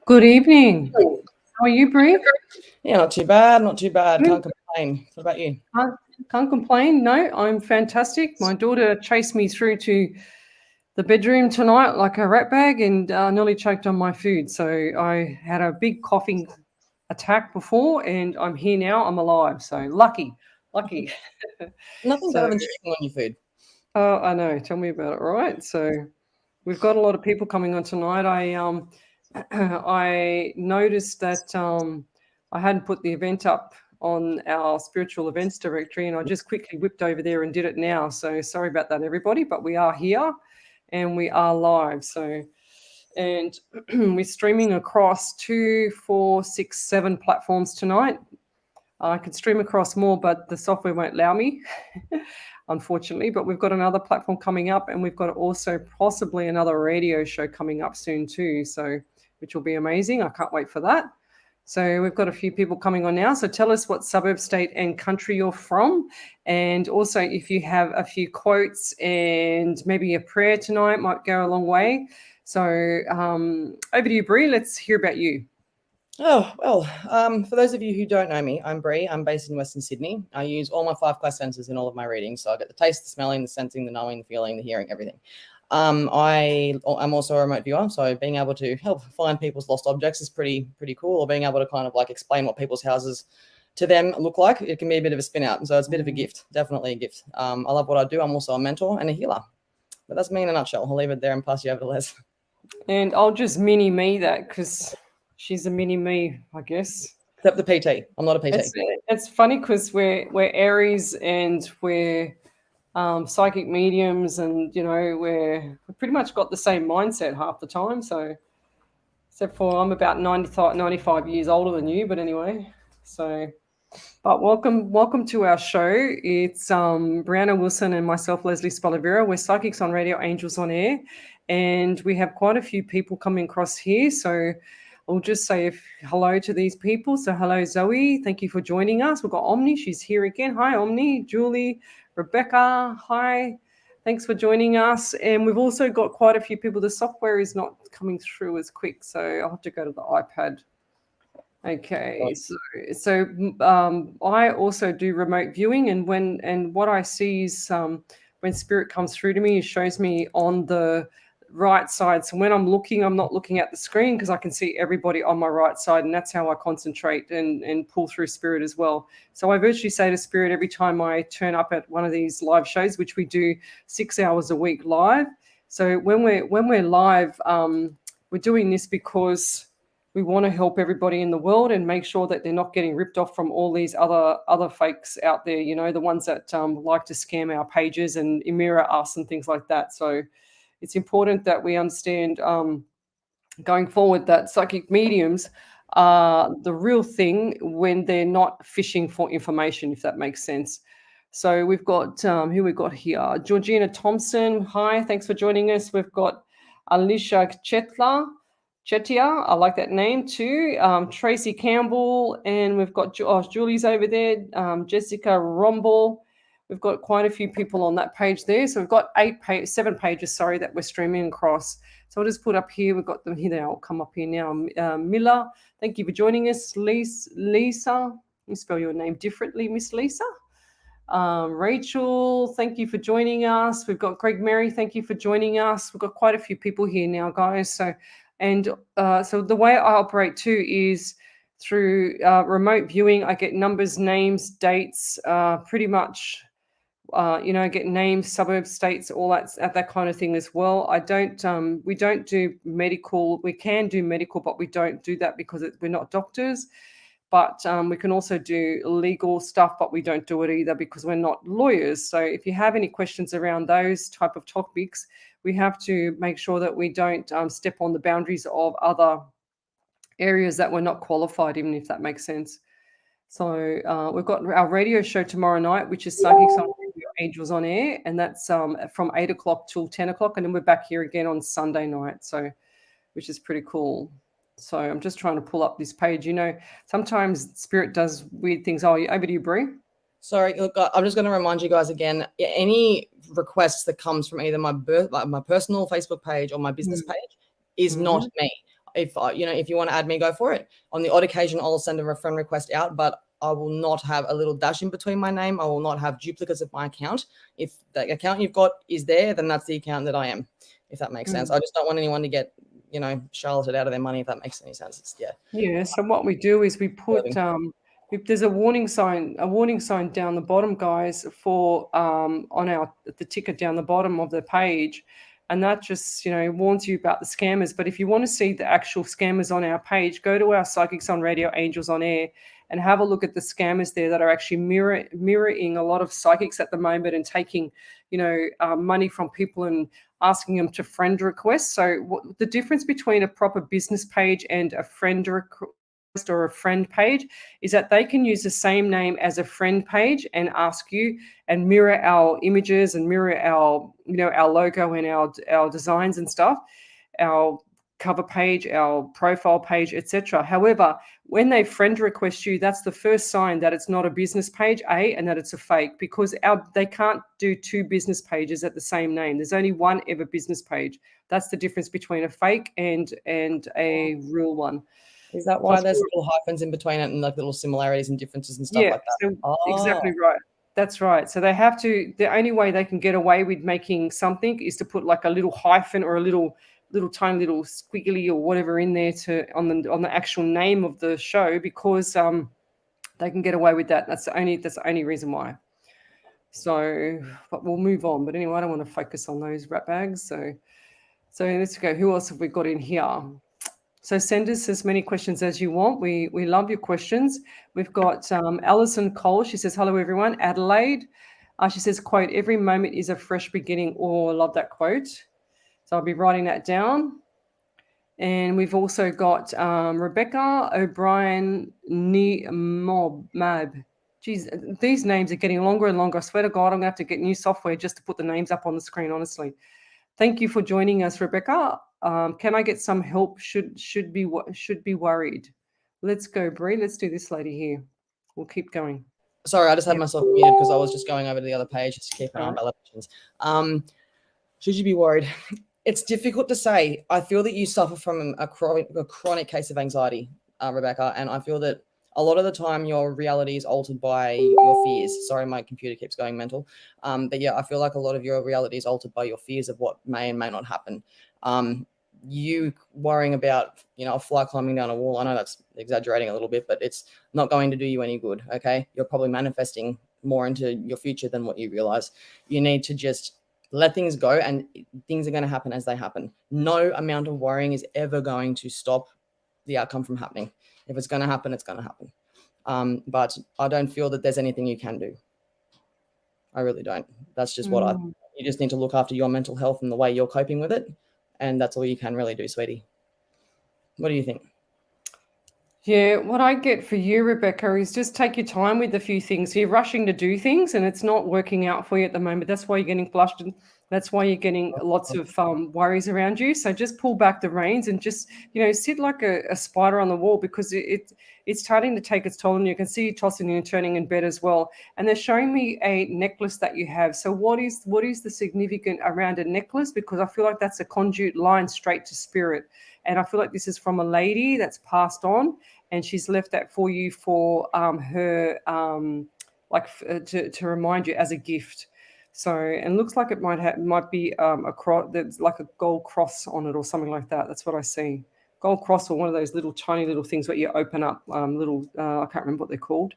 Good evening. How are you, Brie? Yeah, not too bad, not too bad. Good. Can't complain. What about you? Can't complain. No, I'm fantastic. My daughter chased me through to the bedroom tonight like a rat bag and nearly choked on my food. So I had a big coughing attack before and I'm here now. I'm alive. So lucky. Nothing So, better than chewing on your food. oh, I know. Tell me about it, right? So we've got a lot of people coming on tonight. I noticed that I hadn't put the event up on our spiritual events directory, and I just quickly whipped over there and did it now. So sorry about that, everybody, but we are here and we are live. So, and we're streaming across 2, 4, 6, 7 platforms tonight. I could stream across more, but the software won't allow me, unfortunately. But we've got another platform coming up, and we've got also possibly another radio show coming up soon too. So, which will be amazing. I can't wait for that. So we've got a few people coming on now. So tell us what suburb, state, and country you're from, and also if you have a few quotes and maybe a prayer tonight might go a long way. So over to you, Brie. Let's hear about you. Oh, well, for those of you who don't know me, I'm Brie. I'm based in Western Sydney. I use all my 5 class senses in all of my readings. So I get the taste, the smelling, the sensing, the knowing, the feeling, the hearing, everything. I'm also a remote viewer, so being able to help find people's lost objects is pretty cool, or being able to kind of like explain what people's houses to them look like. It can be a bit of a spin out. So it's a bit of a gift, definitely a gift. I love what I do. I'm also a mentor and a healer. But that's me in a nutshell. I'll leave it there and pass you over to Les. And I'll just mini me that because she's a mini me, I guess. Except the PT. I'm not a PT. It's funny because we're Aries and we're psychic mediums, and we pretty much got the same mindset half the time. So, except for I'm about 95 years older than you, but anyway. So, but welcome to our show. It's Brianna Wilson and myself, Leslie Spolavera. We're Psychics on Radio, Angels on Air, and we have quite a few people coming across here. So I'll just say hello to these people. So hello, Zoe. Thank you for joining us. We've got Omni. She's here again. Hi, Omni. Julie, Rebecca. Hi. Thanks for joining us. And we've also got quite a few people. The software is not coming through as quick, so I'll have to go to the iPad. Okay, so I also do remote viewing, and what I see is when spirit comes through to me, it shows me on the right side. So when I'm looking, I'm not looking at the screen because I can see everybody on my right side, and that's how I concentrate and pull through spirit as well. So I virtually say to spirit every time I turn up at one of these live shows, which we do 6 hours a week live. So when we're live, we're doing this because we want to help everybody in the world and make sure that they're not getting ripped off from all these other fakes out there, the ones that like to scam our pages and mirror us and things like that. So it's important that we understand going forward that psychic mediums are the real thing when they're not fishing for information, if that makes sense. So we've got who we got here? Georgina Thompson. Hi, thanks for joining us. We've got Alicia Chetia, I like that name too. Tracy Campbell, and we've got Julie's over there. Jessica Romble. We've got quite a few people on that page there. So we've got 7 pages, that we're streaming across. So I'll just put up here. We've got them here. They'll come up here now. Miller, thank you for joining us. Lisa, let me spell your name differently, Miss Lisa. Rachel, thank you for joining us. We've got Greg Mary, thank you for joining us. We've got quite a few people here now, guys. So the way I operate too is through remote viewing. I get numbers, names, dates, pretty much, get names, suburbs, states, all that kind of thing as well. We don't do medical. We can do medical, but we don't do that because we're not doctors. But we can also do legal stuff, but we don't do it either because we're not lawyers. So if you have any questions around those type of topics, we have to make sure that we don't step on the boundaries of other areas that we're not qualified in, if that makes sense. So we've got our radio show tomorrow night, which is Psychics on Radio, Angels on Air, and that's from 8 o'clock till 10 o'clock, and then we're back here again on Sunday night, so which is pretty cool. So I'm just trying to pull up this page. Sometimes spirit does weird things. Oh, over to you, Brie. Sorry, look, I'm just going to remind you guys again, any requests that comes from either my personal Facebook page or my business page is not me. If if you want to add me, go for it. On the odd occasion, I'll send a friend request out, but I will not have a little dash in between my name. I will not have duplicates of my account. If the account you've got is there, then that's the account that I am, if that makes sense. I just don't want anyone to get, charloted out of their money, if that makes any sense. Yeah. So what we do is we put if there's a warning sign down the bottom, guys, for on the ticket down the bottom of the page, and that just warns you about the scammers. But if you want to see the actual scammers on our page, go to our Psychics on Radio, Angels on Air, and have a look at the scammers there that are actually mirroring a lot of psychics at the moment and taking money from people and asking them to friend request. So the difference between a proper business page and a friend request or a friend page is that they can use the same name as a friend page and ask you and mirror our images and mirror our our logo and our designs and stuff, our cover page, our profile page, etc. However, when they friend request you, that's the first sign that it's not a business page, and that it's a fake, because they can't do two business pages at the same name. There's only one ever business page. That's the difference between a fake and a real one. Is that why there's little hyphens in between it and like little similarities and differences and stuff like that? So exactly right. That's right. So they have to. The only way they can get away with making something is to put like a little hyphen or a little tiny little squiggly or whatever in there on the actual name of the show, because they can get away with that. That's the only reason why. So, but we'll move on. But anyway, I don't want to focus on those rat bags. So let's go. Who else have we got in here? So send us as many questions as you want. We love your questions. We've got Alison Cole. She says, hello, everyone. Adelaide. She says, quote, every moment is a fresh beginning. Oh, I love that quote. So I'll be writing that down. And we've also got Rebecca O'Brien Mab. Geez, these names are getting longer and longer. I swear to God, I'm going to have to get new software just to put the names up on the screen, honestly. Thank you for joining us, Rebecca. Can I get some help? Should be worried. Let's go, Brie. Let's do this lady here. We'll keep going. Sorry, I just had myself muted because I was just going over to the other page just to keep an eye on my questions. Should you be worried? It's difficult to say. I feel that you suffer from a chronic case of anxiety, Rebecca, and I feel that a lot of the time your reality is altered by your fears. Sorry, my computer keeps going mental. But yeah, I feel like a lot of your reality is altered by your fears of what may and may not happen. You worrying about, a fly climbing down a wall, I know that's exaggerating a little bit, but it's not going to do you any good, okay? You're probably manifesting more into your future than what you realize. You need to just let things go, and things are going to happen as they happen. No amount of worrying is ever going to stop the outcome from happening. If it's going to happen, it's going to happen. But I don't feel that there's anything you can do. I really don't. That's just what you just need to look after your mental health and the way you're coping with it. And that's all you can really do, sweetie. What do you think? Yeah, what I get for you, Rebecca, is just take your time with a few things. You're rushing to do things and it's not working out for you at the moment. That's why you're getting flushed, and that's why you're getting lots of worries around you. So just pull back the reins and just, sit like a spider on the wall, because it's starting to take its toll on you. You can see you tossing and turning in bed as well. And they're showing me a necklace that you have. So what is the significant around a necklace? Because I feel like that's a conduit line straight to spirit. And I feel like this is from a lady that's passed on, and she's left that for you for her, to remind you as a gift. So, and looks like it might be a cross. There's like a gold cross on it or something like that. That's what I see. Gold cross, or one of those little tiny little things where you open up I can't remember what they're called.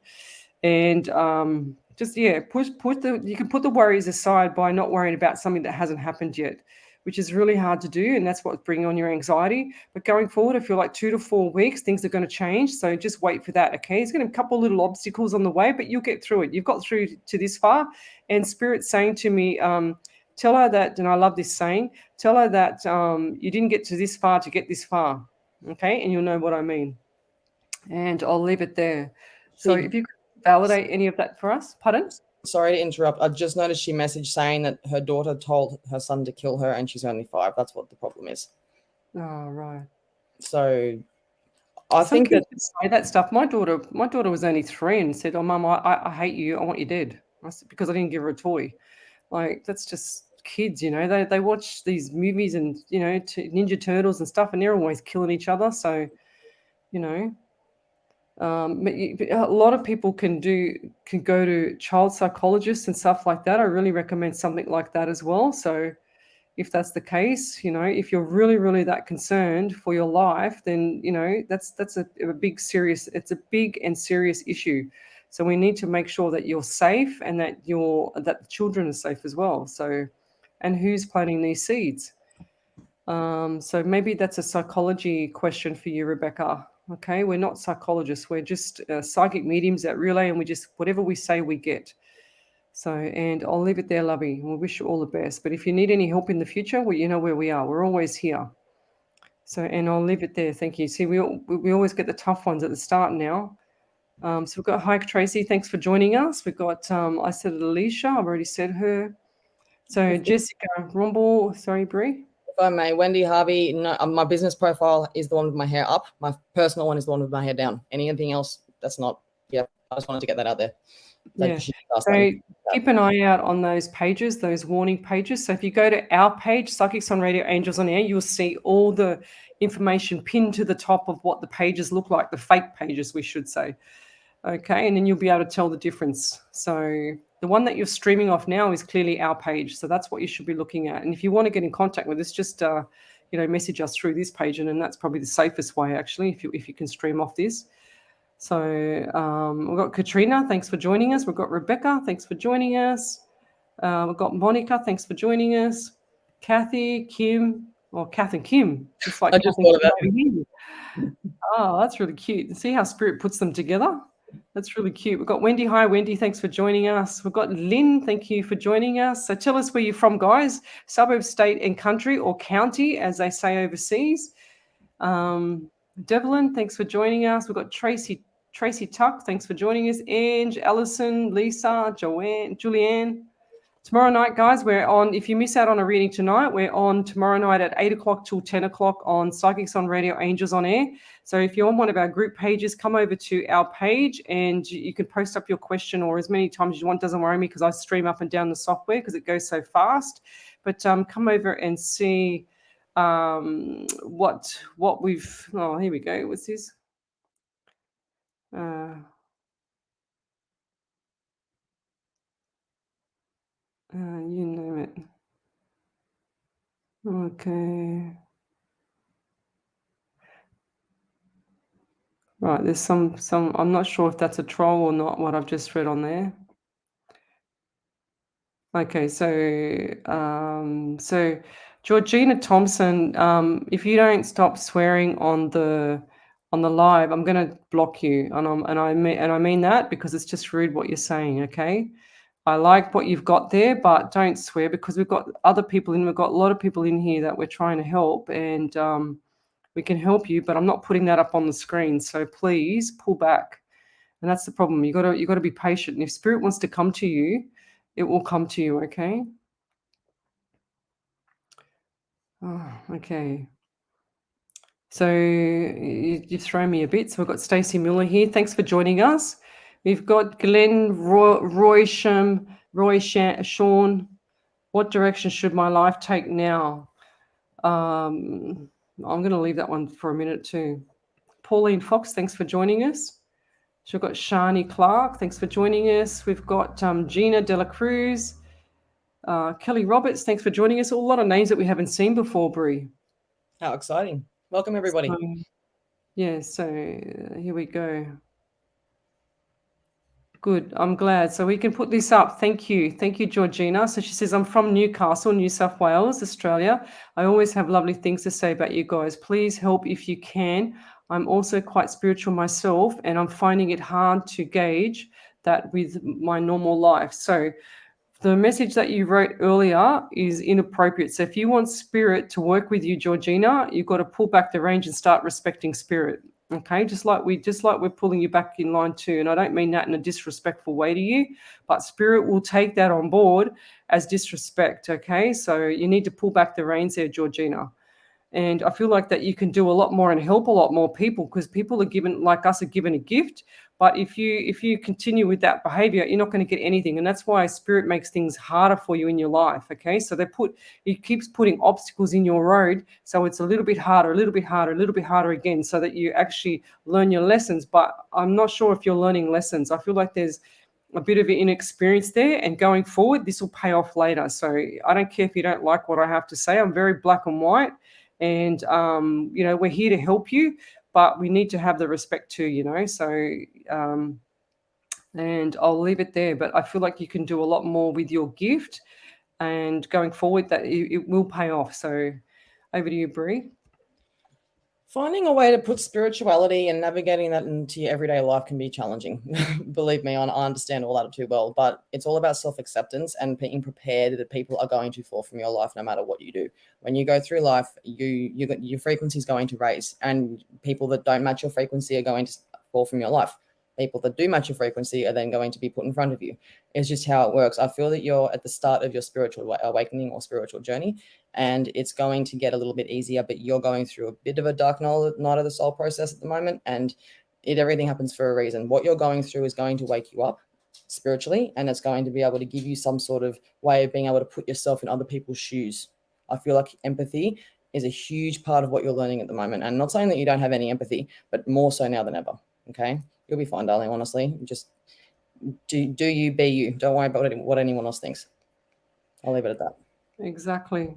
And you can put the worries aside by not worrying about something that hasn't happened yet, which is really hard to do, and that's what's bringing on your anxiety. But going forward, I feel like 2 to 4 weeks, things are going to change. So just wait for that, okay? There's going to be a couple of little obstacles on the way, but you'll get through it. You've got through to this far, and Spirit's saying to me, tell her that, and I love this saying, tell her that you didn't get to this far to get this far, okay? And you'll know what I mean. And I'll leave it there. So if you could validate any of that for us. Pardon? Sorry to interrupt. I just noticed she messaged saying that her daughter told her son to kill her and she's only 5. That's what the problem is. Oh, right. So I think that say that stuff. My daughter was only 3 and said, "Oh, Mum, I hate you. I want you dead." I said, because I didn't give her a toy. Like, that's just kids, you know, they watch these movies and, you know, Ninja Turtles and stuff, and they're always killing each other. So, you know, a lot of people can go to child psychologists and stuff like that. I really recommend something like that as well. So if that's the case, you know, if you're really, really that concerned for your life, then, you know, that's a big and serious issue. So we need to make sure that you're safe and that the children are safe as well. So, and who's planting these seeds? So maybe that's a psychology question for you, Rebecca. Okay, we're not psychologists. We're just psychic mediums at Relay, and we just, whatever we say, we get. So, and I'll leave it there, Lovey. We wish you all the best. But if you need any help in the future, well, you know where we are. We're always here. So, and I'll leave it there. Thank you. See, we always get the tough ones at the start now. So we've got, hi, Tracy. Thanks for joining us. We've got, I said Alicia. I've already said her. So Jessica Rumble. Sorry, Brie. If I may, Wendy Harvey, no, my business profile is the one with my hair up. My personal one is the one with my hair down. Anything else, that's not, yeah, I just wanted to get that out there. Yeah. So keep an eye out on those pages, those warning pages. So if you go to our page, Psychics on Radio, Angels on Air, you'll see all the information pinned to the top of what the pages look like, the fake pages, we should say. Okay, and then you'll be able to tell the difference. So the one that you're streaming off now is clearly our page. So that's what you should be looking at. And if you want to get in contact with us, just you know, message us through this page, and then that's probably the safest way, actually, if you can stream off this. So we've got Katrina, thanks for joining us. We've got Rebecca, thanks for joining us. We've got Monica, thanks for joining us. Kathy, Kim, or Kath and Kim. Just like I just thought of that. Oh, that's really cute. See how Spirit puts them together? That's really cute. We've got Wendy. Hi, Wendy. Thanks for joining us. We've got Lynn. Thank you for joining us. So tell us where you're from, guys. Suburb, state, and country, or county, as they say overseas. Devlin, thanks for joining us. We've got Tracy Tuck. Thanks for joining us. Ange, Allison, Lisa, Joanne, Julianne. Tomorrow night, guys, we're on. If you miss out on a reading tonight, we're on tomorrow night at 8 o'clock till 10 o'clock on Psychics on Radio, Angels on Air. So if you're on one of our group pages, come over to our page and you can post up your question or as many times as you want. Doesn't worry me because I stream up and down the software because it goes so fast. But come over and see what we've. Oh, here we go. What's this? You name it. Okay. Right, there's some. I'm not sure if that's a troll or not. What I've just read on there. Okay, so Georgina Thompson, if you don't stop swearing on the live, I'm going to block you, and I mean that because it's just rude what you're saying. Okay. I like what you've got there, but don't swear because we've got other people in. We've got a lot of people in here that we're trying to help, and we can help you. But I'm not putting that up on the screen, so please pull back. And that's the problem. You got to be patient. And if Spirit wants to come to you, it will come to you. Okay. Oh, okay. So you've thrown me a bit. So we've got Stacey Miller here. Thanks for joining us. We've got Glenn Roysham. Sean, what direction should my life take now? I'm going to leave that one for a minute too. Pauline Fox, thanks for joining us. So we've got Shani Clark, thanks for joining us. We've got Gina Dela Cruz, Kelly Roberts, thanks for joining us. A lot of names that we haven't seen before, Brie. How exciting. Welcome, everybody. So here we go. Good. I'm glad. So we can put this up. Thank you. Thank you, Georgina. So she says, I'm from Newcastle, New South Wales, Australia. I always have lovely things to say about you guys. Please help if you can. I'm also quite spiritual myself, and I'm finding it hard to gauge that with my normal life. So the message that you wrote earlier is inappropriate. So if you want Spirit to work with you, Georgina, you've got to pull back the range and start respecting Spirit. Okay, just like we're pulling you back in line too. And I don't mean that in a disrespectful way to you, but Spirit will take that on board as disrespect. Okay, so you need to pull back the reins there, Georgina. And I feel like that you can do a lot more and help a lot more people, because people are given, like us, are given a gift. But if you continue with that behavior, you're not going to get anything. And that's why spirit makes things harder for you in your life. Okay. So it keeps putting obstacles in your road. So it's a little bit harder, a little bit harder, a little bit harder again, so that you actually learn your lessons. But I'm not sure if you're learning lessons. I feel like there's a bit of inexperience there, and going forward, this will pay off later. So I don't care if you don't like what I have to say. I'm very black and white, and we're here to help you, but we need to have the respect too. So and I'll leave it there. But I feel like you can do a lot more with your gift, and going forward, that it will pay off. So over to you, Bree. Finding a way to put spirituality and navigating that into your everyday life can be challenging. Believe me, I understand all that too well, but it's all about self-acceptance and being prepared that people are going to fall from your life no matter what you do. When you go through life, your frequency is going to raise, and people that don't match your frequency are going to fall from your life. People that do match your frequency are then going to be put in front of you. It's just how it works. I feel that you're at the start of your spiritual awakening or spiritual journey, and it's going to get a little bit easier, but you're going through a bit of a dark night of the soul process at the moment, and everything happens for a reason. What you're going through is going to wake you up spiritually, and it's going to be able to give you some sort of way of being able to put yourself in other people's shoes. I feel like empathy is a huge part of what you're learning at the moment. And not saying that you don't have any empathy, but more so now than ever. Okay. You'll be fine, darling. Honestly, just do you, be you. Don't worry about what anyone else thinks. I'll leave it at that. Exactly.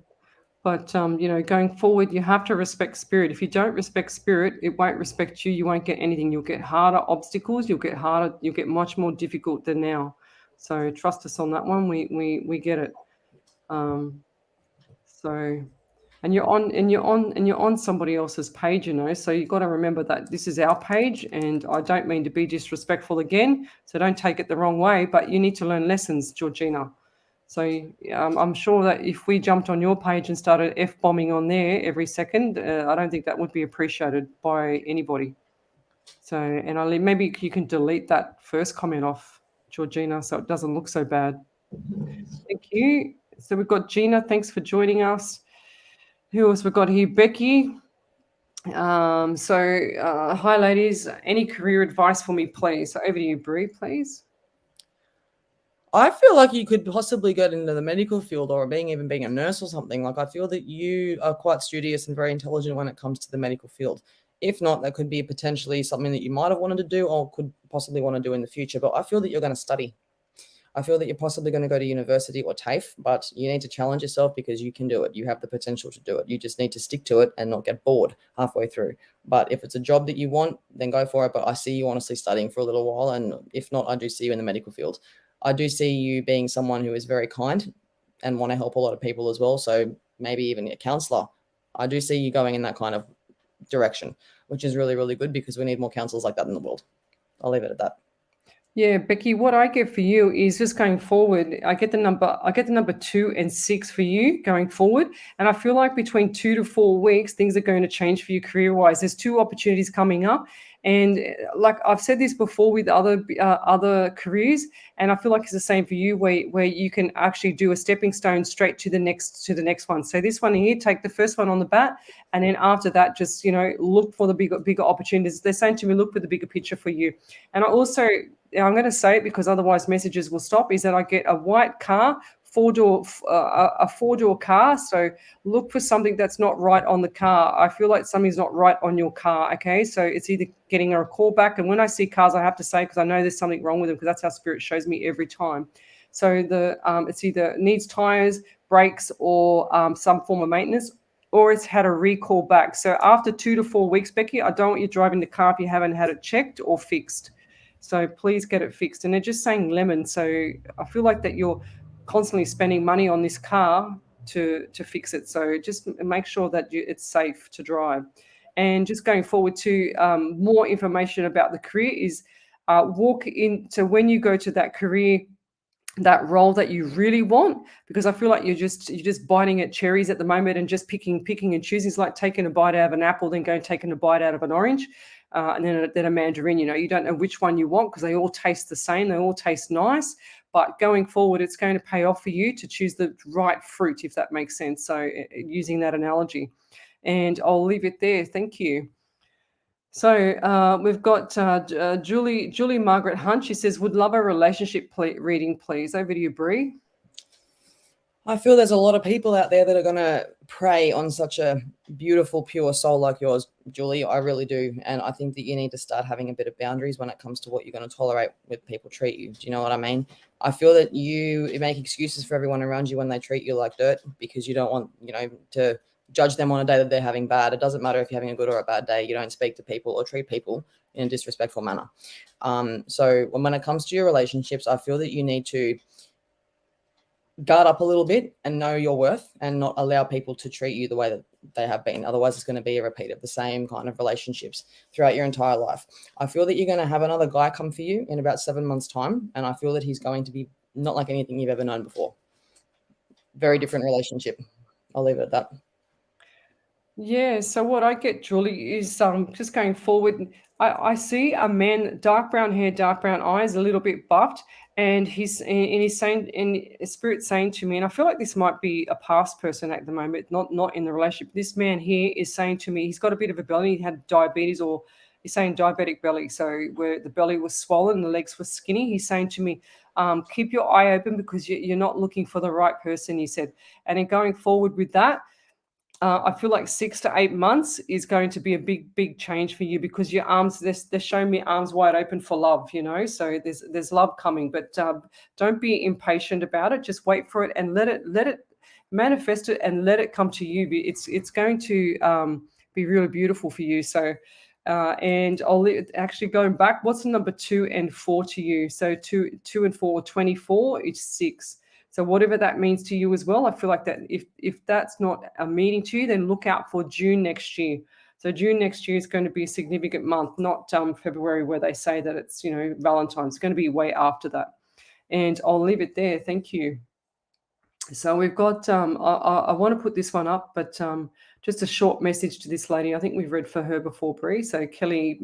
But going forward, you have to respect spirit. If you don't respect spirit, it won't respect you. You won't get anything. You'll get harder obstacles. You'll get much more difficult than now. So trust us on that one. We get it. And you're on somebody else's page, so you've got to remember that this is our page, and I don't mean to be disrespectful again, so don't take it the wrong way, but you need to learn lessons, Georgina. So I'm sure that if we jumped on your page and started F-bombing on there every second, I don't think that would be appreciated by anybody. So, and maybe you can delete that first comment off, Georgina, so it doesn't look so bad. Thank you. So we've got Gina. Thanks for joining us. Who else we've got here? Becky. Hi, ladies. Any career advice for me, please? So over to you, Bree, please. I feel like you could possibly get into the medical field, or even being a nurse or something. Like, I feel that you are quite studious and very intelligent when it comes to the medical field. If not, that could be potentially something that you might have wanted to do or could possibly want to do in the future. But I feel that you're going to study. I feel that you're possibly going to go to university or TAFE, but you need to challenge yourself because you can do it. You have the potential to do it. You just need to stick to it and not get bored halfway through. But if it's a job that you want, then go for it. But I see you honestly studying for a little while. And if not, I do see you in the medical field. I do see you being someone who is very kind and want to help a lot of people as well. So maybe even a counselor. I do see you going in that kind of direction, which is really, really good because we need more counselors like that in the world. I'll leave it at that. Yeah, Becky, what I get for you is just going forward. I get the number 2 and 6 for you going forward. And I feel like between 2 to 4 weeks, things are going to change for you career-wise. There's 2 opportunities coming up. And like I've said this before with other careers, and I feel like it's the same for you, where you can actually do a stepping stone straight to the next one. So this one here, take the first one on the bat, and then after that, just look for the bigger opportunities. They're saying to me, look for the bigger picture for you. And I'm going to say it because otherwise messages will stop, is that I get a white car, a 4-door car. So look for something that's not right on the car. I feel like something's not right on your car. Okay. So it's either getting a call back. And when I see cars, I have to say, because I know there's something wrong with them, because that's how spirit shows me every time. So it's either needs tires, brakes, or some form of maintenance, or it's had a recall back. So after 2 to 4 weeks, Becky, I don't want you driving the car if you haven't had it checked or fixed. So please get it fixed. And they're just saying lemon. So I feel like that you're constantly spending money on this car to fix it. So just make sure that it's safe to drive. And just going forward to more information about the career is walk into, when you go to that career, that role that you really want, because I feel like you're just biting at cherries at the moment and just picking and choosing. It's like taking a bite out of an apple, then going taking a bite out of an orange. And then a mandarin, you don't know which one you want because they all taste the same. They all taste nice. But going forward, it's going to pay off for you to choose the right fruit, if that makes sense. So using that analogy. And I'll leave it there. Thank you. So we've got Julie Margaret Hunt. She says, would love a relationship reading, please. Over to you, Bree. I feel there's a lot of people out there that are going to prey on such a beautiful, pure soul like yours, Julie. I really do. And I think that you need to start having a bit of boundaries when it comes to what you're going to tolerate with people treat you. Do you know what I mean? I feel that you make excuses for everyone around you when they treat you like dirt because you don't want, to judge them on a day that they're having bad. It doesn't matter if you're having a good or a bad day. You don't speak to people or treat people in a disrespectful manner. So when it comes to your relationships, I feel that you need to guard up a little bit and know your worth and not allow people to treat you the way that they have been. Otherwise, it's going to be a repeat of the same kind of relationships throughout your entire life. I feel that you're going to have another guy come for you in about 7 months' time, and I feel that he's going to be not like anything you've ever known before. Very different relationship. I'll leave it at that. Yeah, so what I get, Julie, is just going forward, I see a man, dark brown hair, dark brown eyes, a little bit buffed, and he's saying, in spirit saying to me, and I feel like this might be a past person at the moment, not in the relationship. This man here is saying to me, he's got a bit of a belly, he had diabetes, or he's saying diabetic belly, so where the belly was swollen, the legs were skinny. He's saying to me, keep your eye open because you're not looking for the right person, he said. And then going forward with that, I feel like 6 to 8 months is going to be a big change for you because your arms, they're showing me arms wide open for love, so there's love coming, but don't be impatient about it. Just wait for it and let it manifest it and let it come to you. It's going to be really beautiful for you. So and I'll actually going back, what's the number 2 and 4 to you? So 2 and 4, 24 is 6. So whatever that means to you as well, I feel like that if that's not a meaning to you, then look out for June next year. So June next year is going to be a significant month, not February where they say that it's, Valentine's. It's going to be way after that. And I'll leave it there. Thank you. So we've got, I want to put this one up, but just a short message to this lady. I think we've read for her before, Bree. So Kelly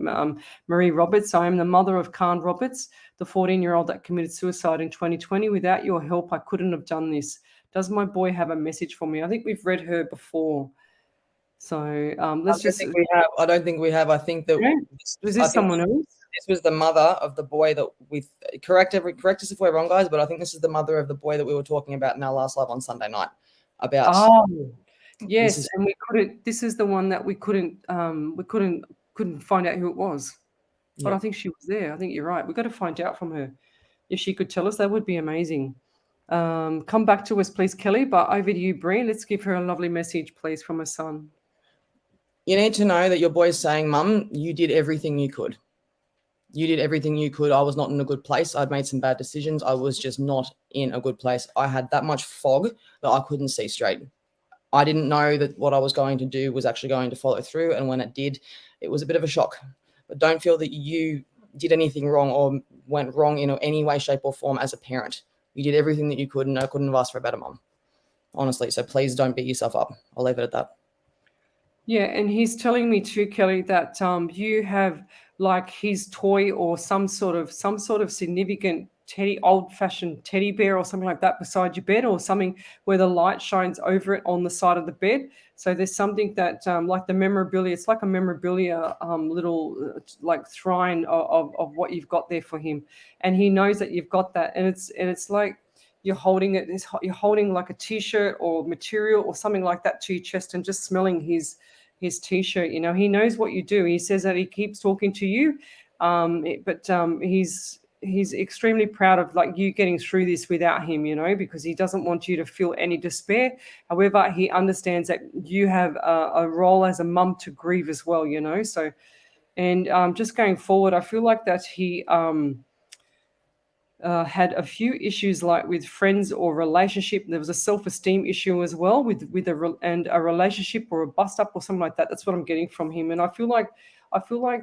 Marie Roberts, I am the mother of Khan Roberts, the 14-year-old that committed suicide in 2020. Without your help, I couldn't have done this. Does my boy have a message for me? I think we've read her before. So let's just. I don't think we have. I think that. Yeah. Was this someone else? This was the mother of the boy that correct us if we're wrong, guys, but I think this is the mother of the boy that we were talking about in our last live on Sunday night about. Oh, yes, and we couldn't. This is the one that we couldn't find out who it was, but I think she was there. I think you're right. We've got to find out from her. If she could tell us, that would be amazing. Come back to us, please, Kelly. But over to you, Bree. Let's give her a lovely message, please, from her son. You need to know that your boy's saying, Mum, you did everything you could. You did everything you could. I was not in a good place. I'd made some bad decisions. I was just not in a good place. I had that much fog that I couldn't see straight. I didn't know that what I was going to do was actually going to follow through. And when it did, it was a bit of a shock. But don't feel that you did anything wrong or went wrong in any way, shape or form as a parent. You did everything that you could, and I couldn't have asked for a better mum, honestly. So please don't beat yourself up. I'll leave it at that. Yeah, and he's telling me too, Kelly, that you have like his toy or some sort of significant old-fashioned teddy bear or something like that beside your bed, or something where the light shines over it on the side of the bed. So there's something that like the memorabilia, it's like a memorabilia little like shrine of what you've got there for him, and he knows that you've got that, and it's like you're holding it. You're holding like a T-shirt or material or something like that to your chest, and just smelling his T-shirt. He knows what you do. He says that he keeps talking to you, but he's extremely proud of like you getting through this without him, because he doesn't want you to feel any despair. However, he understands that you have a role as a mum to grieve as well, So, and just going forward, I feel like that he had a few issues like with friends or relationship. There was a self-esteem issue as well with a relationship or a bust up or something like that. That's what I'm getting from him. And I feel like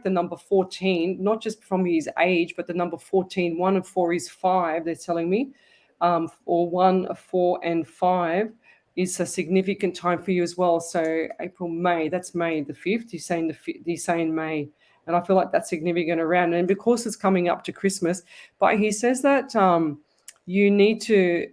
the number 14, not just from his age, but the number 14, 1 and 4 is 5, they're telling me, or 1, 4 and 5 is a significant time for you as well. So April, May, that's May the 5th. He's saying May. And I feel like that's significant around. And because it's coming up to Christmas, but he says that you need to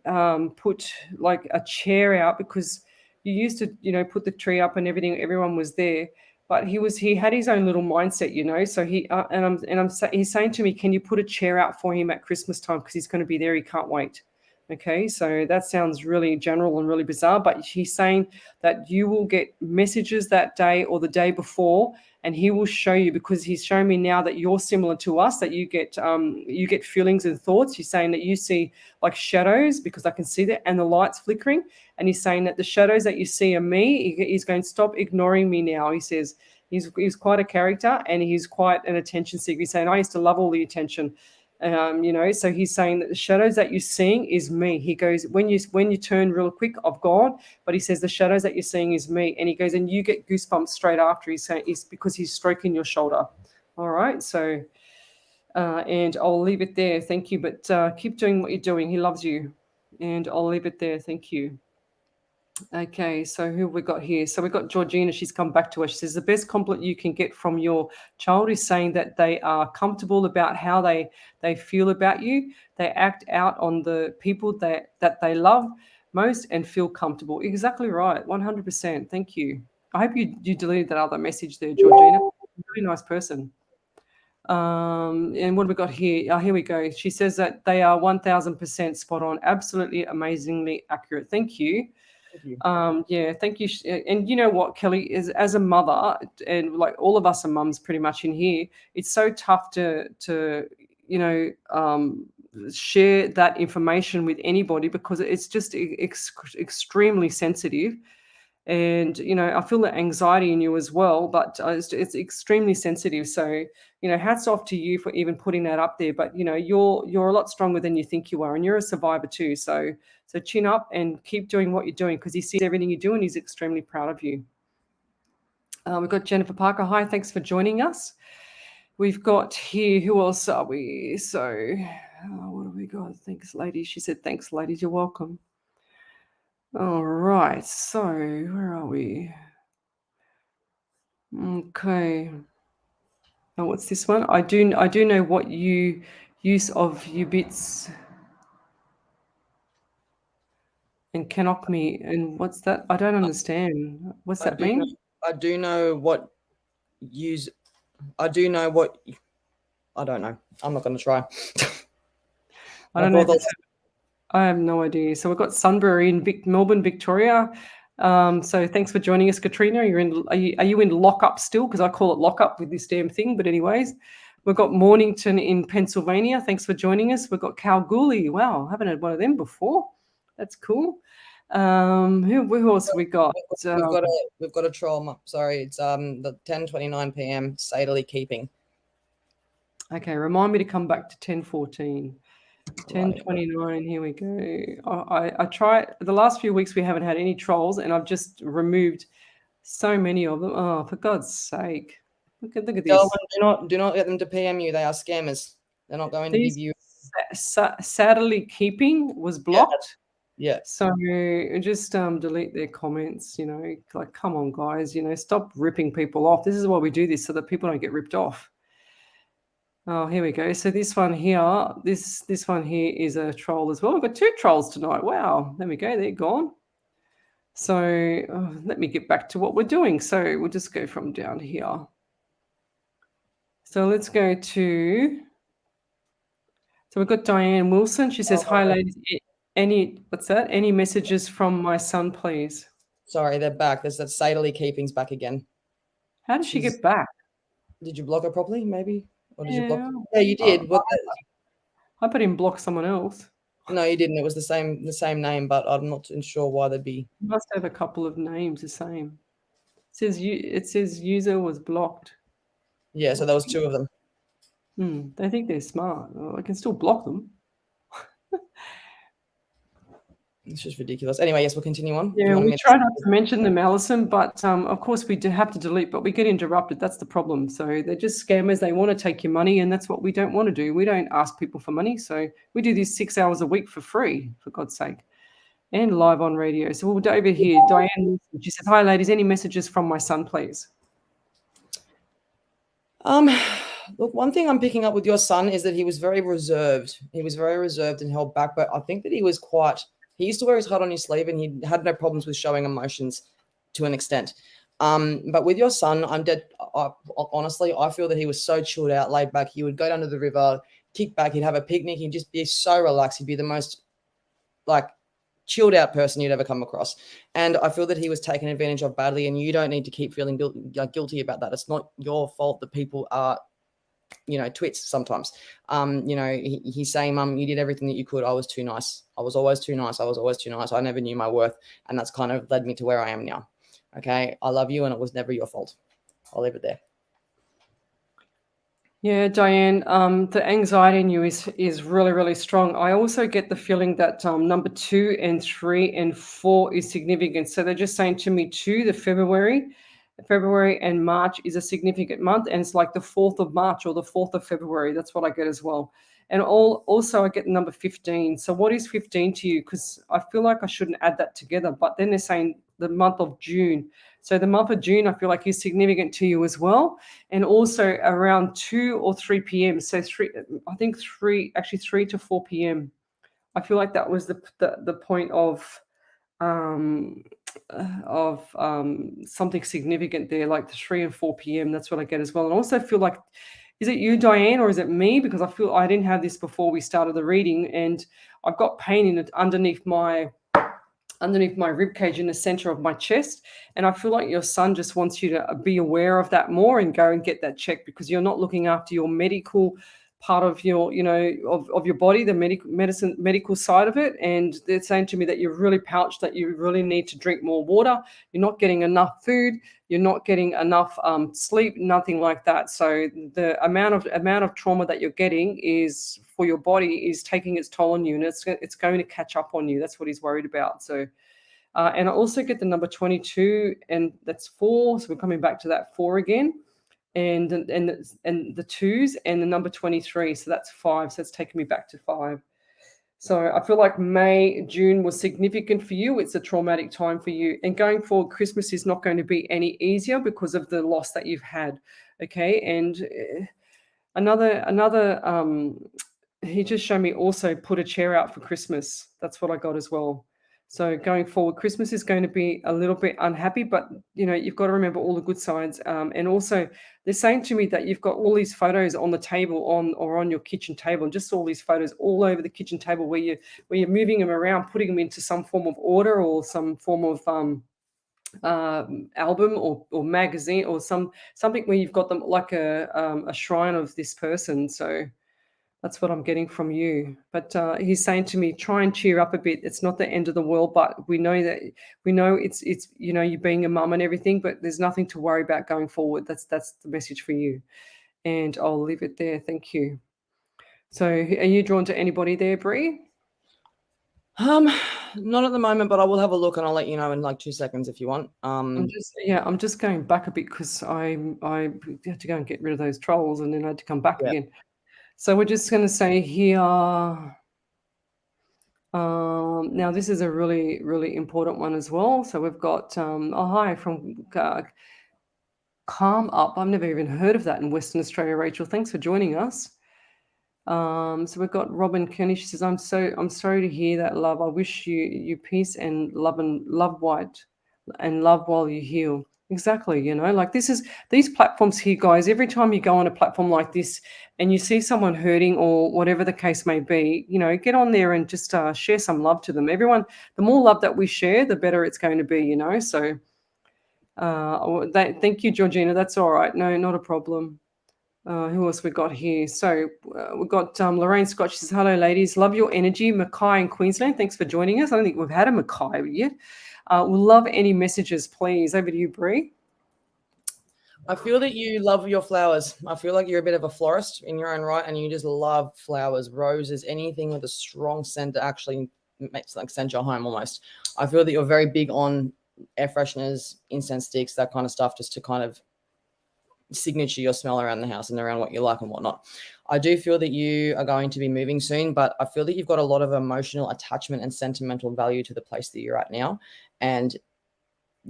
put like a chair out, because you used to, you know, put the tree up and everything, everyone was there. But he had his own little mindset, you know. So he's saying to me, can you put a chair out for him at Christmas time because he's going to be there. He can't wait. Okay, so that sounds really general and really bizarre, but he's saying that you will get messages that day or the day before, and he will show you, because he's showing me now that you're similar to us, that you get feelings and thoughts. He's saying that you see like shadows, because I can see that, and the lights flickering, and he's saying that the shadows that you see are me. He's going, stop ignoring me now. He says he's quite a character, and he's quite an attention seeker. He's saying I used to love all the attention. You know, so he's saying that the shadows that you're seeing is me. He goes, when you turn real quick, I've gone, but he says the shadows that you're seeing is me. And he goes, and you get goosebumps straight after. He's saying it's because he's stroking your shoulder. All right, so and I'll leave it there. Thank you, but keep doing what you're doing. He loves you, and I'll leave it there. Thank you. Okay, so who have we got here? So we've got Georgina. She's come back to us. She says the best compliment you can get from your child is saying that they are comfortable about how they feel about you. They act out on the people that they love most and feel comfortable. Exactly right, 100%. Thank you. I hope you deleted that other message there, Georgina. Really nice person. And what have we got here? Oh, here we go. She says that they are 1000% spot on. Absolutely amazingly accurate. Thank you. Yeah, thank you. And you know what, Kelly, is as a mother, and like all of us are mums pretty much in here, it's so tough to you know, share that information with anybody, because it's just extremely sensitive. And you know, I feel the anxiety in you as well, but it's extremely sensitive. So you know, hats off to you for even putting that up there. But you know, you're a lot stronger than you think you are, and you're a survivor too. So chin up and keep doing what you're doing, because he sees everything you do and he's extremely proud of you. We've got Jennifer Parker. Hi, thanks for joining us. We've got here, who else are we? So what have we got? Thanks, ladies. She said, thanks, ladies. You're welcome. All right, so where are we? Okay. Oh, what's this one? I do know what you use of Ubits and cannot me, and what's that? I don't understand. What's that mean? I do know what use. I do know what. I don't know. I'm not going to try. I don't know. I have no idea. So we've got Sunbury in Melbourne, Victoria. So thanks for joining us, Katrina. Are you in lockup still? Because I call it lockup with this damn thing. But anyways, we've got Mornington in Pennsylvania. Thanks for joining us. We've got Kalgoorlie. Wow, I haven't had one of them before. That's cool. Who else have we got? We've got a troll. Sorry, it's the 10:29 p.m. Sadily keeping. Okay, remind me to come back to 10:14. 10:29. Here we go. I try. The last few weeks we haven't had any trolls, and I've just removed so many of them. Oh, for God's sake! Look at this. Do not get them to PM you. They are scammers. They're not going to give you. Sadly keeping was blocked. Yeah. So just delete their comments. You know, like, come on, guys. You know, stop ripping people off. This is why we do this, so that people don't get ripped off. Oh, here we go. So this one here, this one here is a troll as well. We've got two trolls tonight. Wow. There we go. They're gone. So let me get back to what we're doing. So we'll just go from down here. So let's go to. So we've got Diane Wilson. She says, "Hi, ladies. What's that? Any messages from my son, please?" Sorry, they're back. There's that Sadily keeping's back again. How did she get back? Did you block her properly? Maybe. Or did you block? Yeah, you did. I put in block someone else. No, you didn't. It was the same name, but I'm not sure why they'd be. You must have a couple of names the same. It says user was blocked. Yeah, so there was two of them. They think they're smart. Well, I can still block them. It's just ridiculous. Anyway, yes, we'll continue on. Yeah, we try not to mention them, Alison, but of course we do have to delete, but we get interrupted. That's the problem. So they're just scammers. They want to take your money, and that's what we don't want to do. We don't ask people for money. So we do this 6 hours a week for free, for God's sake, and live on radio. So we'll over here. Diane, she said, "Hi, ladies. Any messages from my son, please?" Look, one thing I'm picking up with your son is that he was very reserved. He was very reserved and held back, but I think that he was quite He used to wear his heart on his sleeve, and he had no problems with showing emotions to an extent. But with your son, honestly, I feel that he was so chilled out, laid back. He would go down to the river, kick back, he'd have a picnic, he'd just be so relaxed. He'd be the most like chilled out person you'd ever come across. And I feel that he was taken advantage of badly, and you don't need to keep feeling guilty about that. It's not your fault that people are, twits sometimes. He's saying, Mum, you did everything that you could. I was too nice. I was always too nice. I was always too nice. I never knew my worth. And that's kind of led me to where I am now. Okay. I love you, and it was never your fault. I'll leave it there. Yeah, Diane, the anxiety in you is really, really strong. I also get the feeling that number 2 and 3 and 4 is significant. So they're just saying to me too, February and March is a significant month, and it's like the 4th of March or the 4th of February. That's what I get as well. And also I get the number 15. So what is 15 to you? Because I feel like I shouldn't add that together, but then they're saying the month of June. So the month of June, I feel like is significant to you as well. And also around 2 or 3 p.m. So 3 to 4 p.m. I feel like that was the point of something significant there, like the 3 and 4 p.m. That's what I get as well. And also feel like, is it you, Diane, or is it me? Because I feel I didn't have this before we started the reading, and I've got pain in it underneath my rib cage in the center of my chest. And I feel like your son just wants you to be aware of that more and go and get that checked, because you're not looking after your medical part of your, of your body, the medical side of it. And they're saying to me that you're really pouched, that you really need to drink more water. You're not getting enough food. You're not getting enough sleep, nothing like that. So the amount of trauma that you're getting is for your body is taking its toll on you, and it's going to catch up on you. That's what he's worried about. So, and I also get the number 22, and that's 4. So we're coming back to that 4 again, and the 2s and the number 23. So that's 5. So it's taking me back to 5. So I feel like June was significant for you. It's a traumatic time for you. And going forward, Christmas is not going to be any easier because of the loss that you've had. Okay. And another he just showed me also put a chair out for Christmas. That's what I got as well. So going forward, Christmas is going to be a little bit unhappy, but you've got to remember all the good sides. And also, they're saying to me that you've got all these photos on the table on your kitchen table, and just all these photos all over the kitchen table where you're moving them around, putting them into some form of order or some form of album or magazine or something where you've got them like a shrine of this person. So that's what I'm getting from you. But he's saying to me, try and cheer up a bit. It's not the end of the world, but we know it's you being a mum and everything, but there's nothing to worry about going forward. That's the message for you. And I'll leave it there. Thank you. So are you drawn to anybody there, Bree? Not at the moment, but I will have a look and I'll let you know in like 2 seconds if you want. I'm just going back a bit because I had to go and get rid of those trolls, and then I had to come back again. So we're just going to say here, now this is a really, really important one as well. So we've got, hi from Calm Up. I've never even heard of that in Western Australia, Rachel. Thanks for joining us. So we've got Robin Kearney. She says, I'm sorry to hear that, love. I wish you peace and love while you heal. Exactly. Like these platforms here, guys, every time you go on a platform like this and you see someone hurting or whatever the case may be, get on there and just share some love to them. Everyone, the more love that we share, the better it's going to be, So thank you, Georgina. That's all right. No, not a problem. Who else we got here? So we've got Lorraine Scott. She says, hello, ladies. Love your energy. Mackay in Queensland. Thanks for joining us. I don't think we've had a Mackay yet. We'll love any messages, please. Over to you, Bree. I feel that you love your flowers. I feel like you're a bit of a florist in your own right, and you just love flowers, roses, anything with a strong scent that actually makes like scent your home almost. I feel that you're very big on air fresheners, incense sticks, that kind of stuff, just to kind of signature your smell around the house and around what you like and whatnot. I do feel that you are going to be moving soon, but I feel that you've got a lot of emotional attachment and sentimental value to the place that you're at now. And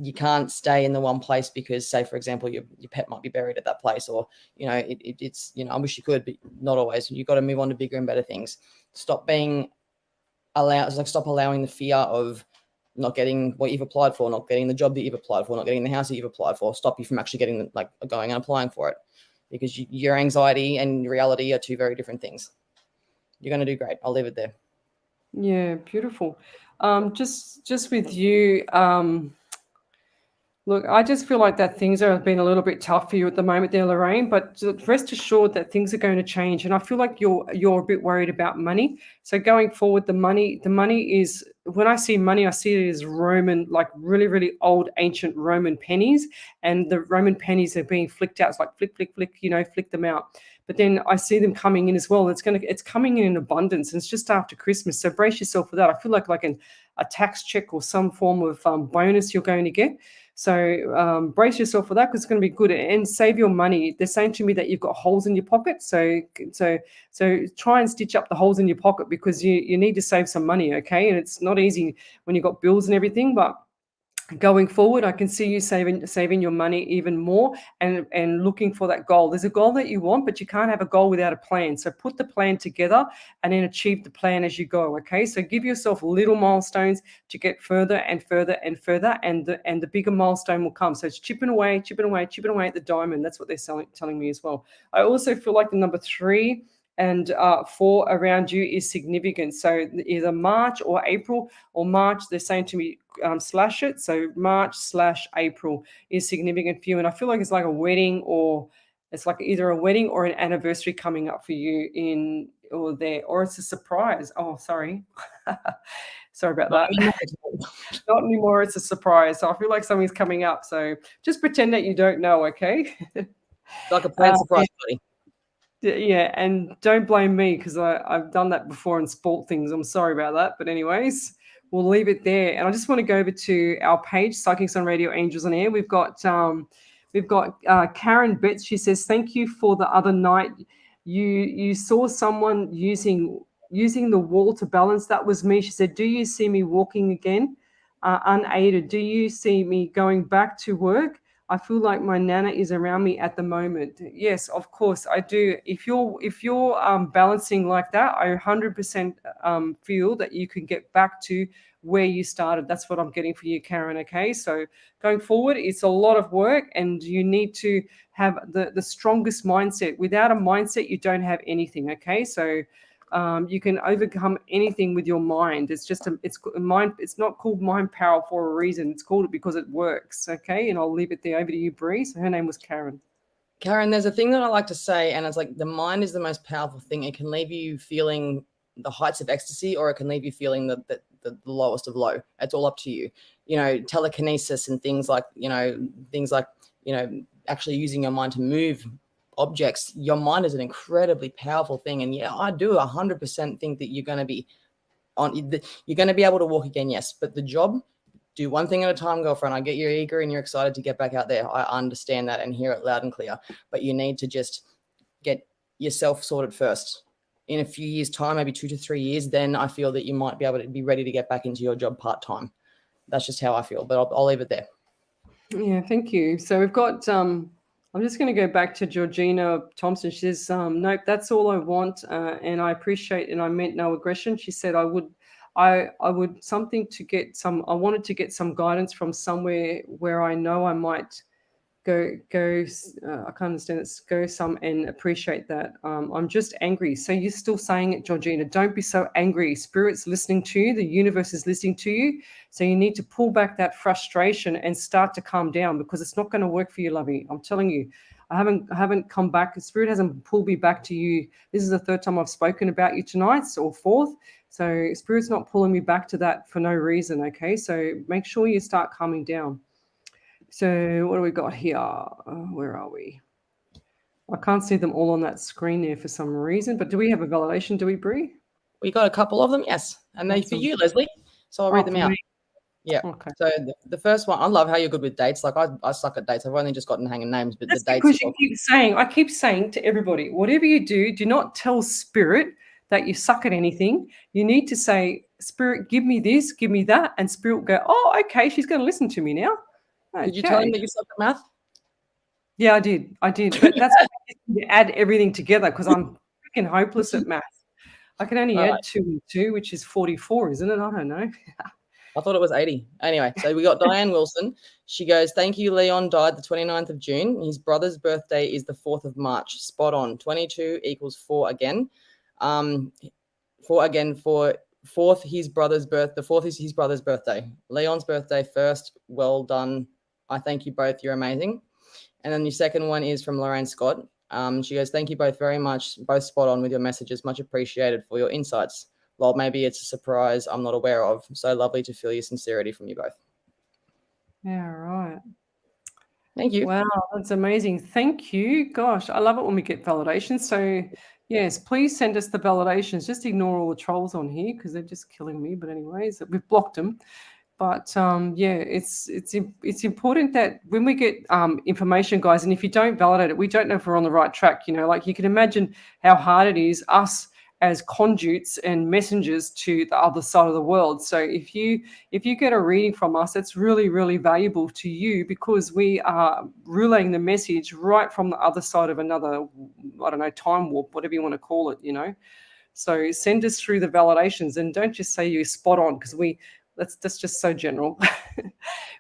you can't stay in the one place because, say, for example, your pet might be buried at that place, or, it's, I wish you could, but not always. You've got to move on to bigger and better things. Stop being stop allowing the fear of not getting what you've applied for, not getting the job that you've applied for, not getting the house that you've applied for, stop you from actually getting going and applying for it, because your anxiety and reality are two very different things. You're going to do great. I'll leave it there. Yeah, beautiful. Just with you, look, I just feel like that things are been a little bit tough for you at the moment there, Lorraine, but rest assured that things are going to change. And I feel like you're a bit worried about money. So going forward, the money is, when I see money, I see it as Roman, like really, really old, ancient Roman pennies. And the Roman pennies are being flicked out. It's like flick, flick, flick, flick them out. But then I see them coming in as well. It's coming in abundance, and it's just after Christmas. So brace yourself for that. I feel like a tax check or some form of bonus you're going to get. So brace yourself for that, because it's going to be good, and save your money. They're saying to me that you've got holes in your pocket. So try and stitch up the holes in your pocket, because you need to save some money. Okay. And it's not easy when you've got bills and everything, but going forward, I can see you saving your money even more, and looking for that goal. There's a goal that you want, but you can't have a goal without a plan. So put the plan together and then achieve the plan as you go. Okay. So give yourself little milestones to get further and further and further, and the bigger milestone will come. So it's chipping away at the diamond. That's what they're telling me as well. I also feel like the number 3 and 4 around you is significant. So either March or April, or March, they're saying to me, slash it. So March/April is significant for you. And I feel like it's like a wedding, or it's like either a wedding or an anniversary coming up for you or it's a surprise. Oh, sorry. Sorry about that. Not anymore. It's a surprise. So I feel like something's coming up. So just pretend that you don't know. Okay. Like a planned surprise party. Yeah, and don't blame me, because I've done that before and spoilt things. I'm sorry about that. But anyways, we'll leave it there. And I just want to go over to our page, Psychics on Radio, Angels on Air. We've got Karen Betts. She says, thank you for the other night. You saw someone using the wall to balance. That was me. She said, do you see me walking again, unaided? Do you see me going back to work? I feel like my nana is around me at the moment. Yes, of course I do. If you're balancing like that, I 100% feel that you can get back to where you started. That's what I'm getting for you, Karen. Okay, so going forward, it's a lot of work, and you need to have the strongest mindset. Without a mindset, you don't have anything. Okay, so you can overcome anything with your mind. It's just it's mind. It's not called mind power for a reason. It's called it because it works. Okay, and I'll leave it there. Over to you, Bree. So her name was Karen. Karen, there's a thing that I like to say, and it's like the mind is the most powerful thing. It can leave you feeling the heights of ecstasy, or it can leave you feeling the lowest of low. It's all up to you. Telekinesis and things like actually using your mind to move objects. Your mind is an incredibly powerful thing, and yeah, I do 100% think that you're going to be able to walk again. Yes, but the job, do one thing at a time, girlfriend. I get you're eager and you're excited to get back out there. I understand that and hear it loud and clear, but you need to just get yourself sorted first. In a few years' time, maybe 2 to 3 years, then I feel that you might be able to be ready to get back into your job part-time. That's just how I feel, but I'll leave it there. Yeah, thank you. So we've got I'm just going to go back to Georgina Thompson. She says, nope, that's all I want. And I appreciate, and I meant no aggression. She said, I wanted to get some guidance from somewhere where I know I might go I can't understand it. Go some and appreciate that. I'm just angry. So you're still saying it, Georgina. Don't be so angry. Spirit's listening to you. The universe is listening to you. So you need to pull back that frustration and start to calm down, because it's not going to work for you, lovey. I'm telling you. I haven't come back. Spirit hasn't pulled me back to you. This is the 3rd time I've spoken about you tonight, or 4th. So Spirit's not pulling me back to that for no reason. Okay. So make sure you start calming down. So what do we got here? Where are we? I can't see them all on that screen there for some reason, but do we have a validation? Do we, Bree? We got a couple of them, yes. And they're for you, Leslie. So I'll read them out. Me. Yeah. Okay. So the first one, I love how you're good with dates. Like I suck at dates. I've only just gotten hanging names, but that's the dates. Because I keep saying to everybody, whatever you do not tell Spirit that you suck at anything. You need to say, Spirit, give me this, give me that, and Spirit will go, oh, okay, she's going to listen to me now. Okay. Did you tell him that you suck at math? Yeah, I did. But that's why you add everything together, because I'm freaking hopeless at math. I can only All add right. 2 and 2, which is 44, isn't it? I don't know. I thought it was 80. Anyway, so we got Diane Wilson. She goes, thank you, Leon died the 29th of June. His brother's birthday is the 4th of March. Spot on. 22 equals 4 again. 4 again for fourth, his brother's birth. The 4th is his brother's birthday. Leon's birthday first. Well done. I thank you both. You're amazing. And then your second one is from Lorraine Scott. She goes, thank you both very much. Both spot on with your messages. Much appreciated for your insights. Well, maybe it's a surprise I'm not aware of. So lovely to feel your sincerity from you both. Yeah, right. Thank you. Wow, that's amazing. Thank you. Gosh, I love it when we get validations. So, yes, please send us the validations. Just ignore all the trolls on here because they're just killing me. But anyways, we've blocked them. But yeah, it's important that when we get information, guys, and if you don't validate it, we don't know if we're on the right track. Like you can imagine how hard it is us as conduits and messengers to the other side of the world. So if you get a reading from us, it's really, really valuable to you because we are relaying the message right from the other side of another, I don't know, time warp, whatever you want to call it, So send us through the validations and don't just say you're spot on because that's just so general.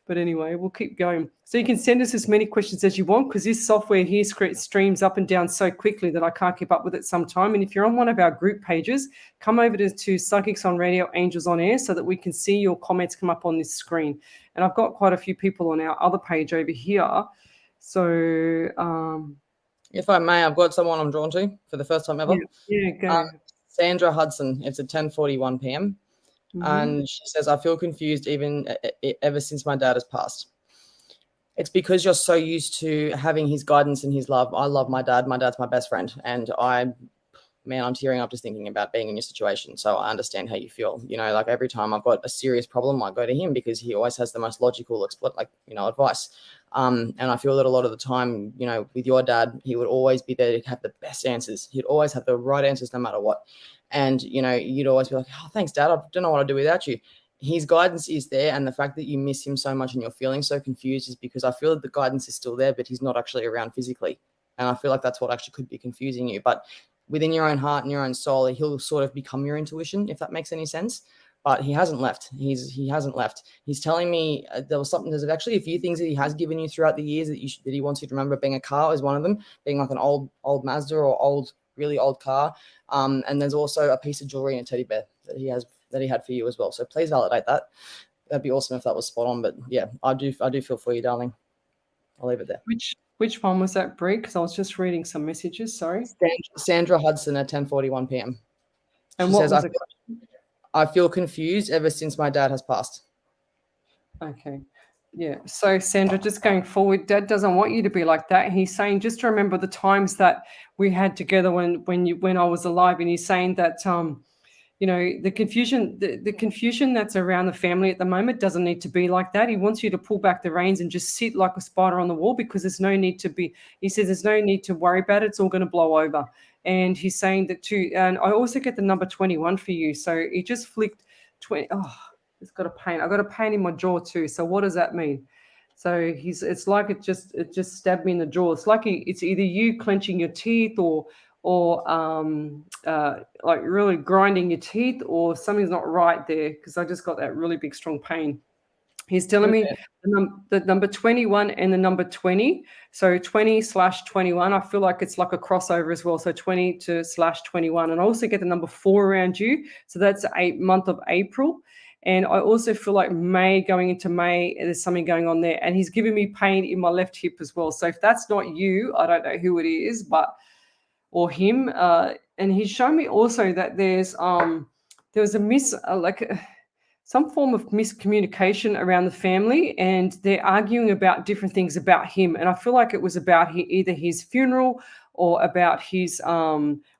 But anyway, we'll keep going. So you can send us as many questions as you want because this software here streams up and down so quickly that I can't keep up with it sometime. And if you're on one of our group pages, come over to Psychics on Radio, Angels on Air so that we can see your comments come up on this screen. And I've got quite a few people on our other page over here. So if I may, I've got someone I'm drawn to for the first time ever. Yeah, go. Sandra Hudson. It's at 10:41 p.m. Mm-hmm. And she says, I feel confused ever since my dad has passed. It's because you're so used to having his guidance and his love. I love my dad. My dad's my best friend. And I'm tearing up just thinking about being in your situation. So I understand how you feel. Like every time I've got a serious problem, I go to him because he always has the most logical, advice. And I feel that a lot of the time, with your dad, he would always be there to have the best answers. He'd always have the right answers no matter what. And, you'd always be like, oh, thanks, Dad. I don't know what I'd do without you. His guidance is there. And the fact that you miss him so much and you're feeling so confused is because I feel that the guidance is still there, but he's not actually around physically. And I feel like that's what actually could be confusing you. But within your own heart and your own soul, he'll sort of become your intuition, if that makes any sense. But he hasn't left. He hasn't left. He's telling me there's actually a few things that he has given you throughout the years that he wants you to remember. Being a car is one of them, being like an old Mazda or really old car. And there's also a piece of jewelry and a teddy bear that he had for you as well. So please validate that. That'd be awesome if that was spot on. But yeah, I do feel for you, darling. I'll leave it there. Which one was that, Brie? Because I was just reading some messages. Sorry. Sandra Hudson at 10:41 p.m. And what was the question? I feel confused ever since my dad has passed. Okay. Yeah. So Sandra, just going forward, Dad doesn't want you to be like that. He's saying just to remember the times that we had together when I was alive, and he's saying that the confusion that's around the family at the moment doesn't need to be like that. He wants you to pull back the reins and just sit like a spider on the wall because there's no need to be. He says there's no need to worry about it. It's all going to blow over. And he's saying that too. And I also get the number 21 for you. So he just flicked 20. Oh, it's got a pain. I got a pain in my jaw too. So what does that mean? So it's like it just stabbed me in the jaw. It's like it's either you clenching your teeth or like really grinding your teeth, or something's not right there because I just got that really big strong pain. He's telling me the number 21 and the number 20. So 20/21. I feel like it's like a crossover as well. So 20 to /21. And I also get the number 4 around you. So that's the month of April. And I also feel like going into May, there's something going on there. And he's giving me pain in my left hip as well. So if that's not you, I don't know who it is, or him. And he's shown me also that there was some form of miscommunication around the family, and they're arguing about different things about him. And I feel like it was about either his funeral or about his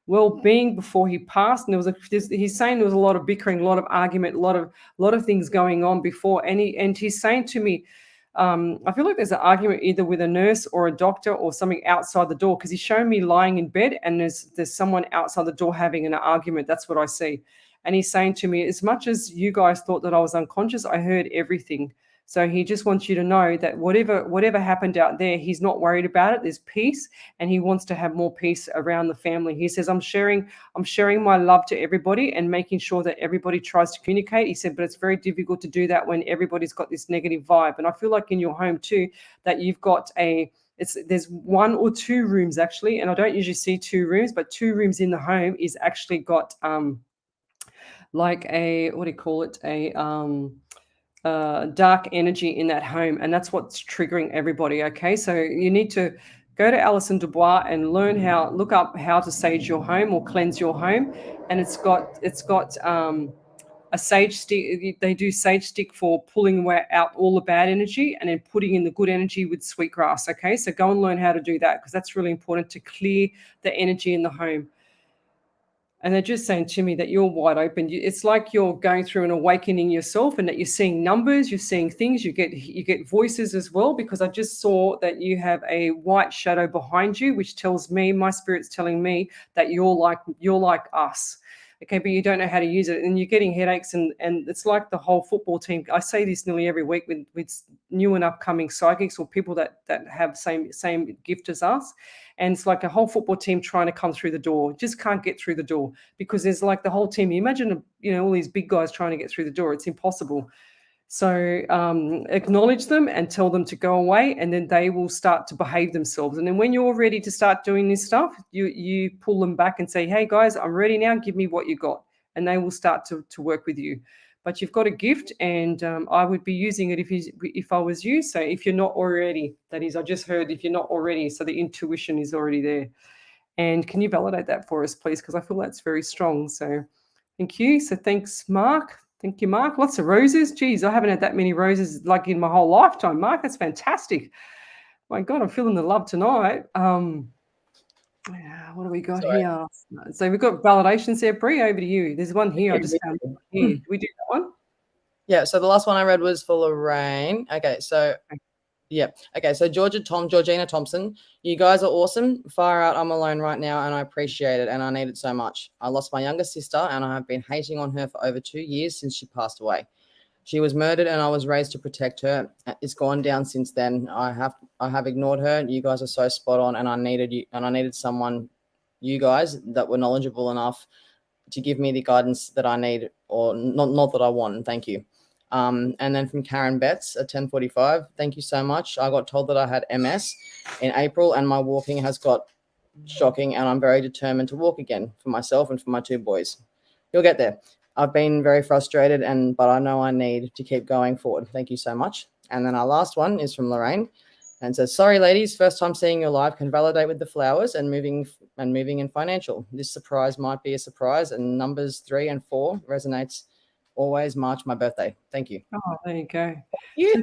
well-being before he passed. And he's saying there was a lot of bickering, a lot of argument, a lot of things going on before. And he's saying to me, I feel like there's an argument either with a nurse or a doctor or something outside the door, because he's showing me lying in bed and there's someone outside the door having an argument. That's what I see. And he's saying to me, as much as you guys thought that I was unconscious, I heard everything. So he just wants you to know that whatever happened out there, he's not worried about it. There's peace, and he wants to have more peace around the family. He says, I'm sharing my love to everybody and making sure that everybody tries to communicate. He said, but it's very difficult to do that when everybody's got this negative vibe. And I feel like in your home too, that you've got there's 1 or 2 rooms actually, and I don't usually see 2 rooms, but 2 rooms in the home is actually got like a, what do you call it, a dark energy in that home, and that's what's triggering everybody. Okay, so you need to go to Alison Dubois and look up how to sage your home or cleanse your home, and it's got a sage stick. They do sage stick for pulling out all the bad energy and then putting in the good energy with sweetgrass. Okay, so go and learn how to do that, because that's really important to clear the energy in the home. And they're just saying to me that you're wide open. It's like you're going through an awakening yourself, and that you're seeing numbers, you're seeing things, you get voices as well, because I just saw that you have a white shadow behind you, which tells me, my spirit's telling me that you're like us. Okay, but you don't know how to use it, and you're getting headaches, and it's like the whole football team. I say this nearly every week with new and upcoming psychics or people that have same gift as us, and it's like a whole football team trying to come through the door, just can't get through the door, because there's like the whole team. You imagine, all these big guys trying to get through the door. It's impossible. So acknowledge them and tell them to go away, and then they will start to behave themselves. And then when you're ready to start doing this stuff, you pull them back and say, hey guys, I'm ready now, give me what you got. And they will start to work with you. But you've got a gift, and I would be using it if I was you. So if you're not already, that is, I just heard if you're not already, so the intuition is already there. And can you validate that for us, please? Because I feel that's very strong. So thank you. So thanks, Mark. Thank you, Mark. Lots of roses. Geez, I haven't had that many roses like in my whole lifetime, Mark. That's fantastic. My God, I'm feeling the love tonight. What do we got here? So we've got validations there. Brie, over to you. There's one here. I just found here. Did we do that one? Yeah, so the last one I read was for Lorraine. Okay, so yeah. Okay, so Georgina Thompson, you guys are awesome. Far out, I'm alone right now, and I appreciate it, and I need it so much. I lost my younger sister, and I have been hating on her for over 2 years since she passed away. She was murdered, and I was raised to protect her. It's gone down since then. I have ignored her. You guys are so spot on, and I needed someone, you guys, that were knowledgeable enough to give me the guidance that I need, or not that I want. And thank you. And then from Karen Betts at 10:45, thank you so much. I got told that I had MS in April, and my walking has got shocking, and I'm very determined to walk again for myself and for my 2 boys. You'll get there. I've been very frustrated, but I know I need to keep going forward. Thank you so much. And then our last one is from Lorraine, and says, sorry, ladies, first time seeing your live, can validate with the flowers and moving in financial. This surprise might be a surprise, and numbers 3 and 4 resonates always. March, my birthday. Thank you. Oh, there you go. So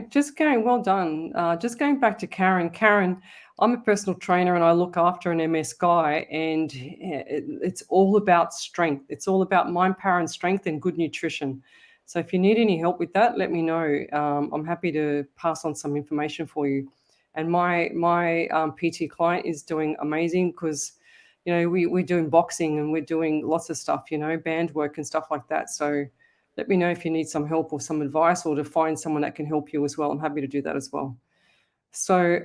just going, well done. Just going back to Karen. Karen, I'm a personal trainer, and I look after an MS guy, and it's all about strength. It's all about mind, power, and strength, and good nutrition. So if you need any help with that, let me know. I'm happy to pass on some information for you. And my PT client is doing amazing, because we're doing boxing, and we're doing lots of stuff, band work and stuff like that. So let me know if you need some help or some advice, or to find someone that can help you as well. I'm happy to do that as well. So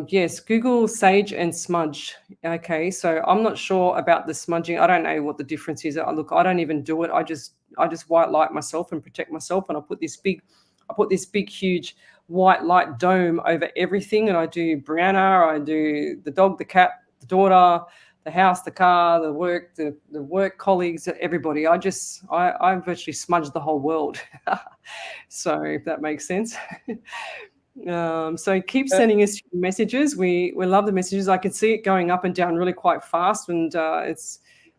yes, Google sage and smudge. Okay, so I'm not sure about the smudging. I don't know what the difference is. Look, I don't even do it. I just white light myself and protect myself, and I put this big huge white light dome over everything. And I do Brianna, I do the dog, the cat, the daughter, the house, the car, the work colleagues, everybody. I virtually smudge the whole world. So if that makes sense. So keep sending us messages. We love the messages. I can see it going up and down really quite fast, and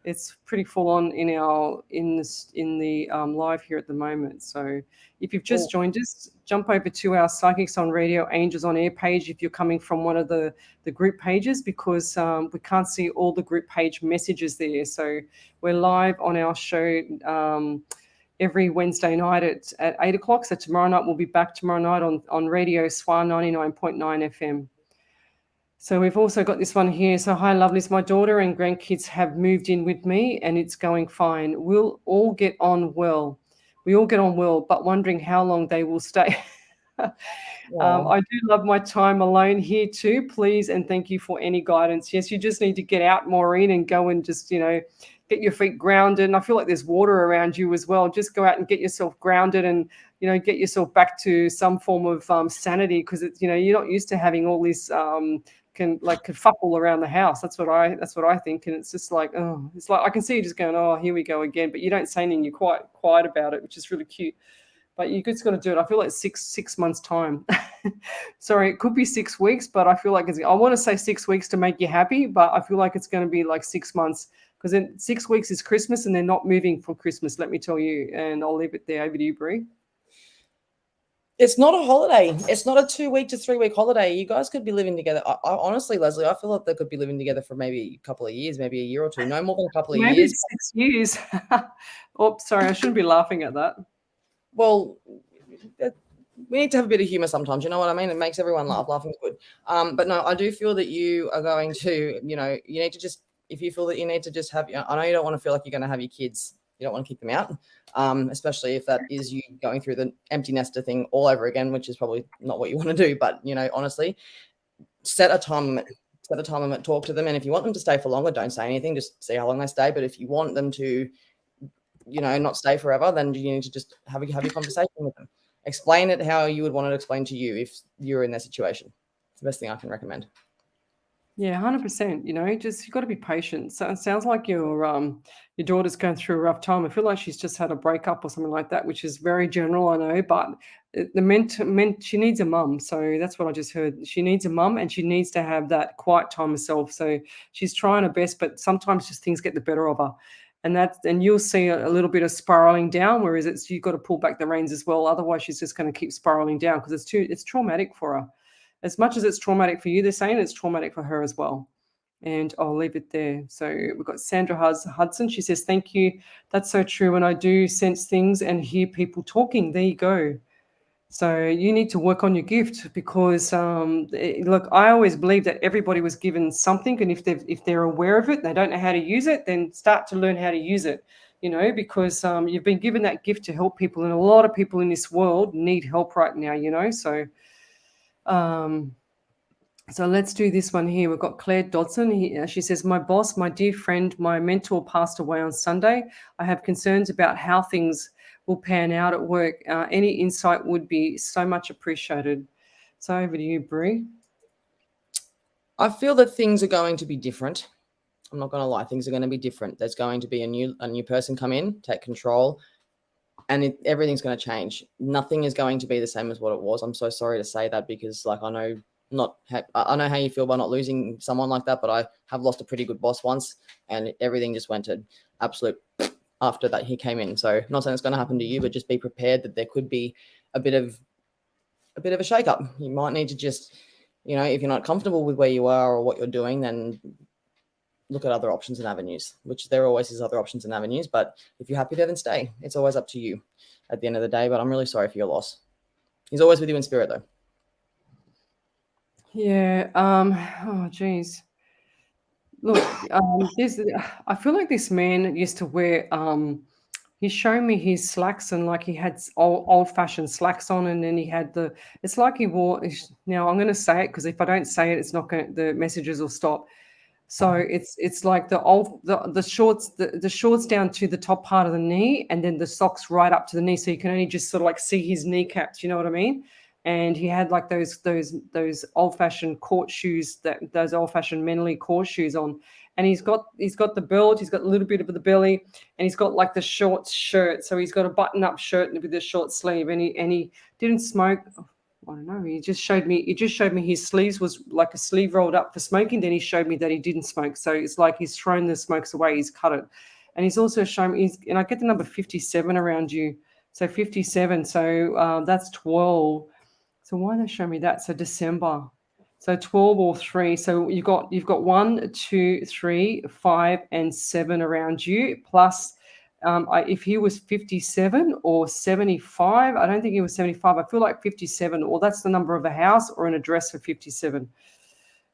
it's pretty full on in the live here at the moment. So if you've just joined us, jump over to our Psychics on Radio Angels on Air page if you're coming from one of the group pages, because we can't see all the group page messages there. So we're live on our show every Wednesday night at 8 o'clock. So tomorrow night, we'll be back tomorrow night on Radio SWA 99.9 FM. So we've also got this one here. So, hi, lovelies. My daughter and grandkids have moved in with me, and it's going fine. We'll all get on well. We all get on well, but wondering how long they will stay. Oh, I do love my time alone here too. Please and thank you for any guidance. Yes, you just need to get out, Maureen, and go and just, get your feet grounded. And I feel like there's water around you as well. Just go out and get yourself grounded and, get yourself back to some form of sanity, because it's, you're not used to having all this kerfuffle around the house. That's what I think. And it's just like, oh, it's like I can see you just going, oh, here we go again. But you don't say anything. You're quite quiet about it, which is really cute. But you just got to do it. I feel like six months time. Sorry, it could be 6 weeks, but I feel like I want to say 6 weeks to make you happy, but I feel like it's going to be like 6 months, because in 6 weeks is Christmas and they're not moving for Christmas. Let me tell you, and I'll leave it there. Over to you, Brie. it's not a holiday. It's not a 2 week to 3 week holiday. You guys could be living together. I honestly, Leslie, I feel like they could be living together for maybe a couple of years, maybe a year or two, no more than a couple of Maybe years. 6 years. Oh, sorry, I shouldn't be laughing at that. Well, we need to have a bit of humor sometimes. You know what I mean? It makes everyone laugh. Laughing's good. But no, I do feel that you are going to, you need to just, if you feel that you need to just have, I know you don't want to feel like you're going to have your kids, you don't want to kick them out, especially if that is you going through the empty nester thing all over again, which is probably not what you want to do. But, honestly, set a time limit, talk to them. And if you want them to stay for longer, don't say anything, just see how long they stay. But if you want them to, not stay forever, then you need to just have a conversation with them. Explain it how you would want it explained to you if you're in their situation. It's the best thing I can recommend. Yeah, 100%. Just you've got to be patient. So it sounds like your daughter's going through a rough time. I feel like she's just had a breakup or something like that, which is very general, I know. But she needs a mum. So that's what I just heard. She needs a mum, and she needs to have that quiet time herself. So she's trying her best, but sometimes just things get the better of her. And you'll see a little bit of spiraling down, whereas you've got to pull back the reins as well. Otherwise, she's just going to keep spiraling down, because it's traumatic for her. As much as it's traumatic for you, they're saying it's traumatic for her as well. And I'll leave it there. So we've got Sandra Hudson. She says, thank you. That's so true. When I do sense things and hear people talking, there you go. So you need to work on your gift, because look, I always believe that everybody was given something, and if they're aware of it, they don't know how to use it, then start to learn how to use it. Because you've been given that gift to help people, and a lot of people in this world need help right now. So let's do this one here. We've got Claire Dodson. She says, my boss, my dear friend, my mentor passed away on Sunday. I have concerns about how things will pan out at work. Any insight would be so much appreciated. So over to you, Brie. I feel that things are going to be different. I'm not going to lie. Things are going to be different. There's going to be a new person come in, take control, and everything's going to change. Nothing is going to be the same as what it was. I'm so sorry to say that, because I know how you feel by not losing someone like that, but I have lost a pretty good boss once, and everything just went to absolute after that he came in. So I'm not saying it's going to happen to you, but just be prepared that there could be a bit of a shake-up. You might need to just, if you're not comfortable with where you are or what you're doing, then look at other options and avenues, which there always is other options and avenues. But if you're happy there, then stay. It's always up to you at the end of the day, but I'm really sorry for your loss. He's always with you in spirit, though. Yeah. Oh, geez. Look, I feel like this man used to wear, he's showing me his slacks, and like he had old-fashioned slacks on, and then he had it's like he wore, now I'm going to say it, because if I don't say it, the messages will stop. So it's like the shorts, the shorts down to the top part of the knee, and then the socks right up to the knee. So you can only just sort of like see his kneecaps, you know what I mean? And he had like those old-fashioned court shoes, those old-fashioned manly court shoes on. And he's got the belt, he's got a little bit of the belly, and he's got like the short shirt. So he's got a button-up shirt with a short sleeve, and he didn't smoke. I don't know. He just showed me his sleeves was like a sleeve rolled up for smoking. Then he showed me that he didn't smoke. So it's like he's thrown the smokes away. He's cut it. And he's also shown me, and I get the number 57 around you. So 57. So that's 12. So why they show me that? So December. So 12 or 3. So you've got 1, 2, 3, 5, and 7 around you. Plus, if he was 57 or 75, I don't think he was 75. I feel like 57, or that's the number of a house or an address for 57.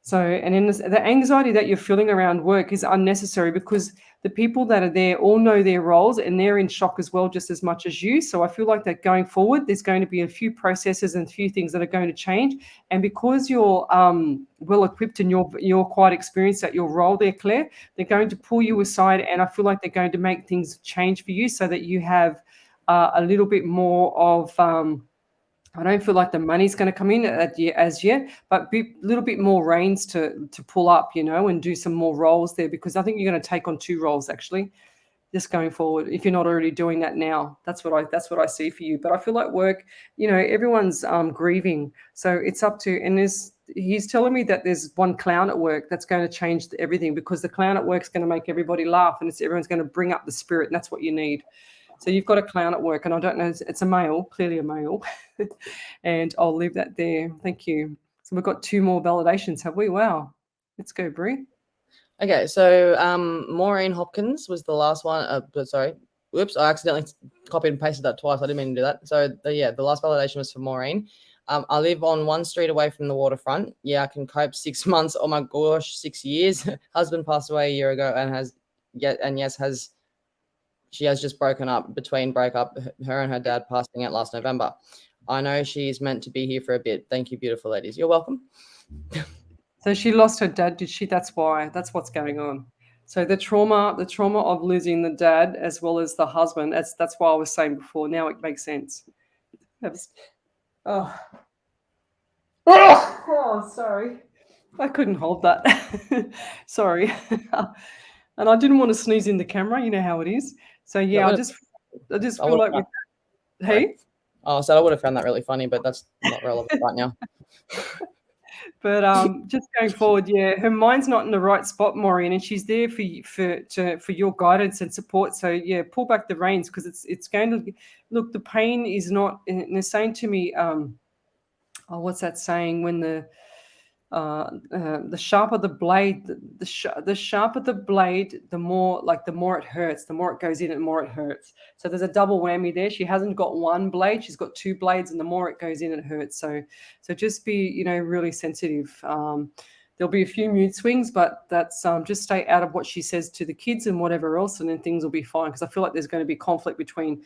So, and then the anxiety that you're feeling around work is unnecessary because the people that are there all know their roles and they're in shock as well, just as much as you. So I feel like that going forward, there's going to be a few processes and a few things that are going to change. And because you're well equipped and you're quite experienced at your role there, Claire, they're going to pull you aside, and I feel like they're going to make things change for you so that you have a little bit more of. I don't feel like the money's going to come in as yet, but a little bit more reins to pull up, and do some more roles there, because I think you're going to take on 2 roles actually, just going forward. If you're not already doing that now, that's what I see for you. But I feel like work, everyone's grieving, so it's up to. And he's telling me that there's one clown at work that's going to change everything, because the clown at work is going to make everybody laugh, and everyone's going to bring up the spirit, and that's what you need. So you've got a clown at work, and I don't know, it's a male, clearly a male. And I'll leave that there. Thank you. So we've got 2 more validations, have we? Wow. Let's go, Brie. Okay, so Maureen Hopkins was the last one. Sorry, whoops, I accidentally copied and pasted that twice. I didn't mean to do that. So the last validation was for Maureen. I live on 1 street away from the waterfront. Yeah, I can cope. 6 months. Oh my gosh, 6 years. Husband passed away a year ago and she has just broken up. Her and her dad passing out last November. I know she's meant to be here for a bit. Thank you, beautiful ladies. You're welcome. So she lost her dad, did she? That's why. That's what's going on. So the trauma of losing the dad as well as the husband. That's why I was saying before. Now it makes sense. Oh, sorry. I couldn't hold that. Sorry. And I didn't want to sneeze in the camera. You know how it is. So yeah, I just feel like hey. Oh, so I would have found that really funny, but that's not relevant right now. But just going forward, yeah, her mind's not in the right spot, Maureen, and she's there for your guidance and support. So yeah, pull back the reins, because it's going to look. The pain is not. And they're saying to me, what's that saying? When the sharper the blade, the sharper the blade, the more it hurts. The more it goes in, the more it hurts. So there's a double whammy there. She hasn't got 1 blade; she's got 2 blades, and the more it goes in, it hurts. So just be really sensitive. There'll be a few mood swings, but that's just stay out of what she says to the kids and whatever else, and then things will be fine. Because I feel like there's going to be conflict between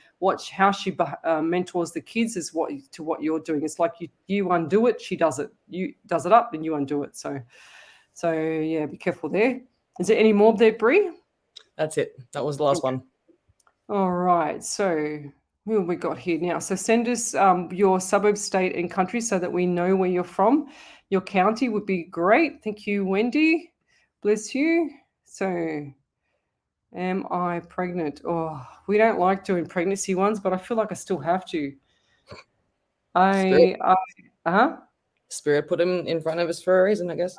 how she mentors the kids is what you're doing. It's like you undo it, she does it. You does it up, and you undo it. So yeah, be careful there. Is there any more there, Brie? That's it. That was the last one. All right. So who have we got here now? So send us your suburb, state, and country so that we know where you're from. Your county would be great. Thank you, Wendy. Bless you. So, am I pregnant? Oh, we don't like doing pregnancy ones, but I feel like I still have to. Spirit put him in front of us for a reason, I guess.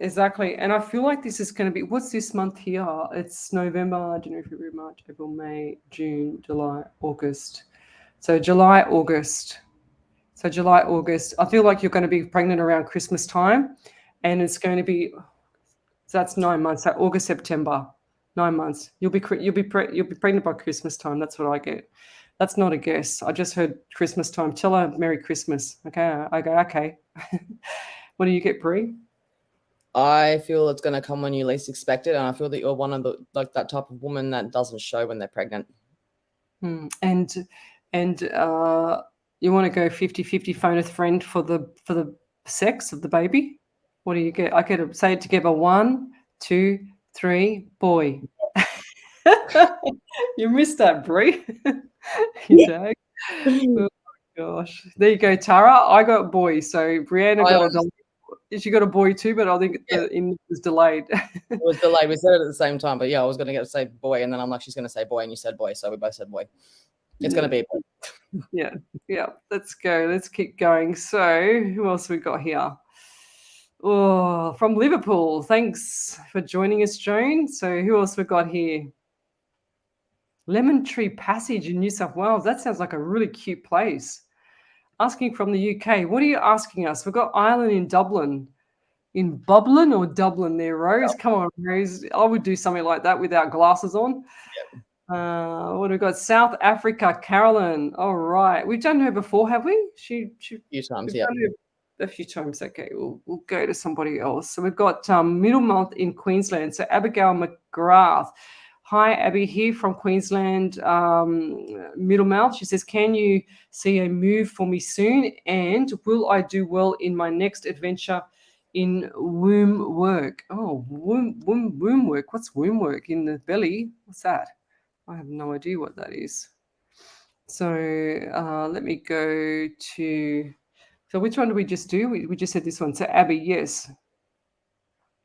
Exactly. And I feel like this is going to be, what's this month here? It's November, January, February, March, April, May, June, July, August. So July, August. I feel like you're going to be pregnant around Christmas time, and it's going to be, so that's 9 months. So August, September, 9 months. You'll be pregnant by Christmas time. That's what I get. That's not a guess. I just heard Christmas time. Tell her Merry Christmas. Okay. I go, okay. What do you get, Brie? I feel it's going to come when you least expect it, and I feel that you're one of the that type of woman that doesn't show when they're pregnant. And you want to go 50-50, phone a friend for the sex of the baby? What do you get? I get to say it together. 1, 2, 3, boy. You missed that, Brie. You jag. Oh gosh. There you go, Tara. I got boy. So Brianna she got a boy too, but I think it was delayed. It was delayed. We said it at the same time, but yeah, I was going to get to say boy, and then I'm like, she's going to say boy, and you said boy, so we both said boy. It's going to be a boy. Yeah. Let's go. Let's keep going. So who else we got here? Oh, from Liverpool. Thanks for joining us, Joan. So who else we got here? Lemon Tree Passage in New South Wales. That sounds like a really cute place. Asking from the UK. What are you asking us? We've got Ireland in Dublin. In Bublin or Dublin there, Rose? Come on, Rose. I would do something like that without glasses on. Yep. What have we got? South Africa, Carolyn. All right. We've done her before, have we? She a few times, yeah. a few times. Okay, we'll go to somebody else. So we've got Middlemount in Queensland. So Abigail McGrath. Hi, Abby here from Queensland, Middlemount. She says, can you see a move for me soon? And will I do well in my next adventure in womb work? Oh, womb work. What's womb work? In the belly? What's that? I have no idea what that is. So let me go to, so which one did we just do? We just said this one. So Abby, yes.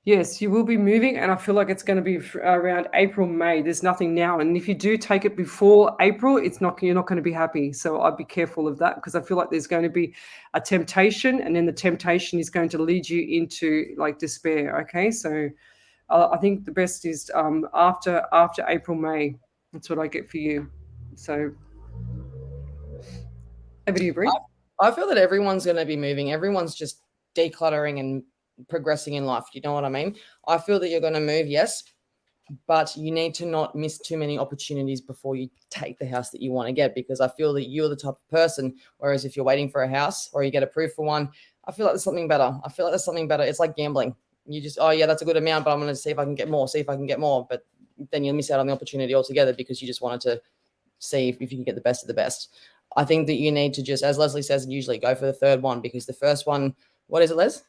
Yes, you will be moving, and I feel like it's going to be around April, May. There's nothing now, and if you do take it before April, you're not going to be happy. So I'd be careful of that, because I feel like there's going to be a temptation, and then the temptation is going to lead you into like despair. Okay, so I think the best is after April, May. That's what I get for you. So over to you, Brie. I feel that everyone's going to be moving. Everyone's just decluttering and progressing in life. You know what I mean? I feel that you're going to move, yes, but you need to not miss too many opportunities before you take the house that you want to get, because I feel that you're the type of person, whereas if you're waiting for a house or you get approved for one, I feel like there's something better. It's like gambling. You just, oh yeah, that's a good amount, but I'm going to see if I can get more. But then you'll miss out on the opportunity altogether because you just wanted to see if you can get the best of the best. I think that you need to just, as Leslie says, usually go for the third one, because the first one, what is it, Les?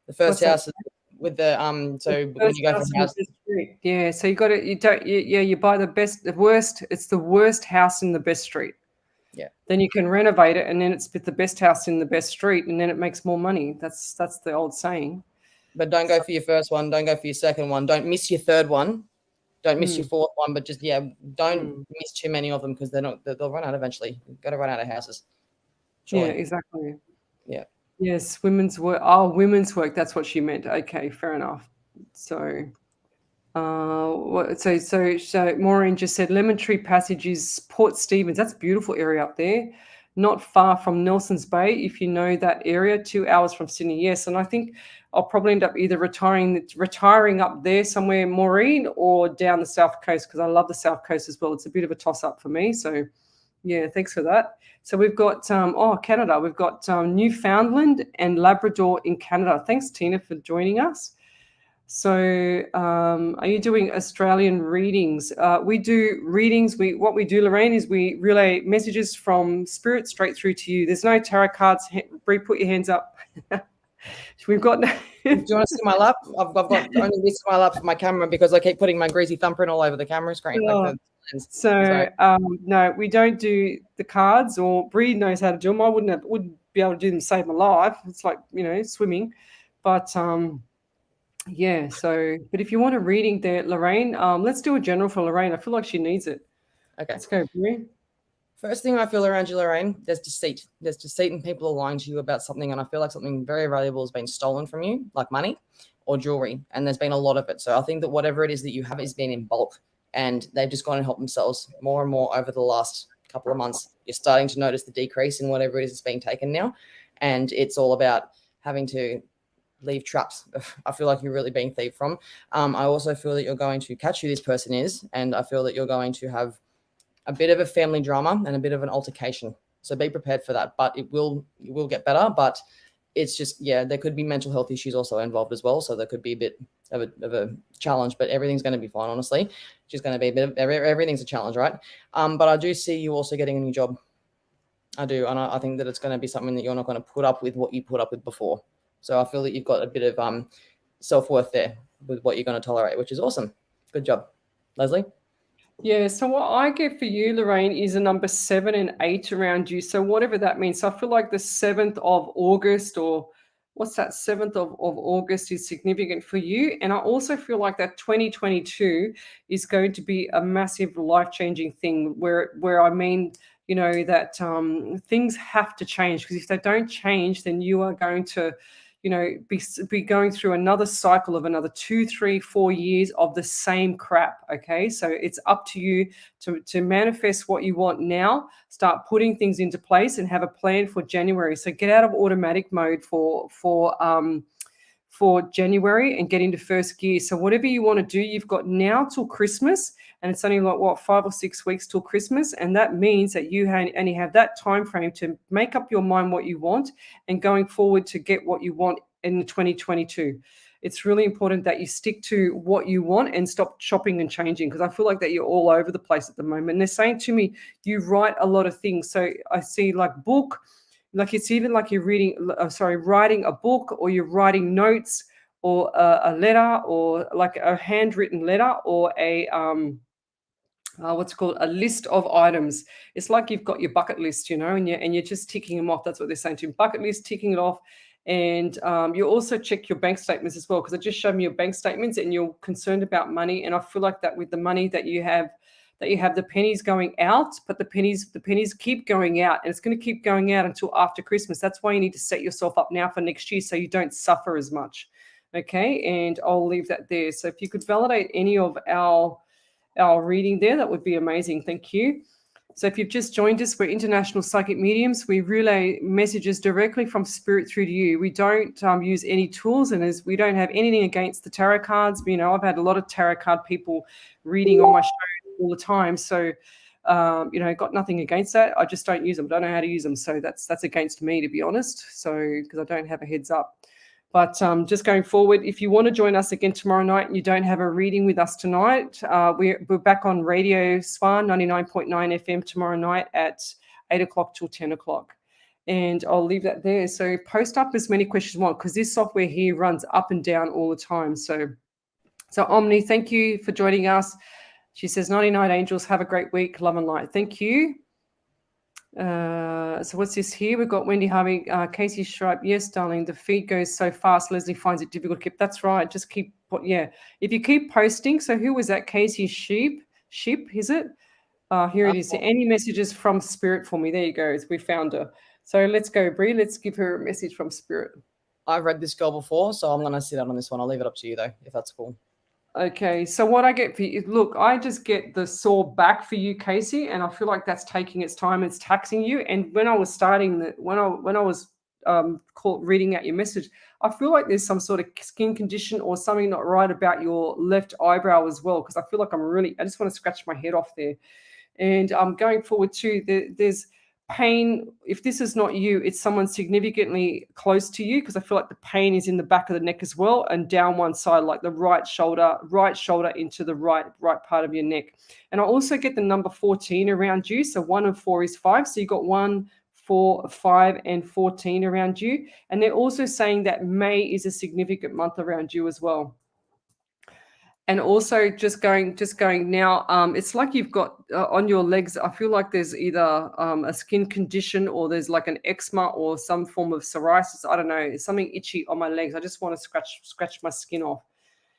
The first house is with the so when you go from house, yeah. So you buy the worst. It's the worst house in the best street. Yeah. Then you can renovate it, and then it's the best house in the best street, and then it makes more money. That's the old saying. But don't go for your first one. Don't go for your second one. Don't miss your third one. Don't miss your fourth one. But just don't miss too many of them, because they'll run out eventually. You've got to run out of houses. Surely. Yeah, exactly. Yeah. Yes, women's work. Oh, women's work. That's what she meant. Okay, fair enough. So, so Maureen just said Lemon Tree Passage is Port Stephens. That's a beautiful area up there, not far from Nelson's Bay. If you know that area, 2 hours from Sydney. Yes, and I think I'll probably end up either retiring up there somewhere, Maureen, or down the south coast, because I love the south coast as well. It's a bit of a toss up for me. So, yeah, thanks for that. So we've got, Canada. We've got Newfoundland and Labrador in Canada. Thanks, Tina, for joining us. So are you doing Australian readings? We do readings. What we do, Lorraine, is we relay messages from Spirit straight through to you. There's no tarot cards. Brie, put your hands up. We've got... Do you want to see my lap? I've got only this my lap for my camera, because I keep putting my greasy thumbprint all over the camera screen. Oh. No, we don't do the cards, or Brie knows how to do them. I wouldn't be able to do them to save my life. It's like, swimming. But yeah, so, but if you want a reading there, Lorraine, let's do a general for Lorraine. I feel like she needs it. Okay. Let's go, Brie. First thing I feel around you, Lorraine, there's deceit. There's deceit, and people are lying to you about something, and I feel like something very valuable has been stolen from you, like money or jewelry, and there's been a lot of it. So I think that whatever it is that you have is been in bulk, and they've just gone and helped themselves more and more over the last couple of months. You're starting to notice the decrease in whatever it is that's being taken now, and it's all about having to leave traps. I feel like you're really being thieved from. I also feel that you're going to catch who this person is, and I feel that you're going to have a bit of a family drama and a bit of an altercation. So be prepared for that, but it will get better. But it's just, there could be mental health issues also involved as well. So there could be a bit of a challenge, but everything's going to be fine, honestly. It's just going to be a bit of everything's a challenge, right? But I do see you also getting a new job. I do. And I think that it's going to be something that you're not going to put up with what you put up with before. So I feel that you've got a bit of self-worth there with what you're going to tolerate, which is awesome. Good job. Leslie? Yeah, so what I get for you, Lorraine, is a number 7 and 8 around you. So whatever that means. So I feel like the 7th of August, or what's that, 7th of August is significant for you. And I also feel like that 2022 is going to be a massive life-changing thing where I mean, that things have to change, because if they don't change, then you are going to be going through another cycle of another 2, 3, 4 years of the same crap. Okay, so it's up to you to manifest what you want now. Start putting things into place and have a plan for January. So get out of automatic mode for for January and get into first gear. So whatever you want to do, you've got now till Christmas, and it's only like what, 5 or 6 weeks till Christmas, and that means that you only have that time frame to make up your mind what you want and going forward to get what you want in 2022. It's really important that you stick to what you want and stop chopping and changing, because I feel like that you're all over the place at the moment. And they're saying to me, you write a lot of things. So I see like book, like it's even like you're writing a book, or you're writing notes, or a letter, or like a handwritten letter, or a what's called a list of items. It's like you've got your bucket list, and you're just ticking them off. That's what they're saying to you. Bucket list, ticking it off. And you also check your bank statements as well, because I just showed me your bank statements and you're concerned about money. And I feel like that with the money that you have the pennies going out, but the pennies keep going out, and it's going to keep going out until after Christmas. That's why you need to set yourself up now for next year so you don't suffer as much. Okay, and I'll leave that there. So if you could validate any of our reading there, that would be amazing. Thank you. So if you've just joined us, we're International Psychic Mediums. We relay messages directly from Spirit through to you. We don't use any tools, and we don't have anything against the tarot cards. I've had a lot of tarot card people reading on my show all the time. So, got nothing against that. I just don't use them. Don't know how to use them. So that's against me, to be honest. So, because I don't have a heads up. But just going forward, if you want to join us again tomorrow night and you don't have a reading with us tonight, we're back on Radio Swan 99.9 FM tomorrow night at 8 o'clock till 10 o'clock. And I'll leave that there. So post up as many questions you want, because this software here runs up and down all the time. So Omni, thank you for joining us. She says, 99 angels, have a great week. Love and light. Thank you. So what's this here? We've got Wendy Harvey, Casey Schreiber. Yes, darling, the feed goes so fast. Leslie finds it difficult to keep. That's right. Just keep, if you keep posting. So who was that? Casey Sheep, is it? Here it is. Any messages from Spirit for me? There you go. We found her. So let's go, Brie. Let's give her a message from Spirit. I've read this girl before, so I'm going to sit out on this one. I'll leave it up to you, though, if that's cool. Okay, so what I get for you, look, I just get the sore back for you, Casey, and I feel like that's taking its time, it's taxing you. And when I was reading out your message, I feel like there's some sort of skin condition or something not right about your left eyebrow as well, because I feel like I just want to scratch my head off there. And going forward too, there's pain. If this is not you, it's someone significantly close to you, because I feel like the pain is in the back of the neck as well, and down one side, like the right shoulder into the right part of your neck. And I also get the number 14 around you. So 1 and 4 is 5. So you got 1, 4, 5, and 14 around you. And they're also saying that May is a significant month around you as well. And also just going now, it's like you've got on your legs, I feel like there's either a skin condition, or there's like an eczema or some form of psoriasis. I don't know. It's something itchy on my legs. I just want to scratch my skin off.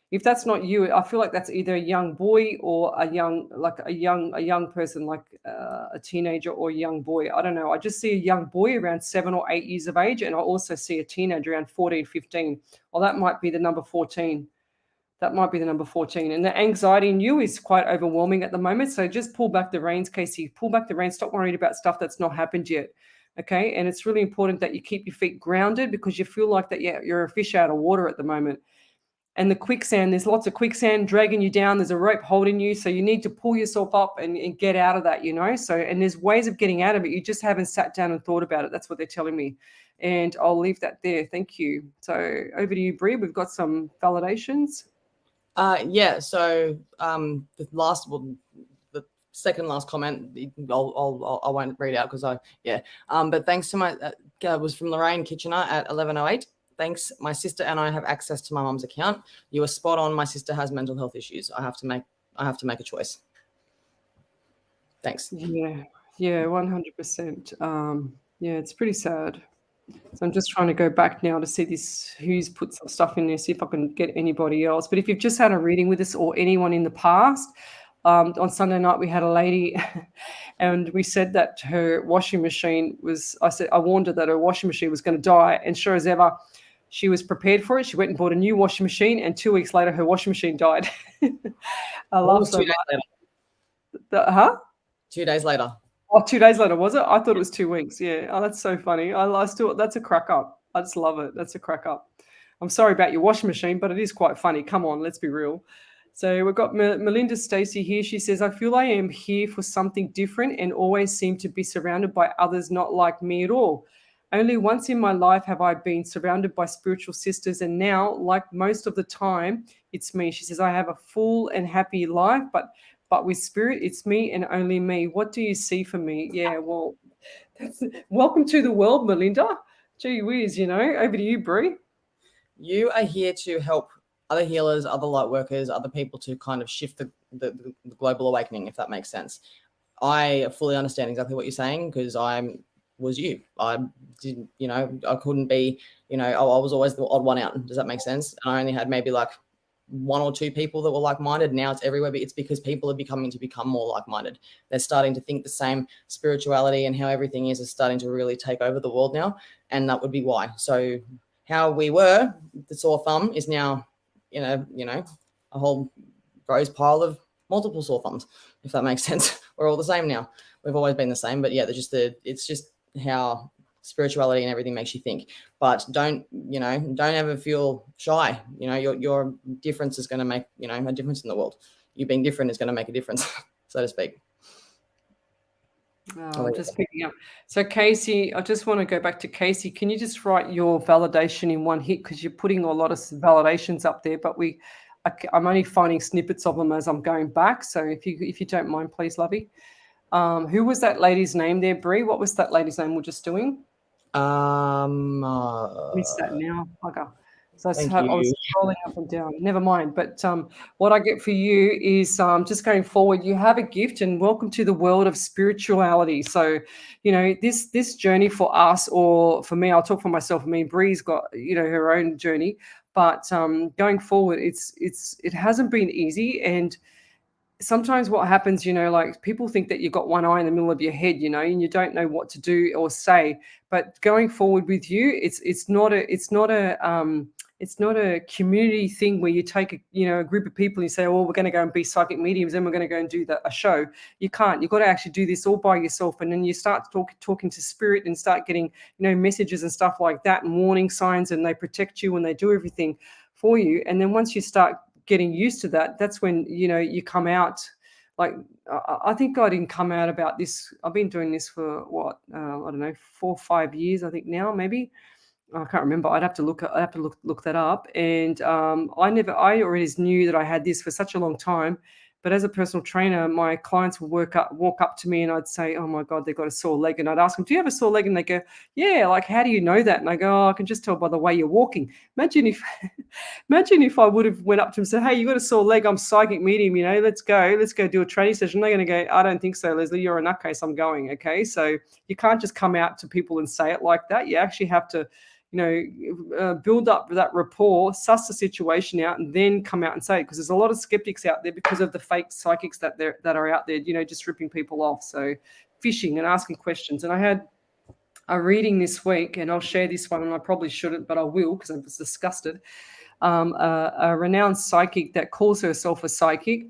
If that's not you, I feel like that's either a young boy or a young person, like a teenager or a young boy. I don't know. I just see a young boy around 7 or 8 years of age. And I also see a teenager around 14, 15. Well, that might be the number 14. That might be the number 14. And the anxiety in you is quite overwhelming at the moment. So just pull back the reins, Casey. Pull back the reins. Stop worrying about stuff that's not happened yet. Okay. And it's really important that you keep your feet grounded, because you feel like that, you're a fish out of water at the moment. And the quicksand, there's lots of quicksand dragging you down. There's a rope holding you. So you need to pull yourself up and get out of that, So, and there's ways of getting out of it. You just haven't sat down and thought about it. That's what they're telling me. And I'll leave that there. Thank you. So over to you, Brie. We've got some validations. So the second last comment, I won't read out but thanks to my was from Lorraine Kitchener at 11:08. Thanks. My sister and I have access to my mum's account. You are spot on. My sister has mental health issues. I have to make a choice. Thanks. Yeah, 100%. It's pretty sad. So I'm just trying to go back now to see who's put some stuff in there, see if I can get anybody else. But if you've just had a reading with us, or anyone in the past, on Sunday night we had a lady and we said that her washing machine I warned her that her washing machine was going to die, and sure as ever, she was prepared for it. She went and bought a new washing machine, and 2 weeks later her washing machine died. I love so much. 2 days later. Oh, 2 days later, was it? I thought it was 2 weeks. Yeah. Oh, that's so funny. That's a crack up. I just love it. That's a crack up. I'm sorry about your washing machine, but it is quite funny. Come on, let's be real. So we've got Melinda Stacey here. She says, I feel I am here for something different and always seem to be surrounded by others not like me at all. Only once in my life have I been surrounded by spiritual sisters, and now, like most of the time, it's me. She says, I have a full and happy life, but with spirit, it's me and only me. What do you see for me? Yeah, well, welcome to the world, Melinda. Gee whiz, over to you, Brie. You are here to help other healers, other light workers, other people to kind of shift the global awakening, if that makes sense. I fully understand exactly what you're saying because was you. I didn't, I couldn't be, I was always the odd one out. Does that make sense? I only had maybe like one or two people that were like-minded. Now it's everywhere, but it's because people are become more like-minded. They're starting to think the same. Spirituality and how everything is starting to really take over the world now. And that would be why. So how we were, the sore thumb is now, a whole rose pile of multiple sore thumbs, if that makes sense. We're all the same now. We've always been the same, but yeah, it's just how spirituality and everything makes you think. But don't ever feel shy. Your difference is going to make, a difference in the world. You being different is going to make a difference, so to speak. Just picking up. So Casey, I just want to go back to Casey. Can you just write your validation in one hit? Because you're putting a lot of validations up there, but I'm only finding snippets of them as I'm going back. So if you don't mind, please, Lovey. Who was that lady's name there, Brie? What was that lady's name we're just doing? Missed that now. Okay. So I was scrolling up and down. Never mind. But what I get for you is just going forward, you have a gift, and welcome to the world of spirituality. So, this journey for us, or for me, I'll talk for myself. I mean, Bree's got, her own journey. But going forward, it hasn't been easy. And sometimes what happens, like people think that you've got one eye in the middle of your head, and you don't know what to do or say. But going forward with you, it's not a community thing where you take a group of people and you say, oh, we're going to go and be psychic mediums and we're going to go and do a show. You can't. You've got to actually do this all by yourself. And then you start talking to spirit and start getting, messages and stuff like that and warning signs, and they protect you and they do everything for you. And then once you start getting used to that, that's when, you come out. Like, I think I didn't come out about this. I've been doing this for what, I don't know, 4 or 5 years, I think now, maybe. I can't remember. I'd have to look that up. And I already knew that I had this for such a long time. But as a personal trainer, my clients would walk up to me and I'd say, oh my God, they've got a sore leg. And I'd ask them, do you have a sore leg? And they go, yeah, like, how do you know that? And I go, oh, I can just tell by the way you're walking. Imagine if I would have went up to them and said, hey, you got a sore leg, I'm psychic medium, let's go do a training session. They're going to go, I don't think so, Leslie, you're a nutcase, I'm going. Okay. So you can't just come out to people and say it like that. You actually have to, build up that rapport, suss the situation out, and then come out and say it, because there's a lot of skeptics out there because of the fake psychics that are out there, just ripping people off. So fishing and asking questions. And I had a reading this week, and I'll share this one, and I probably shouldn't, but I will because I was disgusted. A renowned psychic that calls herself a psychic.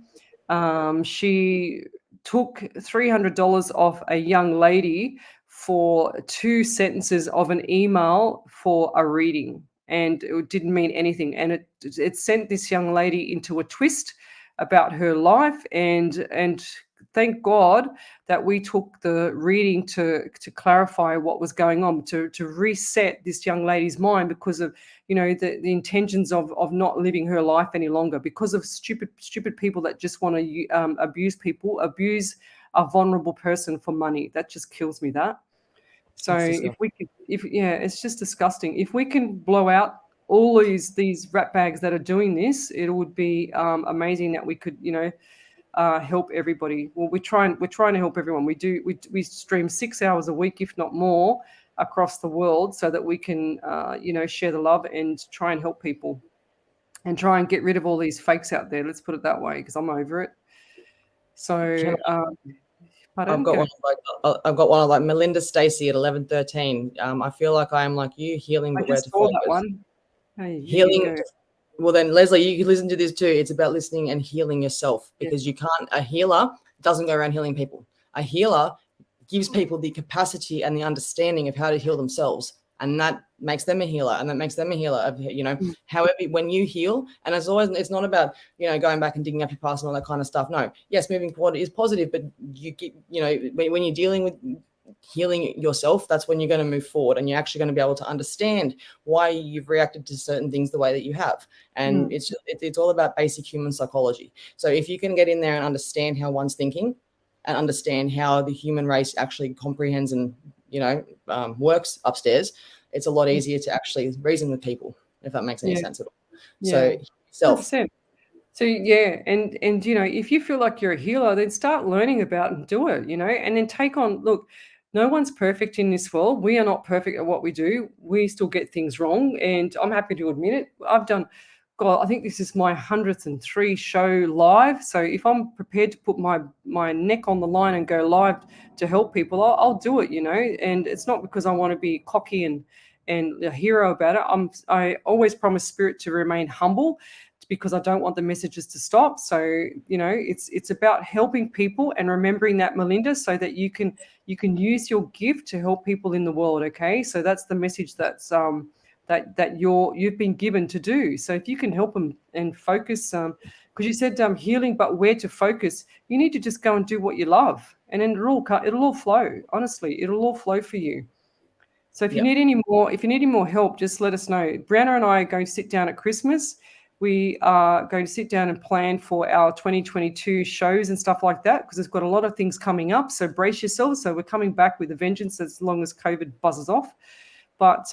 She took $300 off a young lady for 2 sentences of an email for a reading, and it didn't mean anything. And it sent this young lady into a twist about her life, and thank God that we took the reading to clarify what was going on, to reset this young lady's mind because of, the intentions of not living her life any longer because of stupid people that just want to abuse a vulnerable person for money. That just kills me, that. So it's just disgusting. If we can blow out all these rat bags that are doing this, it would be amazing that we could, help everybody. Well, we're trying to help everyone. We stream 6 hours a week, if not more, across the world, so that we can, share the love and try and help people, and try and get rid of all these fakes out there. Let's put it that way, because I'm over it. So. I've got one like Melinda Stacey at 11:13. I feel like I am like you, healing, but where to focus. That one. Hey, healing. Well, then, Leslie, you can listen to this too. It's about listening and healing yourself, because you can't. A healer doesn't go around healing people. A healer gives people the capacity and the understanding of how to heal themselves. and that makes them a healer, and that makes them a healer of, however, when you heal. And it's not about, going back and digging up your past and all that kind of stuff. No, yes, moving forward is positive, but you get, when you're dealing with healing yourself, that's when you're going to move forward, and you're actually going to be able to understand why you've reacted to certain things the way that you have. And it's all about basic human psychology. So if you can get in there and understand how one's thinking, and understand how the human race actually comprehends and works upstairs, it's a lot easier to actually reason with people, if that makes any sense at all. So yourself. 100%. So and if you feel like you're a healer, then start learning about and do it, and then take on. Look, no one's perfect in this world. We are not perfect at what we do. We still get things wrong, and I'm happy to admit it. I've done. God, I think this is my 103 show live. So if I'm prepared to put my neck on the line and go live to help people, I'll do it, and it's not because I want to be cocky and a hero about it. I always promise Spirit to remain humble, because I don't want the messages to stop. So, it's about helping people and remembering that, Melinda, so that you can use your gift to help people in the world. Okay. So that's the message that's, that you've been given to do. So if you can help them and focus, because you said healing, but where to focus, you need to just go and do what you love, and then it'll all flow. Honestly, it'll all flow for you. So if you need any more help, just let us know. Brianna and I are going to sit down at Christmas. We are going to sit down and plan for our 2022 shows and stuff like that, because it's got a lot of things coming up. So brace yourselves. So we're coming back with a vengeance as long as COVID buzzes off. But,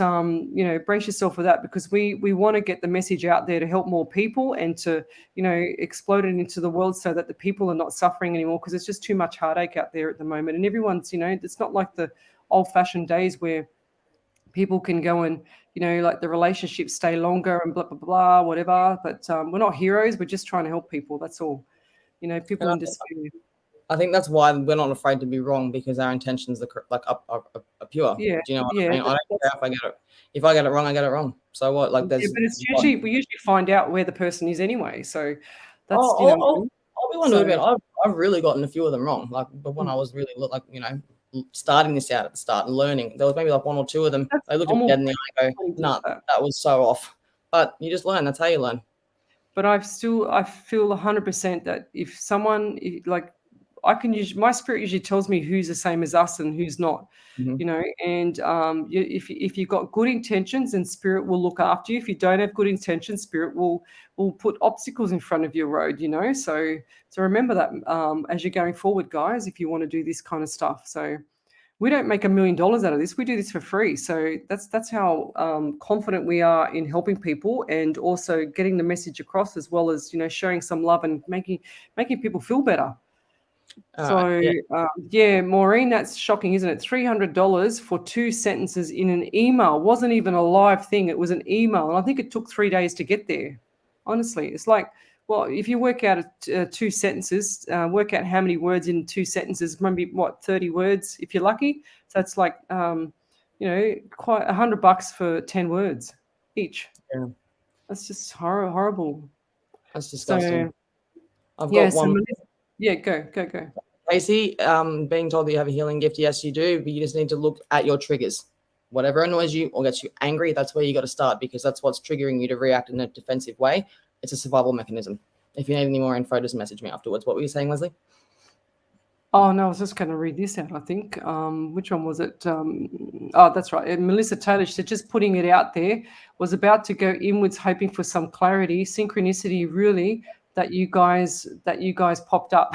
brace yourself for that, because we want to get the message out there to help more people and to, explode it into the world so that the people are not suffering anymore, because it's just too much heartache out there at the moment. And everyone's, it's not like the old-fashioned days where people can go and, like the relationships stay longer and blah, blah, blah, whatever. But we're not heroes. We're just trying to help people. That's all. People in despair. I think that's why we're not afraid to be wrong, because our intentions are pure. Yeah. Do you know what I mean? I don't care if I get it. If I get it wrong, I get it wrong. So what? Like, there's. But it's we usually find out where the person is anyway. So that's. I'll be one to admit, I've really gotten a few of them wrong. Like the one I was really starting this out at the start and learning, there was maybe like one or two of them. They look at me dead in the eye and go, "Nah, that was so off." But you just learn. That's how you learn. But I feel 100% that if someone I can use, my spirit usually tells me who's the same as us and who's not, and if you've got good intentions, then Spirit will look after you. If you don't have good intentions, Spirit will put obstacles in front of your road, so remember that as you're going forward, guys, if you want to do this kind of stuff. So we don't make $1 million out of this. We do this for free. So that's how confident we are in helping people, and also getting the message across, as well as, showing some love and making people feel better. Maureen, that's shocking, isn't it? $300 for 2 sentences in an email. It wasn't even a live thing. It was an email. And I think it took 3 days to get there. Honestly, it's like, well, if you work out 2 sentences, work out how many words in 2 sentences, maybe 30 words if you're lucky. So it's like, quite $100 for 10 words each. Yeah. That's just horrible. That's disgusting. I've got one. Go. Casey, being told that you have a healing gift, yes, you do, but you just need to look at your triggers. Whatever annoys you or gets you angry, that's where you got to start, because that's what's triggering you to react in a defensive way. It's a survival mechanism. If you need any more info, just message me afterwards. What were you saying, Leslie? Oh, no, I was just going to read this out, I think. Which one was it? That's right. Melissa Taylor, she said, just putting it out there, was about to go inwards, hoping for some clarity. Synchronicity, really, that you guys popped up.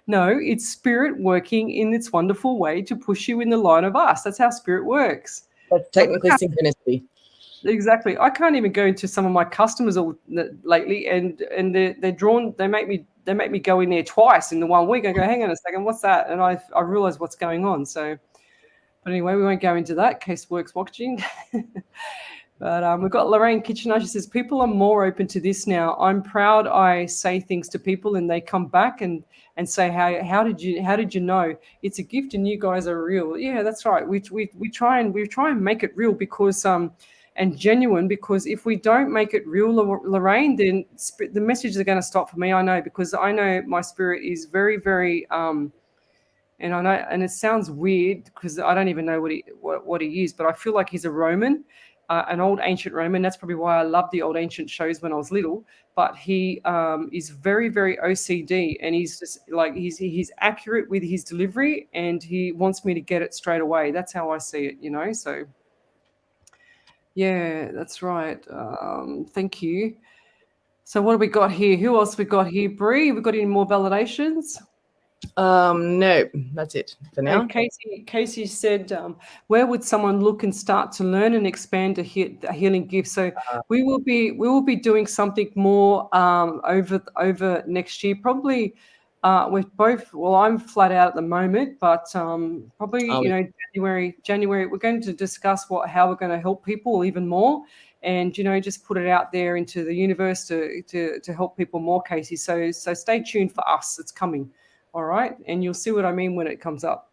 No, it's Spirit working in its wonderful way to push you in the line of us. That's how Spirit works. That's technically synchronicity. Exactly. I can't even go into some of my customers lately, and they're drawn. They make me go in there twice in the 1 week. I go, hang on a second, what's that? And I realize what's going on. So, but anyway, we won't go into that. Case works watching. But we've got Lorraine Kitchener. She says, people are more open to this now. I'm proud I say things to people and they come back and say, how did you know? It's a gift and you guys are real. Yeah, that's right. We try and make it real, because and genuine, because if we don't make it real, Lorraine, then the messages are going to stop for me. I know, because I know my spirit is very, very and I know, and it sounds weird because I don't even know what he is, but I feel like he's a Roman, an old ancient Roman. That's probably why I loved the old ancient shows when I was little. But he is very, very OCD, and he's just like he's accurate with his delivery, and he wants me to get it straight away. That's how I see it, you know. So yeah, that's right. Thank you. So what have we got here? Who else we got here? Bree, we got any more validations? No, that's it for now. And Casey said, where would someone look and start to learn and expand a healing gift? So we will be doing something more over next year. Probably with both. Well, I'm flat out at the moment, but probably January we're going to discuss how we're going to help people even more. And just put it out there into the universe to help people more, Casey. So stay tuned for us. It's coming, all right. And you'll see what I mean when it comes up.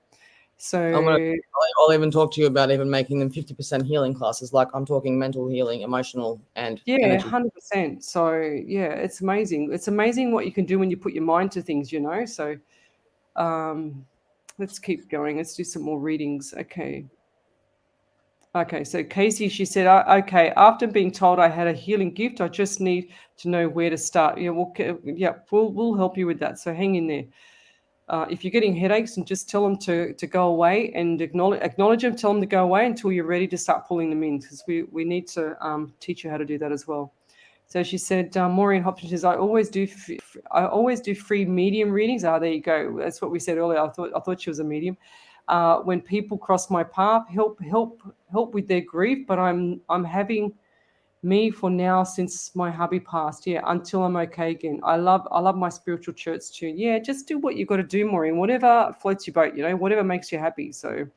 So I'll even talk to you about even making them 50% healing classes. Like I'm talking mental healing, emotional, and energy. 100%. So yeah, it's amazing. It's amazing what you can do when you put your mind to things. So let's keep going. Let's do some more readings. Okay, so Casey, she said, okay, after being told I had a healing gift, I just need to know where to start. We'll help you with that. So hang in there. If you're getting headaches, and just tell them to go away and acknowledge them, tell them to go away until you're ready to start pulling them in, because we need to teach you how to do that as well. So she said, Maureen Hopkins says, I always do free medium readings. There you go. That's what we said earlier. I thought she was a medium. When people cross my path, help with their grief, but I'm having me for now since my hubby passed. Yeah, until I'm okay again. I love my spiritual church too. Yeah, just do what you got to do, Maureen. Whatever floats your boat, whatever makes you happy. So,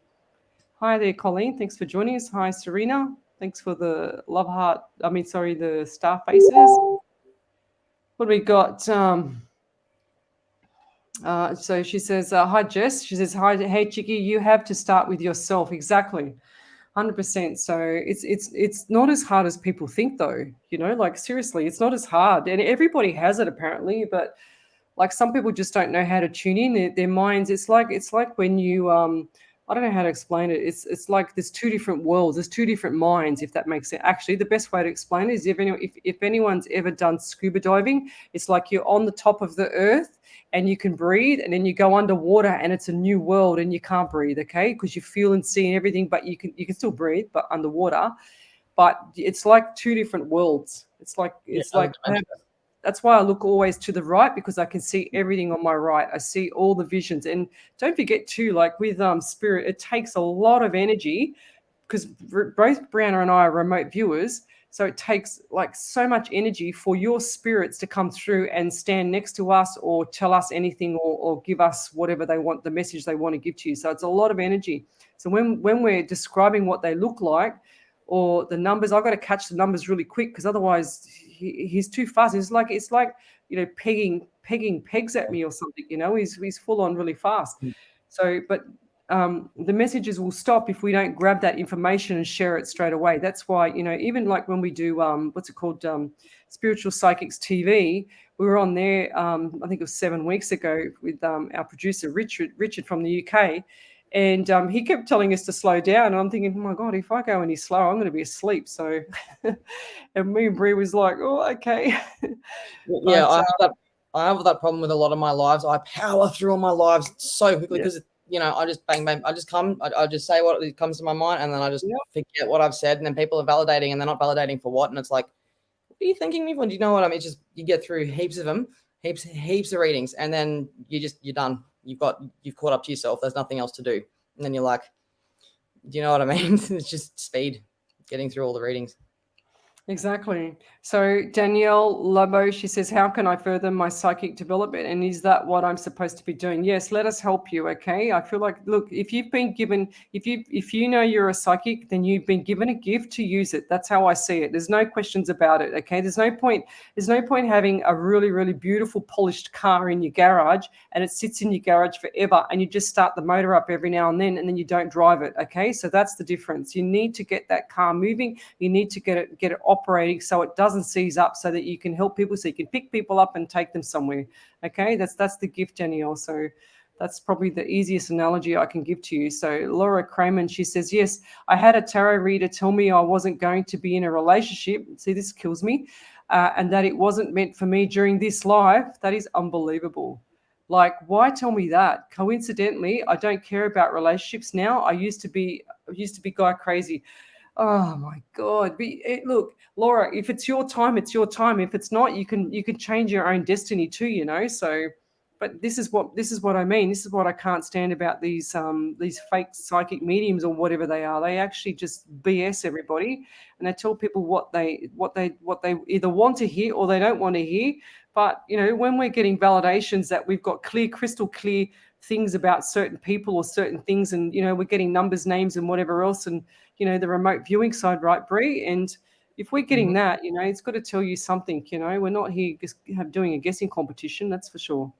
hi there, Colleen. Thanks for joining us. Hi, Serena. Thanks for the love heart. The star faces. What do we got? So she says, hi, Jess. She says, hi, hey, Chicky, you have to start with yourself. Exactly. 100%. So it's not as hard as people think, though. Like seriously, it's not as hard, and everybody has it apparently. But like some people just don't know how to tune in their minds. It's like when you I don't know how to explain it. It's like there's two different worlds. There's two different minds, if that makes sense. Actually, the best way to explain it is if anyone's ever done scuba diving, it's like you're on the top of the earth and you can breathe, and then you go underwater and it's a new world and you can't breathe, okay? Because you feel and see and everything, but you can still breathe, but underwater. But it's like two different worlds. That's why I look always to the right, because I can see everything on my right. I see all the visions. And don't forget too, like with spirit, it takes a lot of energy, because both Brianna and I are remote viewers. So it takes like so much energy for your spirits to come through and stand next to us or tell us anything or give us whatever they want, the message they want to give to you. So it's a lot of energy. So when we're describing what they look like or the numbers, I've got to catch the numbers really quick, because otherwise he's too fast. It's like pegging pegs at me or something. He's full on really fast. So, but the messages will stop if we don't grab that information and share it straight away. That's why, even like when we do, what's it called? Spiritual Psychics TV, we were on there, I think it was 7 weeks ago with our producer, Richard from the UK. And he kept telling us to slow down. And I'm thinking, oh my God, if I go any slower, I'm going to be asleep. So, and me and Brie was like, oh, okay. Yeah, I have that problem with a lot of my lives. I power through all my lives so quickly because I just bang. I just I just say what comes to my mind, and then I just forget what I've said, and then people are validating, and they're not validating for what, and it's like, what are you thanking me for? Do you know what I mean? It's just you get through heaps of them, heaps of readings, and then you're done. You've caught up to yourself. There's nothing else to do, and then you're like, do you know what I mean? It's just speed, getting through all the readings. Exactly. So Danielle Lobo, she says, how can I further my psychic development? And is that what I'm supposed to be doing? Yes, let us help you. Okay. I feel like, look, if you've been given, if you know you're a psychic, then you've been given a gift to use it. That's how I see it. There's no questions about it. Okay. There's no point having a really, really beautiful polished car in your garage and it sits in your garage forever and you just start the motor up every now and then you don't drive it. Okay. So that's the difference. You need to get that car moving. You need to get it operating so it doesn't seize up, so that you can help people, so you can pick people up and take them somewhere. Okay, that's the gift, Danielle. So That's probably the easiest analogy I can give to you. So Laura Kramer, she says, yes, I had a tarot reader tell me I wasn't going to be in a relationship. See, this kills me. And that it wasn't meant for me during this life. That is unbelievable. Like, why tell me that? Coincidentally, I don't care about relationships now. I used to be guy crazy. Oh my God. Look, Laura, if it's your time, it's your time. If it's not, you can change your own destiny too, you know. So, but this is what I mean. This is what I can't stand about these fake psychic mediums or whatever they are. They actually just BS everybody, and they tell people what they either want to hear or they don't want to hear. But you know, when we're getting validations that we've got crystal clear things about certain people or certain things, and you know, we're getting numbers, names, and whatever else, and you know, the remote viewing side, right, Bree? And if we're getting that, you know, it's got to tell you something. You know, we're not here just doing a guessing competition, that's for sure.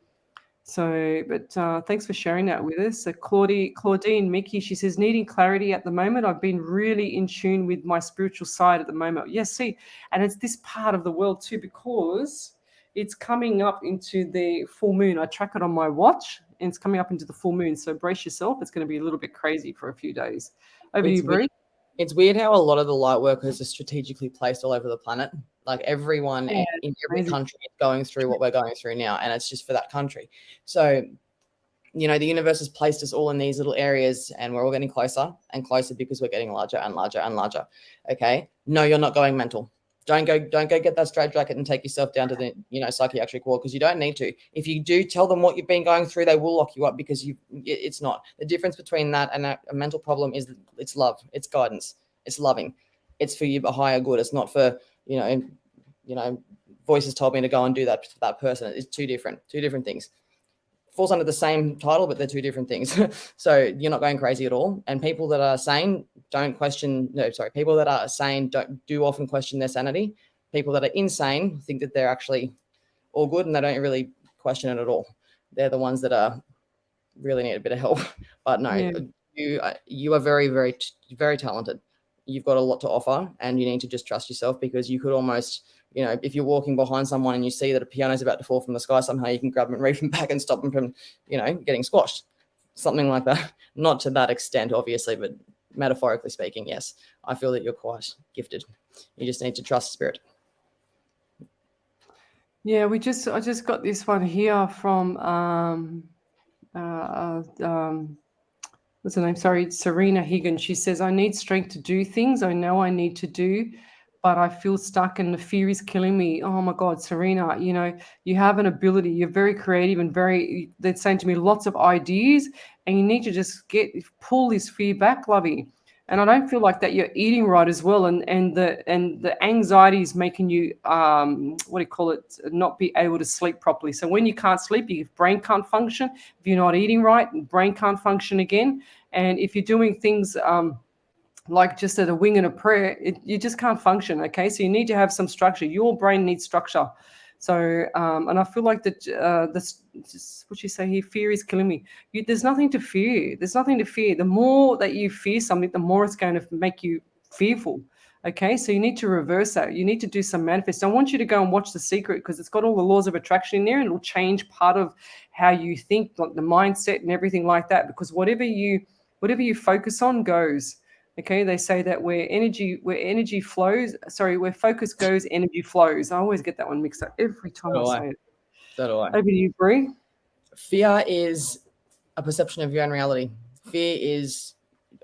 So, but thanks for sharing that with us. So Claudine Mickey, she says, needing clarity at the moment. I've been really in tune with my spiritual side at the moment. Yes, see, and it's this part of the world too, because it's coming up into the full moon. I track it on my watch, and it's coming up into the full moon. So brace yourself. It's going to be a little bit crazy for a few days. Over to you, Bree. It's weird how a lot of the light workers are strategically placed all over the planet. Like everyone in every country is going through what we're going through now, and it's just for that country. So, you know, the universe has placed us all in these little areas, and we're all getting closer and closer because we're getting larger and larger and larger. Okay, no, you're not going mental. Don't go get that straitjacket and take yourself down to the, you know, psychiatric ward, because you don't need to. If you do tell them what you've been going through, they will lock you up, because it's not. The difference between that and a mental problem is that it's love, it's guidance, it's loving, it's for your higher good. It's not for, you know, voices told me to go and do that to that person. It's two different things. Falls under the same title, but they're two different things. So you're not going crazy at all. And people that are sane people that are sane do often question their sanity. People that are insane think that they're actually all good, and they don't really question it at all. They're the ones that are really need a bit of help. But no, you are very, very, very talented. You've got a lot to offer, and you need to just trust yourself, because you could almost, you know, if you're walking behind someone and you see that a piano is about to fall from the sky, somehow you can grab them and reach them back and stop them from, you know, getting squashed. Something like that. Not to that extent, obviously, but metaphorically speaking, yes. I feel that you're quite gifted. You just need to trust spirit. Yeah, I just got this one here from what's her name? Sorry, Serena Higgins. She says, I need strength to do things I know I need to do, but I feel stuck and the fear is killing me. Oh my God, Serena, you know, you have an ability. You're very creative and they're saying to me, lots of ideas, and you need to just pull this fear back, lovey. And I don't feel like that you're eating right as well. And the anxiety is making you, not be able to sleep properly. So when you can't sleep, your brain can't function. If you're not eating right, your brain can't function again. And if you're doing things like just at a wing and a prayer, you just can't function. Okay, so you need to have some structure. Your brain needs structure. So, and I feel like what you say here, fear is killing me. There's nothing to fear. There's nothing to fear. The more that you fear something, the more it's going to make you fearful. Okay, so you need to reverse that. You need to do some manifest. I want you to go and watch The Secret, because it's got all the laws of attraction in there, and it'll change part of how you think, like the mindset and everything like that. Because whatever you focus on goes. Okay, they say that where focus goes, energy flows. I always get that one mixed up every time I say it. So do I. Over to you, Bree. Fear is a perception of your own reality. Fear is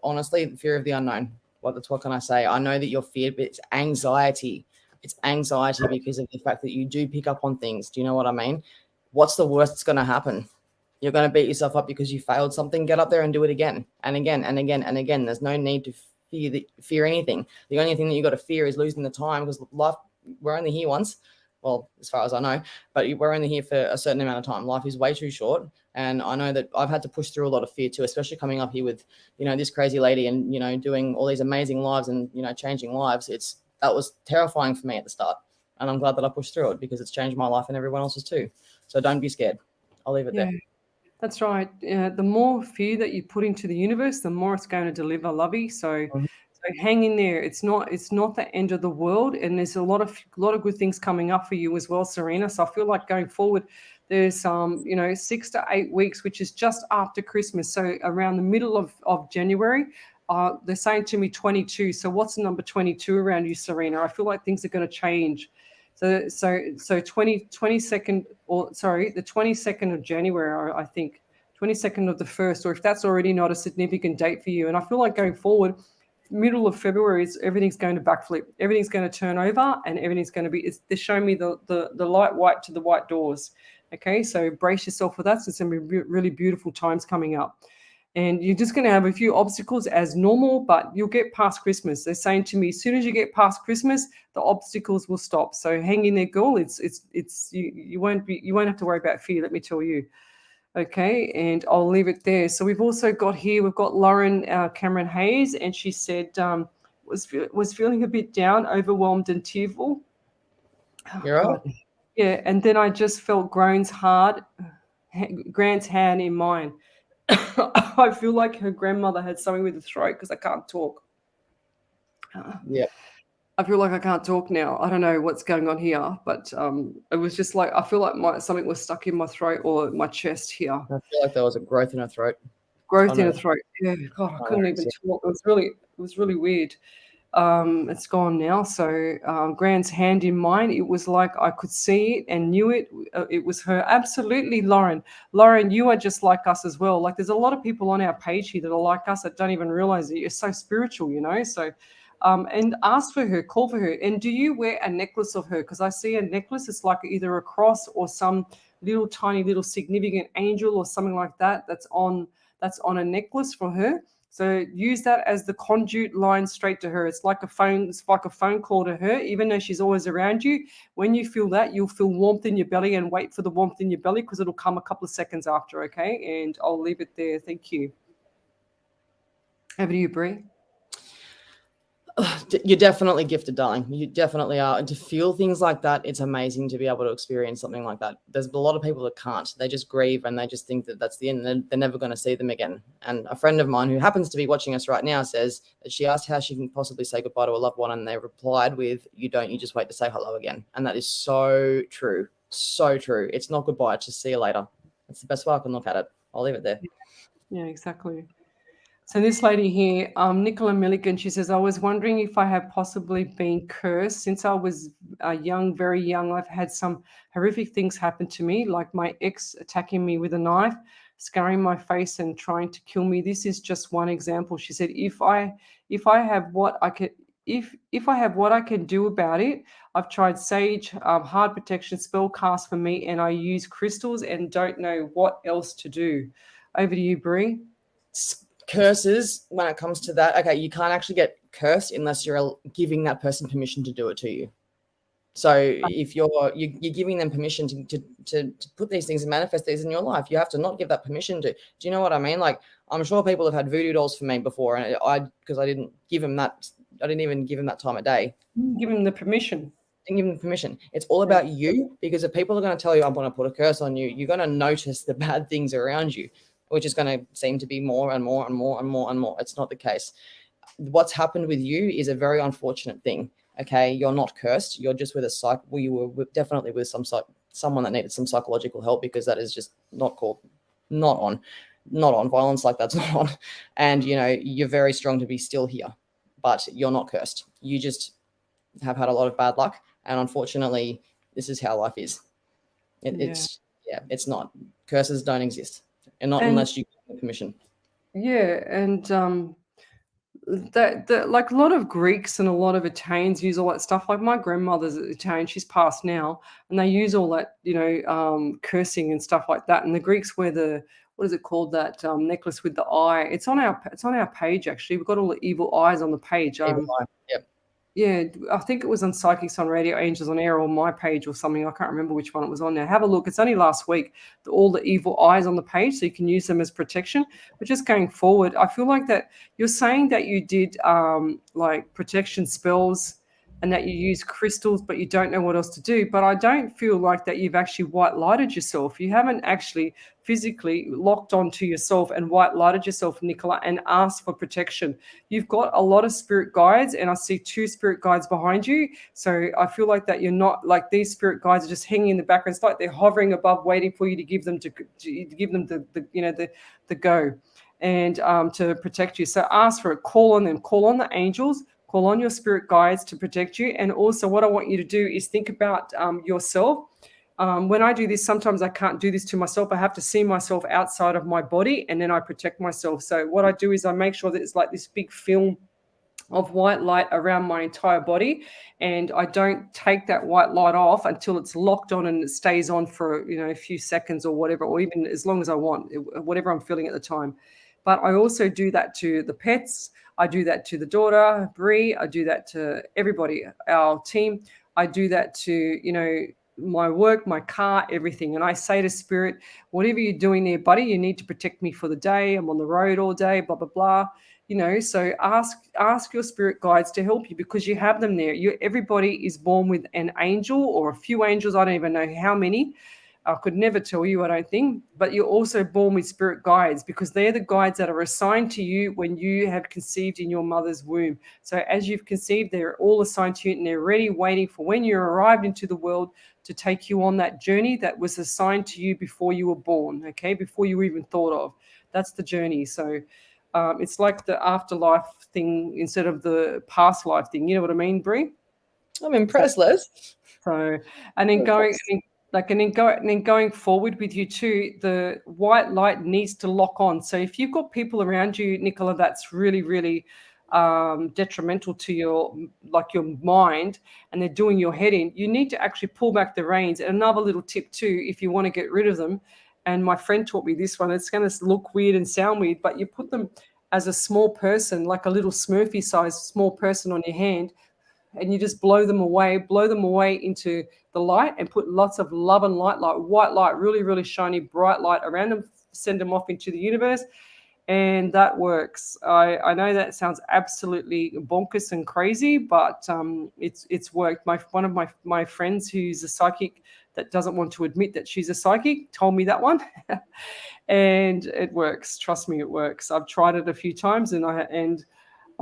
honestly fear of the unknown. What can I say? I know that you're feared, but it's anxiety. It's anxiety because of the fact that you do pick up on things. Do you know what I mean? What's the worst that's going to happen? You're going to beat yourself up because you failed something. Get up there and do it again and again and again and again. There's no need to fear anything. The only thing that you got to fear is losing the time, because life, we're only here once. Well, as far as I know, but we're only here for a certain amount of time. Life is way too short. And I know that I've had to push through a lot of fear too, especially coming up here with, you know, this crazy lady and, you know, doing all these amazing lives and, you know, changing lives. That was terrifying for me at the start. And I'm glad that I pushed through it, because it's changed my life and everyone else's too. So don't be scared. I'll leave it there. That's right. The more fear that you put into the universe, the more it's going to deliver, lovey. So So hang in there. It's not the end of the world, and there's a lot of good things coming up for you as well, Serena. So I feel like going forward, there's 6 to 8 weeks, which is just after Christmas. So around the middle of January, they're saying to me 22. So what's the number 22 around you, Serena? I feel like things are going to change. So 22nd, or sorry, the 22nd of January, I think 22nd of the 1st, or if that's already not a significant date for you. And I feel like going forward, middle of February, everything's going to backflip. Everything's going to turn over, and everything's going to be. They're showing me the light white to the white doors. Okay, so brace yourself for that. So it's going to be really beautiful times coming up. And you're just going to have a few obstacles as normal, but you'll get past Christmas. They're saying to me, as soon as you get past Christmas, the obstacles will stop. So hang in there, girl. You won't have to worry about fear. Let me tell you. Okay, and I'll leave it there. So we've got Lauren Cameron Hayes, and she said was feeling a bit down, overwhelmed, and tearful. Oh, You're God. right. Yeah, and then I just felt Grant's hand in mine. I feel like her grandmother had something with the throat because I can't talk. Yeah. I feel like I can't talk now. I don't know what's going on here, but it was just like I feel like something was stuck in my throat or my chest here. I feel like there was a growth in her throat. Growth in her throat. Yeah, God, I couldn't even talk. It was really weird. It's gone now. So Grant's hand in mine, it was like I could see it and knew it. It was her. Absolutely, Lauren. Lauren, you are just like us as well. Like there's a lot of people on our page here that are like us that don't even realize that you're so spiritual, So and ask for her, call for her. And do you wear a necklace of her? Because I see a necklace. It's like either a cross or some tiny little significant angel or something like that. That's on a necklace for her. So use that as the conduit line straight to her. It's like a phone call to her, even though she's always around you. When you feel that, you'll feel warmth in your belly, and wait for the warmth in your belly because it'll come a couple of seconds after, okay? And I'll leave it there. Thank you. Over to you, Bree. You're definitely gifted, darling. You definitely are. And to feel things like that, it's amazing to be able to experience something like that. There's a lot of people that can't. They just grieve and they just think that that's the end. They're never going to see them again. And a friend of mine who happens to be watching us right now says that she asked how she can possibly say goodbye to a loved one, and they replied with, "You don't. You just wait to say hello again." And that is so true. So true. It's not goodbye. It's just see you later. That's the best way I can look at it. I'll leave it there. Yeah, exactly. So this lady here, Nicola Milligan, she says, I was wondering if I have possibly been cursed. Since I was very young, I've had some horrific things happen to me, like my ex attacking me with a knife, scarring my face and trying to kill me. This is just one example. She said, if I have what I can do about it, I've tried sage, hard protection, spell cast for me, and I use crystals and don't know what else to do. Over to you, Bree. Curses, when it comes to that, okay, you can't actually get cursed unless you're giving that person permission to do it to you. So if you're giving them permission to put these things and manifest these in your life, you have to not give that permission to. Do you know what I mean? Like, I'm sure people have had voodoo dolls for me before, and because I didn't give them that, I didn't even give them that time of day. Give them the permission. Didn't give them permission. It's all about you, because if people are going to tell you, I'm going to put a curse on you, you're going to notice the bad things around you, which is going to seem to be more and more and more and more and more. It's not the case. What's happened with you is a very unfortunate thing. Okay, you're not cursed. You're just with a you were definitely with someone that needed some psychological help, because that is just not on violence like that's not on. And you're very strong to be still here, but you're not cursed. You just have had a lot of bad luck, and unfortunately, this is how life is. It's not. Curses don't exist. And not unless you get permission. Yeah, and like a lot of Greeks and a lot of Italians use all that stuff. Like my grandmother's Italian, she's passed now, and they use all that, cursing and stuff like that. And the Greeks wear what is it called, that necklace with the eye? It's on our page actually. We've got all the evil eyes on the page. Evil eye. Yep. Yeah, I think it was on Psychics on Radio, Angels on Air, or my page or something. I can't remember which one it was on now. Have a look. It's only last week, all the evil eyes on the page, so you can use them as protection. But just going forward, I feel like that you're saying that you did like protection spells and that you use crystals, but you don't know what else to do. But I don't feel like that you've actually white lighted yourself. You haven't actually physically locked onto yourself and white lighted yourself, Nicola, and asked for protection. You've got a lot of spirit guides, and I see 2 spirit guides behind you. So I feel like that you're not like these spirit guides are just hanging in the background. It's like they're hovering above, waiting for you to give them to give them the go and to protect you. So ask for it, call on them, call on the angels, call on your spirit guides to protect you. And also what I want you to do is think about yourself. When I do this, sometimes I can't do this to myself. I have to see myself outside of my body, and then I protect myself. So what I do is I make sure that it's like this big film of white light around my entire body, and I don't take that white light off until it's locked on and it stays on for a few seconds or whatever, or even as long as I want, whatever I'm feeling at the time. But I also do that to the pets. I do that to the daughter, Bree. I do that to everybody, our team. I do that to, my work, my car, everything. And I say to spirit, whatever you're doing there, buddy, you need to protect me for the day. I'm on the road all day, blah, blah, blah. So ask your spirit guides to help you, because you have them there. Everybody is born with an angel or a few angels. I don't even know how many. I could never tell you, I don't think, but you're also born with spirit guides, because they're the guides that are assigned to you when you have conceived in your mother's womb. So as you've conceived, they're all assigned to you, and they're ready, waiting for when you arrived into the world to take you on that journey that was assigned to you before you were born, okay, before you were even thought of. That's the journey. So it's like the afterlife thing instead of the past life thing. You know what I mean, Brie? I'm impressed, Les. So, and then going forward with you too, the white light needs to lock on. So if you've got people around you, Nicola, that's really, really detrimental to your mind, and they're doing your head in, you need to actually pull back the reins. And another little tip too, if you want to get rid of them, and my friend taught me this one, it's going to look weird and sound weird, but you put them as a small person, like a little Smurfy sized small person on your hand, and you just blow them away into the light, and put lots of love and light, like white light, really, really shiny, bright light around them, send them off into the universe. And that works. I know that sounds absolutely bonkers and crazy, but it's worked. One of my friends who's a psychic that doesn't want to admit that she's a psychic told me that one, and it works. Trust me, it works. I've tried it a few times, and I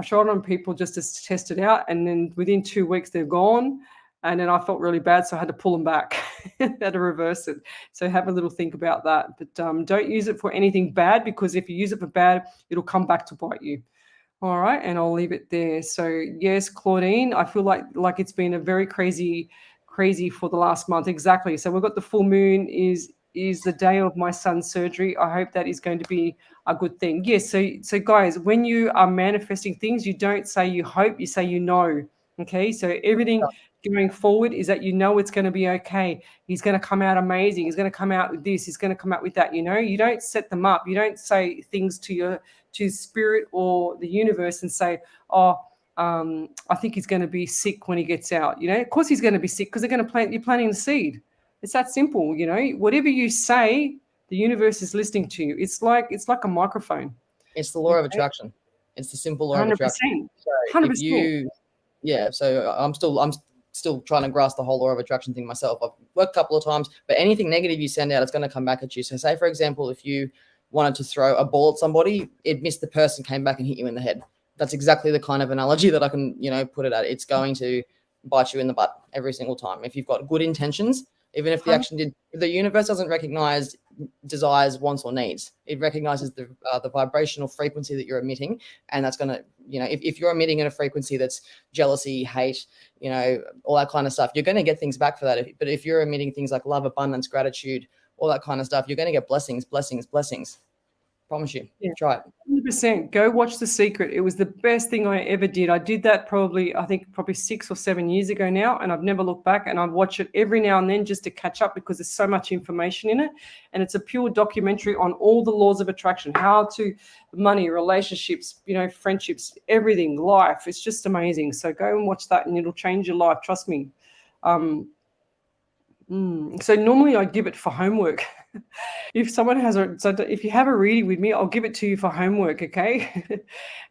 tried it on people just to test it out, and then within 2 weeks they're gone. And then I felt really bad, so I had to pull them back. I had to reverse it. So have a little think about that. But don't use it for anything bad, because if you use it for bad, it'll come back to bite you. All right, and I'll leave it there. So yes, Claudine, I feel like it's been a very crazy for the last month. Exactly. So we've got the full moon is the day of my son's surgery. I hope that is going to be a good thing. Yes. So guys, when you are manifesting things, you don't say you hope, you say you know. Okay. So everything going forward is that it's going to be okay. He's going to come out amazing. He's going to come out with this. He's going to come out with that. You don't set them up. You don't say things to spirit or the universe and say, oh, I think he's going to be sick when he gets out. Of course he's going to be sick, because you're planting the seed. It's that simple. Whatever you say, the universe is listening to you. It's like a microphone. It's the law of attraction. It's the simple law of attraction. 100%. So I'm still trying to grasp the whole law of attraction thing myself. I've worked a couple of times, but anything negative you send out, it's going to come back at you. So say, for example, if you wanted to throw a ball at somebody, it missed the person, came back and hit you in the head. That's exactly the kind of analogy that I can, put it at. It's going to bite you in the butt every single time. If you've got good intentions, even if the universe doesn't recognize desires, wants, or needs. It recognizes the vibrational frequency that you're emitting, and that's going to, if you're emitting in a frequency that's jealousy, hate, all that kind of stuff, you're going to get things back for that. But if you're emitting things like love, abundance, gratitude, all that kind of stuff, you're going to get blessings. Promise you. Yeah. Try it. 100%. Go watch The Secret. It was the best thing I ever did. I did that probably 6 or 7 years ago now, and I've never looked back. And I watch it every now and then just to catch up, because there's so much information in it. And it's a pure documentary on all the laws of attraction, how to money, relationships, friendships, everything, life. It's just amazing. So go and watch that, and it'll change your life. Trust me. So normally I give it for homework. If someone has if you have a reading with me, I'll give it to you for homework, okay?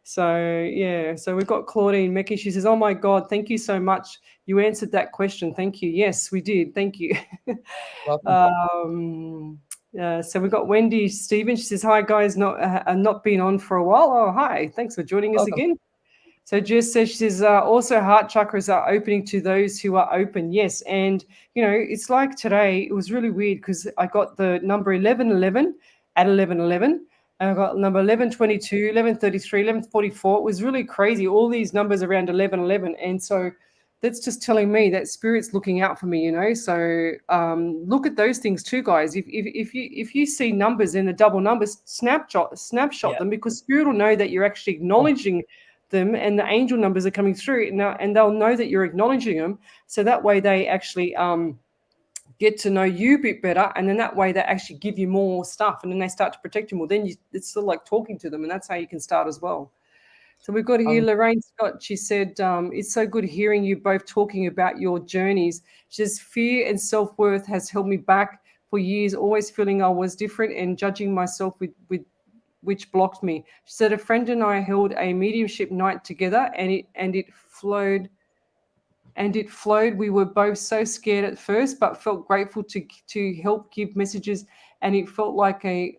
So yeah, so we've got Claudine Mecky. She says, "Oh my God, thank you so much. You answered that question. Thank you. Yes, we did. Thank you." Welcome. So we've got Wendy Stevens. She says, "Hi guys, not been on for a while. Oh hi, thanks for joining us Welcome. again." So Jess says, she says, also heart chakras are opening to those who are open. Yes. And, it's like today, it was really weird because I got the number 1111 at 1111. And I got number 1122, 1133, 1144. It was really crazy. All these numbers around 1111. And so that's just telling me that spirit's looking out for me. So look at those things too, guys. If you see numbers in the double numbers, snapshot them, because spirit will know that you're actually acknowledging them, and the angel numbers are coming through now, and they'll know that you're acknowledging them, so that way they actually get to know you a bit better, and then that way they actually give you more stuff, and then they start to protect you more. Then it's still like talking to them, and that's how you can start as well. So we've got here Lorraine Scott. She said, it's so good hearing you both talking about your journeys. She says, fear and self-worth has held me back for years, always feeling I was different and judging myself with which blocked me. She said, a friend and I held a mediumship night together, and it flowed. We were both so scared at first, but felt grateful to help give messages, and it felt like a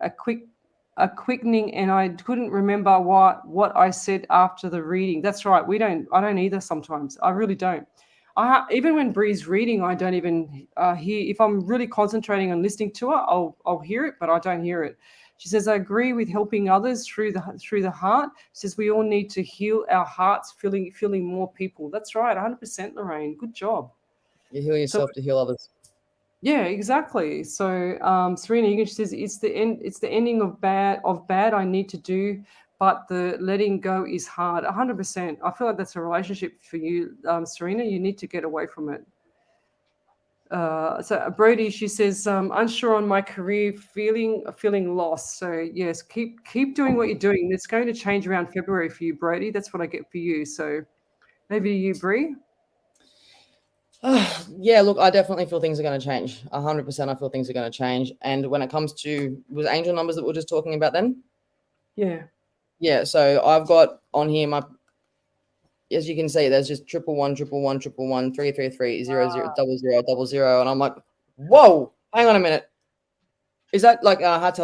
quickening, and I couldn't remember what I said after the reading. That's right. I don't either sometimes. I really don't. Even when Bree's reading, I don't even hear. If I'm really concentrating on listening to her, I'll hear it, but I don't hear it. She says, I agree with helping others through the heart. She says, we all need to heal our hearts, feeling more people. That's right, 100%, Lorraine. Good job. You heal yourself to heal others. Yeah, exactly. So Serena Egan, she says, it's the ending of bad I need to do, but the letting go is hard. 100%. I feel like that's a relationship for you, Serena. You need to get away from it. So Brody, she says, unsure on my career, feeling lost. So yes, keep doing what you're doing. It's going to change around February for you, Brody. That's what I get for you. So maybe you, Bree. Yeah, look, I definitely feel things are going to change. 100%, I feel things are going to change. And when it comes to, was angel numbers that we were just talking about then? Yeah. So I've got on here as you can see, there's just 111, 111, 111, 333, 00, 00, and I'm like, whoa, hang on a minute. Is that like I had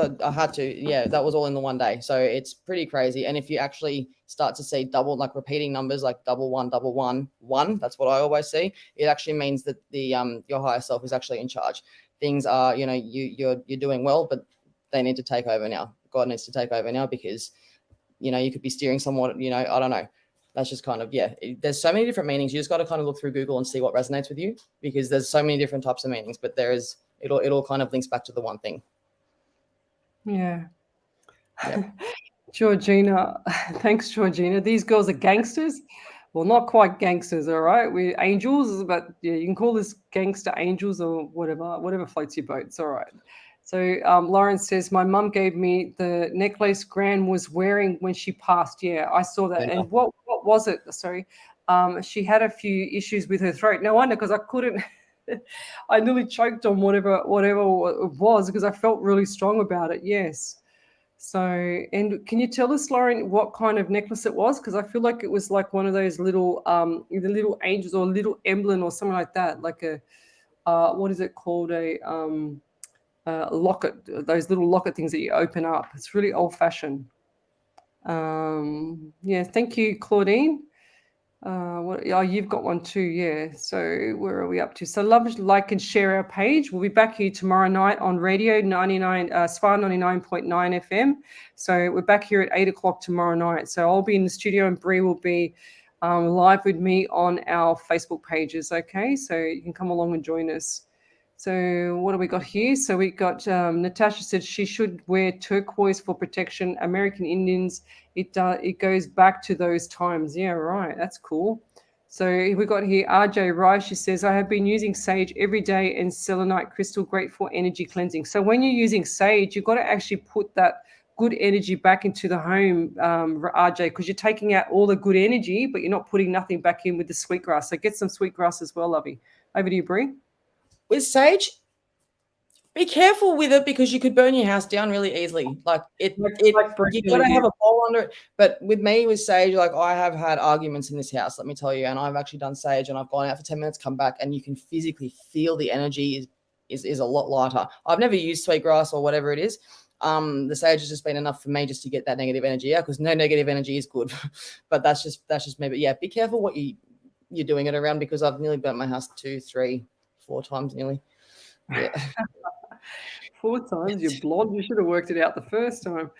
to? Yeah, that was all in the one day. So it's pretty crazy. And if you actually start to see double, like repeating numbers, like 1111, that's what I always see. It actually means that the your higher self is actually in charge. Things are, you're doing well, but they need to take over now. God needs to take over now, because you could be steering somewhat. I don't know. That's just kind of, there's so many different meanings. You just got to kind of look through Google and see what resonates with you, because there's so many different types of meanings, but it all kind of links back to the one thing. Yeah. Yep. Georgina, thanks, Georgina. These girls are gangsters. Well, not quite gangsters, all right? We're angels, but yeah, you can call this gangster angels or whatever floats your boat. It's all right. So Lawrence says, my mum gave me the necklace Gran was wearing when she passed. Yeah, I saw that. And what was it? Sorry. She had a few issues with her throat. No wonder, because I couldn't. I nearly choked on whatever it was, because I felt really strong about it. Yes. So, and can you tell us, Lauren, what kind of necklace it was? Because I feel like it was like one of those little, the little angels or little emblem or something like that, like a, what is it called? A locket, those little locket things that you open up. It's really old fashioned. Yeah, thank you, Claudine. You've got one too, yeah. So where are we up to? So love, like, and share our page. We'll be back here tomorrow night on radio 99, SPA 99.9 FM. So we're back here at 8 o'clock tomorrow night. So I'll be in the studio, and Bree will be live with me on our Facebook pages. Okay, so you can come along and join us. So what do we got here? So we got Natasha said she should wear turquoise for protection. American Indians, it goes back to those times. Yeah, right. That's cool. So we got here RJ Rice. She says, I have been using sage every day and selenite crystal, great for energy cleansing. So when you're using sage, you've got to actually put that good energy back into the home, RJ, because you're taking out all the good energy, but you're not putting nothing back in with the sweetgrass. So get some sweetgrass as well, lovey. Over to you, Bree. With sage, Be careful with it because you could burn your house down really easily. Like Like you Bridget got to again. have a bowl under it. But with me, with sage, like I have had arguments in this house, let me tell you, and I've actually done sage and I've gone out for 10 minutes, come back, and you can physically feel the energy is a lot lighter. I've never used sweetgrass or whatever it is. The sage has just been enough for me just to get that negative energy out, because no negative energy is good. But that's just me. But yeah, be careful what you're doing it around, because I've nearly burnt my house 2, 3, 4 times nearly. Yeah. 4 times, you're blonde. You should have worked it out the first time.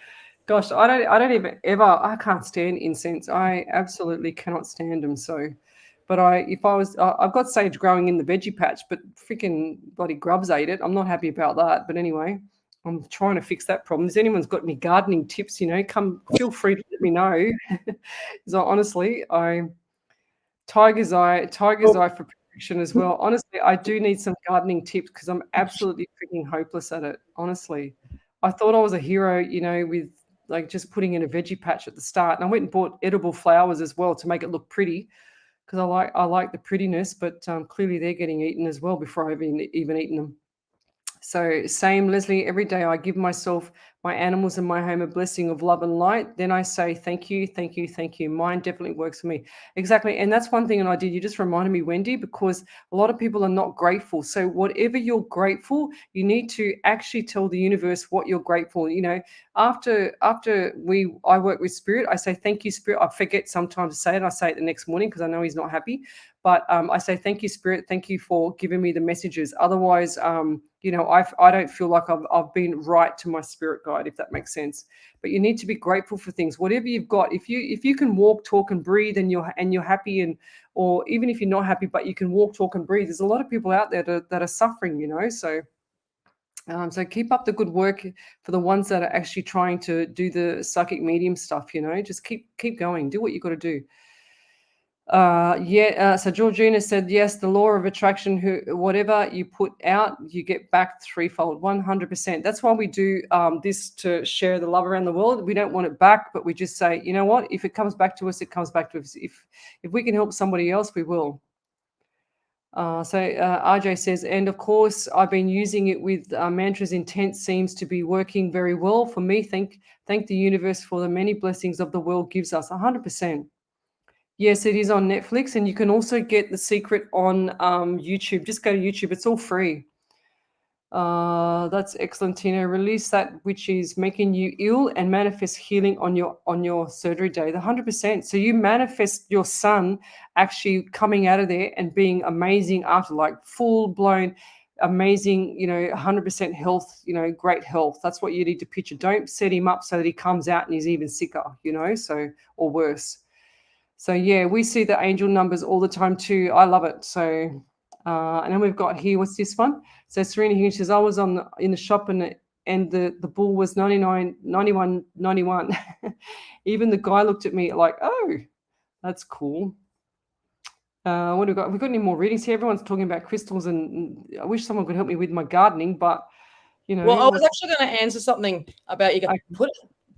Gosh, I don't even ever. I can't stand incense. I absolutely cannot stand them. So, but I've got sage growing in the veggie patch, but freaking bloody grubs ate it. I'm not happy about that. But anyway, I'm trying to fix that problem. If anyone's got any gardening tips, come feel free to let me know. So honestly, tiger's eye for protection as well. Honestly, I do need some gardening tips because I'm absolutely freaking hopeless at it. Honestly, I thought I was a hero, with like just putting in a veggie patch at the start, and I went and bought edible flowers as well to make it look pretty because I like the prettiness, but clearly they're getting eaten as well before I've even eaten them. So, same, Leslie, every day I give myself, my animals, and my home a blessing of love and light. Then I say, thank you, thank you, thank you. Mine definitely works for me. Exactly. And that's one thing that I did. You just reminded me, Wendy, because a lot of people are not grateful. So, whatever you're grateful, you need to actually tell the universe what you're grateful. After I work with spirit, I say, thank you, spirit. I forget sometimes to say it. I say it the next morning because I know he's not happy. But I say, thank you, spirit. Thank you for giving me the messages. Otherwise, I don't feel like I've been right to my spirit guide, if that makes sense. But you need to be grateful for things, whatever you've got. If you can walk, talk, and breathe, and you're happy, or even if you're not happy, but you can walk, talk, and breathe, there's a lot of people out there that are suffering. So keep up the good work for the ones that are actually trying to do the psychic medium stuff. Just keep going. Do what you got to do. So Georgina said, yes, the law of attraction, whatever you put out, you get back threefold, 100%. That's why we do this, to share the love around the world. We don't want it back, but we just say, you know what, if it comes back to us, it comes back to us. If we can help somebody else, we will. RJ says, and of course, I've been using it with mantras. Intent seems to be working very well for me. Thank the universe for the many blessings of the world gives us. 100%. Yes, it is on Netflix, and you can also get The Secret on YouTube. Just go to YouTube; it's all free. That's excellent, Tina. Release that which is making you ill and manifest healing on your surgery day. The 100%. So you manifest your son actually coming out of there and being amazing after, like full blown amazing, 100% health, great health. That's what you need to picture. Don't set him up so that he comes out and he's even sicker, or worse. So yeah, we see the angel numbers all the time too. I love it. So, and then we've got here, what's this one? So Serena Hughes says, I was in the shop and the bull was 99, 91, 91. Even the guy looked at me like, oh, that's cool. What do we got? We've got any more readings here? Everyone's talking about crystals, and I wish someone could help me with my gardening, but Well, I was actually going to answer something about you.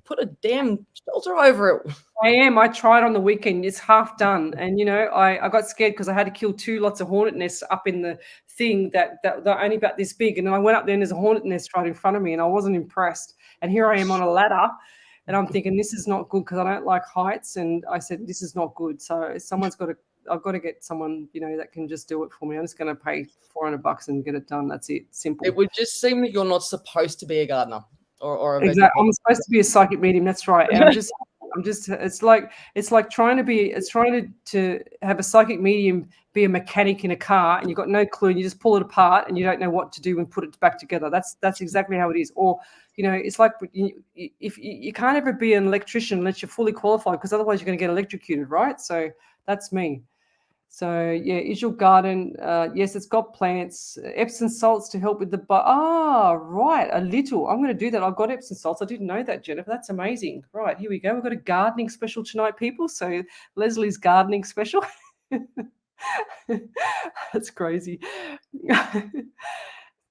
Put a damn filter over it. I am. I tried on the weekend. It's half done, and I got scared because I had to kill 2 lots of hornet nests up in the thing that they're only about this big, and then I went up there and there's a hornet nest right in front of me, and I wasn't impressed. And here I am on a ladder, and I'm thinking this is not good because I don't like heights, and I said this is not good. So I've got to get someone that can just do it for me. I'm just going to pay $400 and get it done. That's it. Simple. It would just seem that you're not supposed to be a gardener. Or exactly. I'm supposed to be a psychic medium. That's right. And I'm just. It's like trying to have a psychic medium be a mechanic in a car, and you've got no clue, and you just pull it apart, and you don't know what to do and put it back together. That's exactly how it is. Or it's like if you can't ever be an electrician unless you're fully qualified, because otherwise you're going to get electrocuted, right? So that's me. So yeah, is your garden? Yes, it's got plants, Epsom salts to help with the. Right, a little. I'm going to do that. I've got Epsom salts. I didn't know that, Jennifer. That's amazing. Right, here we go. We've got a gardening special tonight, people. So Leslie's gardening special. That's crazy.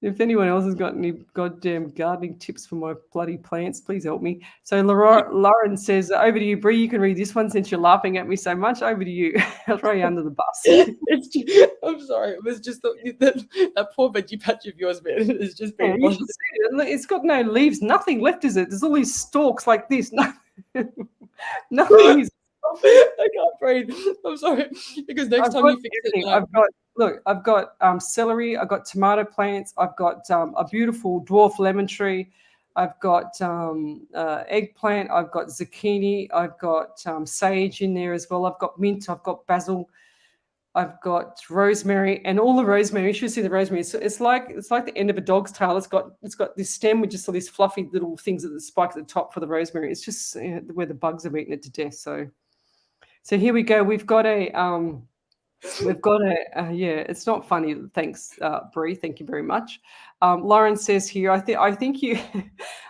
If anyone else has got any goddamn gardening tips for my bloody plants, please help me. So Lauren says, over to you, Bree. You can read this one since you're laughing at me so much. Over to you. I'll throw you under the bus. I'm sorry. It was just that poor veggie patch of yours, man. It's just Yeah, been you should see it. It's got no leaves, nothing left, is it? There's all these stalks like this. Nothing is. I can't breathe. I'm sorry. Because next time you fix it, I've got celery, I've got tomato plants, I've got a beautiful dwarf lemon tree, I've got eggplant, I've got zucchini, I've got sage in there as well, I've got mint, I've got basil, I've got rosemary, and all the rosemary. You should see the rosemary. It's like the end of a dog's tail. It's got this stem with just all these fluffy little things at the spike at the top for the rosemary. It's just where the bugs have eaten it to death. So here we go. We've got a yeah. It's not funny. Thanks, Bree. Thank you very much. Lauren says here. I think you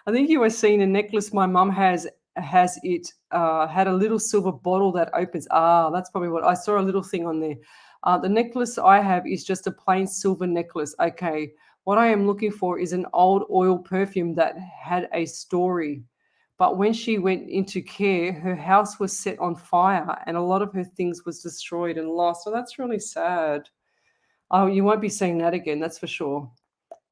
I think you were seeing a necklace my mum has it had a little silver bottle that opens. That's probably what I saw. A little thing on there. The necklace I have is just a plain silver necklace. Okay. What I am looking for is an old oil perfume that had a story. But when she went into care, her house was set on fire and a lot of her things was destroyed and lost. So that's really sad. Oh, you won't be seeing that again, that's for sure.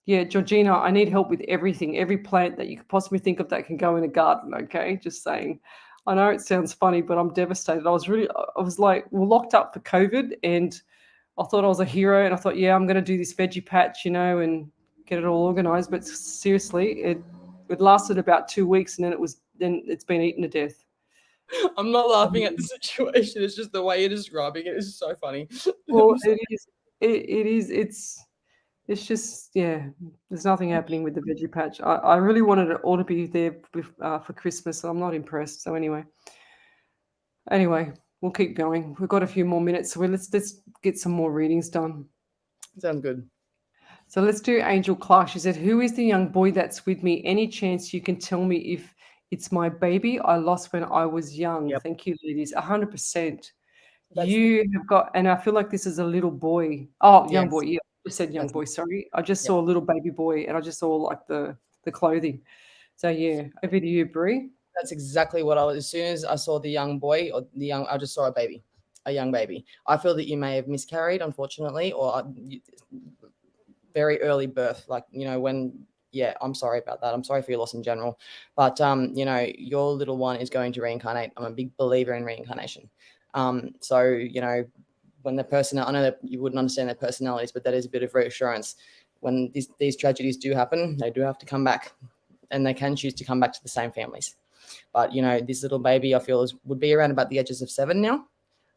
Yeah, Georgina, I need help with everything, every plant that you could possibly think of that can go in a garden, okay? Just saying. I know it sounds funny, but I'm devastated. I was like, we're locked up for COVID and I thought I was a hero and I thought, yeah, I'm going to do this veggie patch, and get it all organized. But seriously, it lasted about 2 weeks and then it's been eaten to death. I'm not laughing at the situation. It's just the way you're describing it is so funny. Well, it is. It is. It's just, yeah. There's nothing happening with the veggie patch. I really wanted it all to be there for Christmas, and I'm not impressed. So anyway, we'll keep going. We've got a few more minutes, so let's get some more readings done. Sounds good. So let's do Angel Clark. She said, "Who is the young boy that's with me? Any chance you can tell me if it's my baby I lost when I was young?" Yep. Thank you, ladies. 100%. You have got, and I feel like this is a little boy. Oh, young boy. Yeah, I just said young boy. Sorry, I just saw a little baby boy, and I just saw like the clothing. So yeah, over to you, Bree. That's exactly what I was. As soon as I saw the young boy I just saw a young baby. I feel that you may have miscarried, unfortunately, or very early birth. Like, when. Yeah, I'm sorry about that. I'm sorry for your loss in general. But, your little one is going to reincarnate. I'm a big believer in reincarnation. So, when the person, I know that you wouldn't understand their personalities, but that is a bit of reassurance. When these tragedies do happen, they do have to come back, and they can choose to come back to the same families. But, this little baby, I feel, would be around about the edges of 7 now.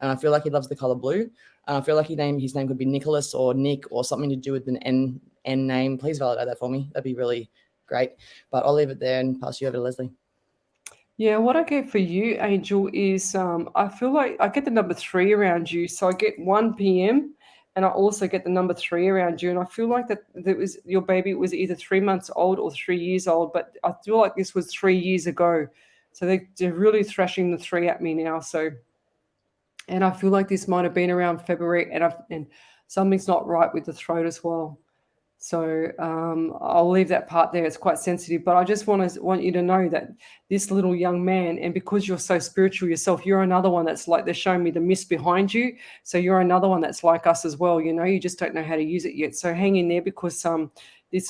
And I feel like he loves the color blue. And I feel like his name could be Nicholas or Nick or something to do with an N name. Please validate that for me. That'd be really great. But I'll leave it there and pass you over to Leslie. Yeah, what I get for you, Angel, is I feel like I get the number 3 around you. So I get 1 p.m. and I also get the number 3 around you. And I feel like that was your baby was either 3 months old or 3 years old. But I feel like this was 3 years ago. So they're really thrashing the 3 at me now. So, and I feel like this might have been around February, and something's not right with the throat as well. So I'll leave that part there. It's quite sensitive, but I just want you to know that this little young man, and because you're so spiritual yourself, you're another one that's like, they're showing me the mist behind you. So you're another one that's like us as well. You just don't know how to use it yet. So hang in there, because you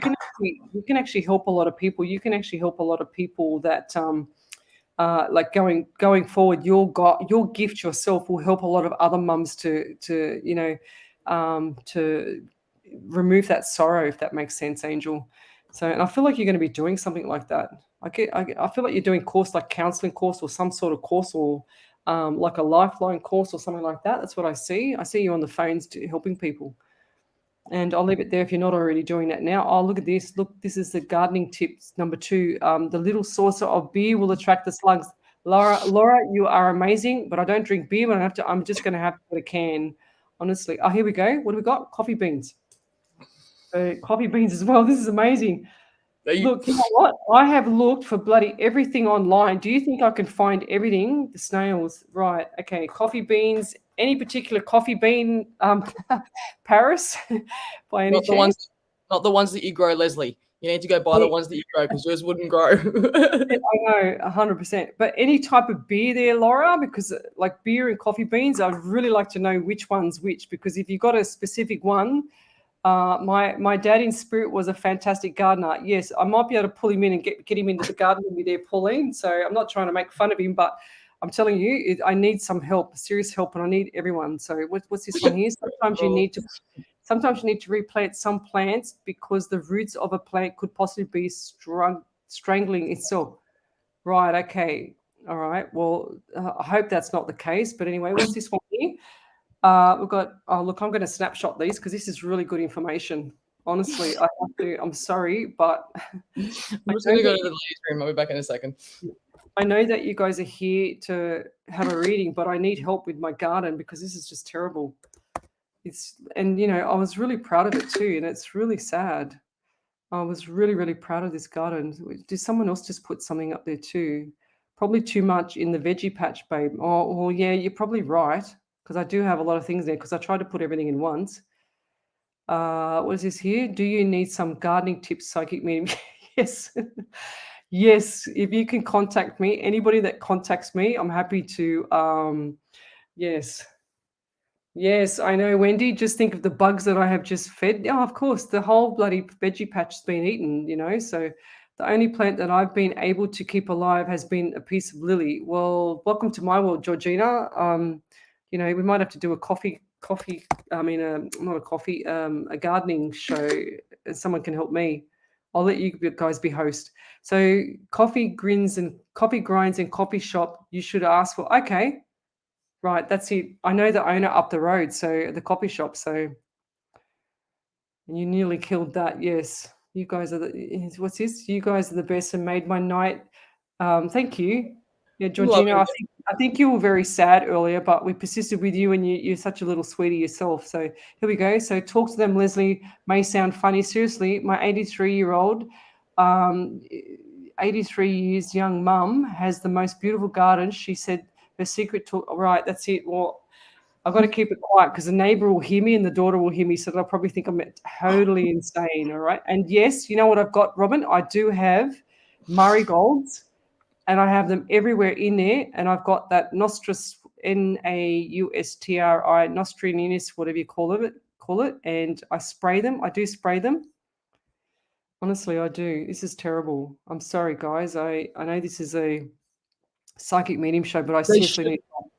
can actually help a lot of people. You can actually help a lot of people that like going forward. Your gift yourself will help a lot of other mums to remove that sorrow, if that makes sense, Angel. So, and I feel like you're going to be doing something like that. I feel like you're doing course, like counseling course or some sort of course, or like a lifeline course or something like that. That's what I see. I see you on the phones helping people. And I'll leave it there if you're not already doing that now. Oh, look at this. Look, this is the gardening tips number 2. The little saucer of beer will attract the slugs. Laura, you are amazing, but I don't drink beer. But I'm just going to have to put a can. Honestly. Oh, here we go. What do we got? Coffee beans. Coffee beans as well. This is amazing. Look, you know what? I have looked for bloody everything online. Do you think I can find everything? The snails. Right. Okay. Coffee beans. Any particular coffee bean, Paris, by any chance? Not the ones that you grow, Leslie. You need to go buy the ones that you grow because yours wouldn't grow. I know, 100%. But any type of beer there, Laura, because like beer and coffee beans, I'd really like to know which one's which. Because if you've got a specific one, my dad in spirit was a fantastic gardener. Yes, I might be able to pull him in and get him into the garden with me there, Pauline. So I'm not trying to make fun of him, but I'm telling you, I need some help, serious help, and I need everyone. So what's this one here? Sometimes you need to replant some plants because the roots of a plant could possibly be strangling itself. Right. Okay. All right. Well, I hope that's not the case. But anyway, what's this one here? We've got. Oh, look, I'm going to snapshot these because this is really good information. Honestly, I have to. I'm sorry, but I'm just going to go to the ladies' room. I'll be back in a second. I know that you guys are here to have a reading, but I need help with my garden because this is just terrible. And I was really proud of it too, and it's really sad. I was really, really proud of this garden. Did someone else just put something up there too? Probably too much in the veggie patch, babe. Oh, well, yeah, you're probably right because I do have a lot of things there because I tried to put everything in once. What is this here? Do you need some gardening tips, psychic medium? Yes. Yes, if you can contact me, anybody that contacts me, I'm happy to. Yes. Yes, I know, Wendy. Just think of the bugs that I have just fed. Yeah, of course, the whole bloody veggie patch has been eaten. So the only plant that I've been able to keep alive has been a piece of lily. Well, welcome to my world, Georgina. We might have to do a a gardening show. Someone can help me. I'll let you guys be host. So coffee grinds and coffee grinds and coffee shop, you should ask for. Okay. Right, that's it. I know the owner up the road, so the coffee shop. So you nearly killed that. Yes, you guys are what's this? You guys are the best and made my night. Thank you. Yeah, Georgina, I think you were very sad earlier, but we persisted with you, and you're such a little sweetie yourself. So here we go. So talk to them, Leslie. May sound funny. Seriously, my 83-year-old, 83 years young mum has the most beautiful garden. She said her secret to right. That's it. Well, I've got to keep it quiet because the neighbor will hear me and the daughter will hear me. So they'll probably think I'm totally insane. All right. And yes, you know what I've got, Robin? I do have marigolds and I have them everywhere in there. And I've got that Nostris, Naustri, Nostrianis, whatever you call it. And I spray them. I do spray them. Honestly, I do. This is terrible. I'm sorry, guys. I know this is a psychic medium show, but I seriously need help.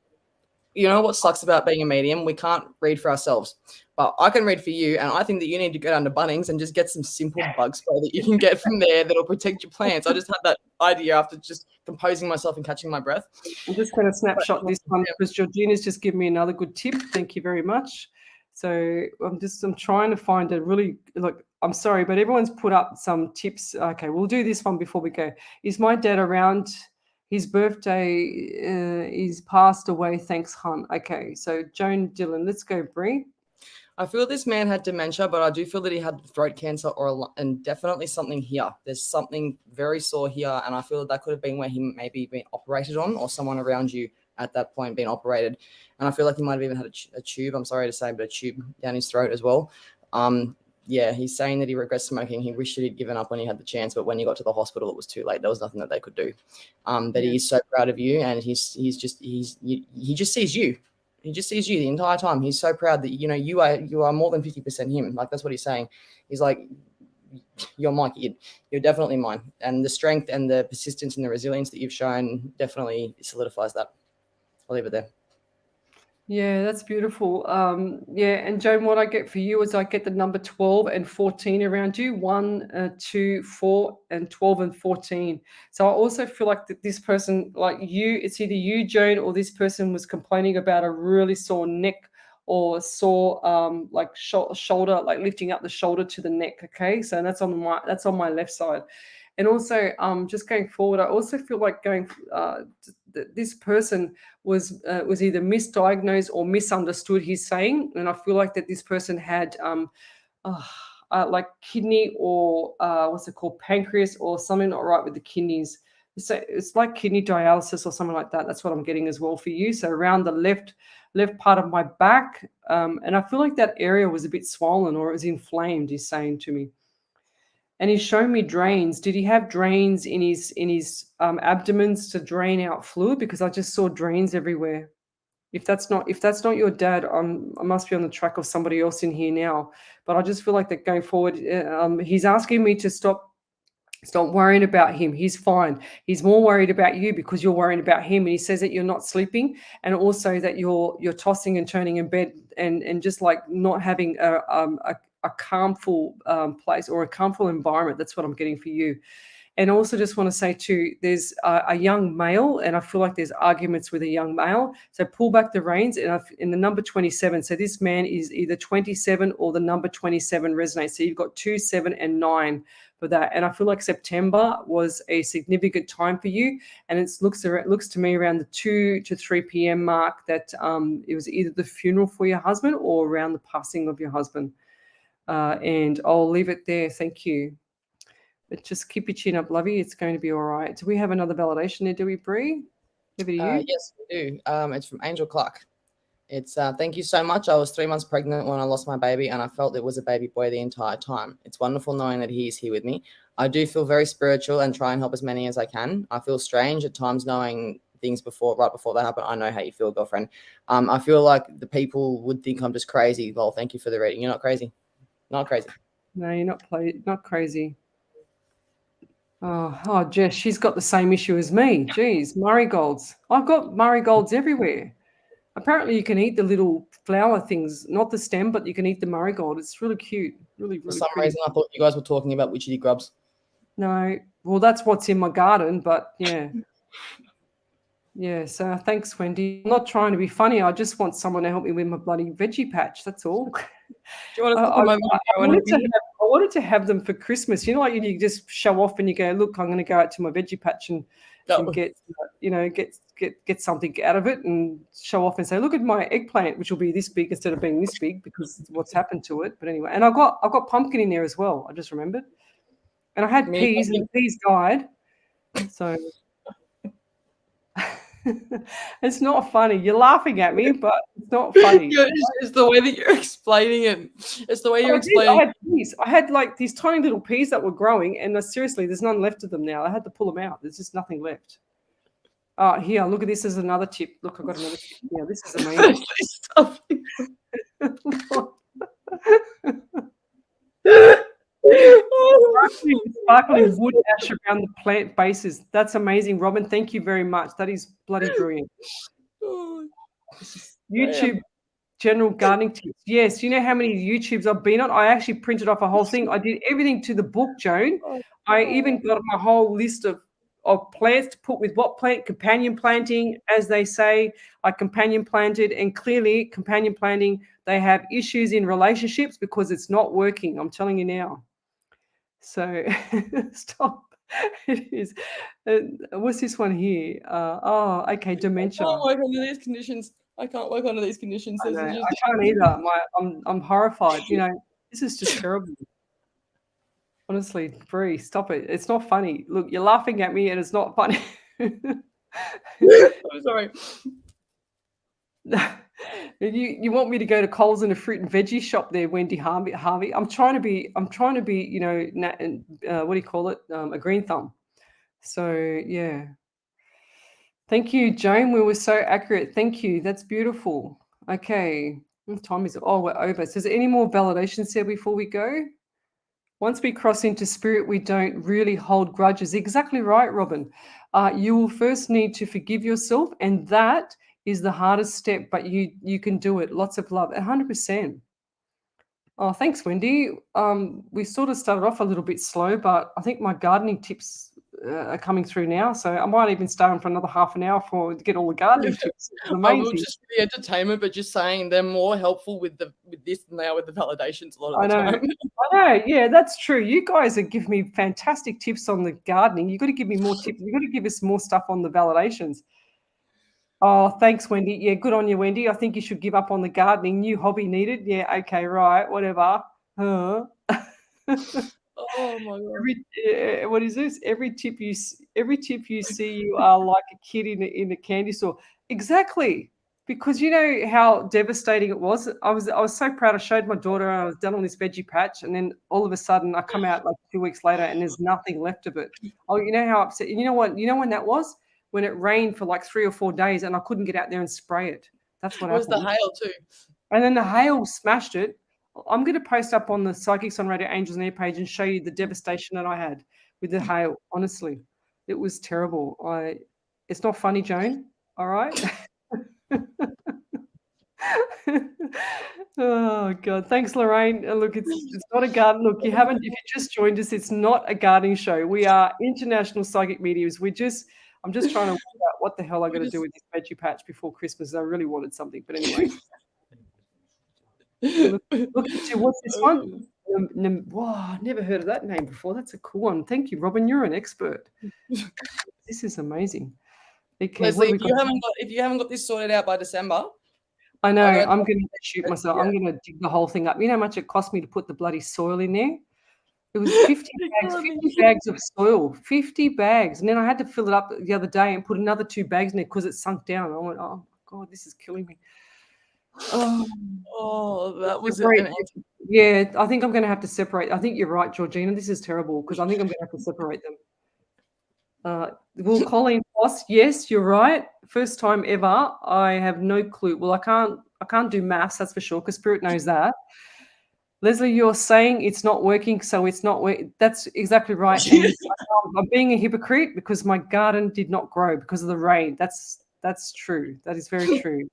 You know what sucks about being a medium? We can't read for ourselves, but I can read for you. And I think that you need to go down to Bunnings and just get some simple bug spray that you can get from there that'll protect your plants. I just had that idea after just composing myself and catching my breath. I'm just going to snapshot this one because Georgina's just given me another good tip. Thank you very much. So I'm trying to find a really, look, I'm sorry, but everyone's put up some tips. Okay, we'll do this one before we go. Is my dad around? His birthday is passed away. Thanks, hon. Okay, so Joan Dillon. Let's go, Bree. I feel this man had dementia, but I do feel that he had throat cancer and definitely something here. There's something very sore here, and I feel that could have been where he maybe been operated on or someone around you at that point being operated. And I feel like he might have even had a tube, I'm sorry to say, but a tube down his throat as well. Yeah, he's saying that he regrets smoking. He wished that he'd given up when he had the chance, but when he got to the hospital, it was too late. There was nothing that they could do. But he is so proud of you, and he just sees you. He just sees you the entire time. He's so proud that you are more than 50% him. Like that's what he's saying. He's like, you're my kid. You're definitely mine. And the strength and the persistence and the resilience that you've shown definitely solidifies that. I'll leave it there. Yeah, that's beautiful. Yeah, and Joan, what I get for you is I get the number 12 and 14 around you. 1, 2, 4, and 12 and 14. So I also feel like that this person, like you, it's either you, Joan, or this person was complaining about a really sore neck or sore shoulder, like lifting up the shoulder to the neck. Okay, so that's on my left side. And also, just going forward, I also feel like this person was either misdiagnosed or misunderstood his saying, and I feel like that this person had like kidney or what's it called, pancreas or something not right with the kidneys. So it's like kidney dialysis or something like that. That's what I'm getting as well for you. So around the left part of my back, and I feel like that area was a bit swollen or it was inflamed. He's saying to me. and he's showing me drains. Did he have drains in his abdomens to drain out fluid? Because I just saw drains everywhere. If that's not your dad, I must be on the track of somebody else in here now. But I just feel like that going forward, he's asking me to stop worrying about him. He's fine. He's more worried about you because you're worrying about him. And he says that you're not sleeping, and also that you're tossing and turning in bed, and just like not having a calmful place or a calmful environment. That's what I'm getting for you. And also just want to say too, there's a young male, and I feel like there's arguments with a young male. So pull back the reins, and in the number 27. So this man is either 27 or the number 27 resonates. So you've got 2, 7, and 9 for that. And I feel like September was a significant time for you. And it looks to me around the 2 to 3 p.m. mark that it was either the funeral for your husband or around the passing of your husband. And I'll leave it there. Thank you. But just keep your chin up, lovey. It's going to be all right. Do we have another validation there, do we, Bree? Over to you. Yes, we do. It's from Angel Clark. It's thank you so much. I was 3 months pregnant when I lost my baby, and I felt it was a baby boy the entire time. It's wonderful knowing that he is here with me. I do feel very spiritual and try and help as many as I can. I feel strange at times knowing things right before that happened. I know how you feel, girlfriend. I feel like the people would think I'm just crazy. Well, thank you for the reading. You're not crazy. Not crazy. No, you're not crazy. Oh, Jess, she's got the same issue as me. Geez, marigolds. I've got marigolds everywhere. Apparently, you can eat the little flower things, not the stem, but you can eat the marigold. It's really cute. Really, For really some pretty. reason, I thought you guys were talking about witchetty grubs. No, well, that's what's in my garden, but yeah. Yeah, so thanks, Wendy. I'm not trying to be funny. I just want someone to help me with my bloody veggie patch. That's all. Do you want to I, look at my I wanted to have them for Christmas. You know, like you just show off and you go, look, I'm going to go out to my veggie patch and get, get something out of it and show off and say, look at my eggplant, which will be this big instead of being this big because what's happened to it. But anyway, and I've got pumpkin in there as well. I just remembered, and I had peas, and the peas died. So it's not funny. You're laughing at me, but it's not funny. It's the way that you're explaining it. It's the way you're explaining. I had peas. I had like these tiny little peas that were growing, and seriously, there's none left of them now. I had to pull them out. There's just nothing left. Here, look at this as another tip. Look, I've got another tip. Yeah, this is amazing. Sparkling wood ash around the plant bases. That's amazing, Robin. Thank you very much. That is bloody brilliant. YouTube general gardening tips. Yes, you know how many YouTubes I've been on? I actually printed off a whole thing. I did everything to the book, Joan. I even got my whole list of plants to put with what plant, companion planting, as they say. I companion planted, and clearly companion planting, they have issues in relationships because it's not working. I'm telling you now. So stop. It is. What's this one here? Okay, dementia. I can't work under these conditions. I can't work under these conditions. I can't either. I'm horrified. You know, this is just terrible. Honestly, Bree, stop it. It's not funny. Look, you're laughing at me and it's not funny. I'm sorry. You want me to go to Coles and a fruit and veggie shop there, Wendy Harvey? I'm trying to be, you know, what do you call it? A green thumb. So yeah. Thank you, Joan. We were so accurate. Thank you. That's beautiful. Okay. What time is it? Oh, we're over. So is there any more validations there before we go? Once we cross into spirit, we don't really hold grudges. Exactly right, Robin. You will first need to forgive yourself, and that is the hardest step, but you can do it. Lots of love, 100%. Oh, thanks, Wendy. We sort of started off a little bit slow, but I think my gardening tips are coming through now. So I might even stay on for another half an hour to get all the gardening tips. Amazing. I will just for the entertainment, but just saying they're more helpful with this than they are with the validations a lot of the time. I know. Yeah, that's true. You guys are giving me fantastic tips on the gardening. You've got to give me more tips. You've got to give us more stuff on the validations. Oh, thanks, Wendy. Yeah, good on you, Wendy. I think you should give up on the gardening. New hobby needed. Yeah, okay, right, whatever. Oh my god! What is this? Every tip you see, you are like a kid in a candy store. Exactly. because you know how devastating it was. I was so proud. I showed my daughter I was done on this veggie patch, and then all of a sudden I come out like 2 weeks later and there's nothing left of it. Oh, you know how upset. You know what? You know when that was? When it rained for like 3 or 4 days and I couldn't get out there and spray it. That's what It was happened. the hail too. And then the hail smashed it. I'm going to post up on the Psychics on Radio Angels and Air page and show you the devastation that I had with the hail. Honestly, it was terrible. It's not funny, Joan. All right. Oh God! Thanks, Lorraine. Look, it's not a garden. Look, you haven't. If you just joined us, it's not a gardening show. We are international psychic mediums. I'm just trying to work out what the hell I got to do with this veggie patch before Christmas. I really wanted something, but anyway. Look at you. What's this one? Wow, never heard of that name before. That's a cool one. Thank you, Robin. You're an expert. This is amazing. Okay, Leslie, if you haven't got this sorted out by December, I know I'm going to shoot myself. Yeah. I'm going to dig the whole thing up. You know how much it cost me to put the bloody soil in there? It was 50 bags of soil, 50 bags. And then I had to fill it up the other day and put another 2 bags in there because it sunk down. I went, oh, God, this is killing me. Oh, that was it. Yeah, I think I'm going to have to separate. I think you're right, Georgina. This is terrible because I think I'm going to have to separate them. Will Colleen Foss? Yes, you're right. First time ever. I have no clue. Well, I can't do maths, that's for sure, because Spirit knows that. Leslie, you're saying it's not working, so it's not working. That's exactly right. And I'm being a hypocrite because my garden did not grow because of the rain. That's true. That is very true.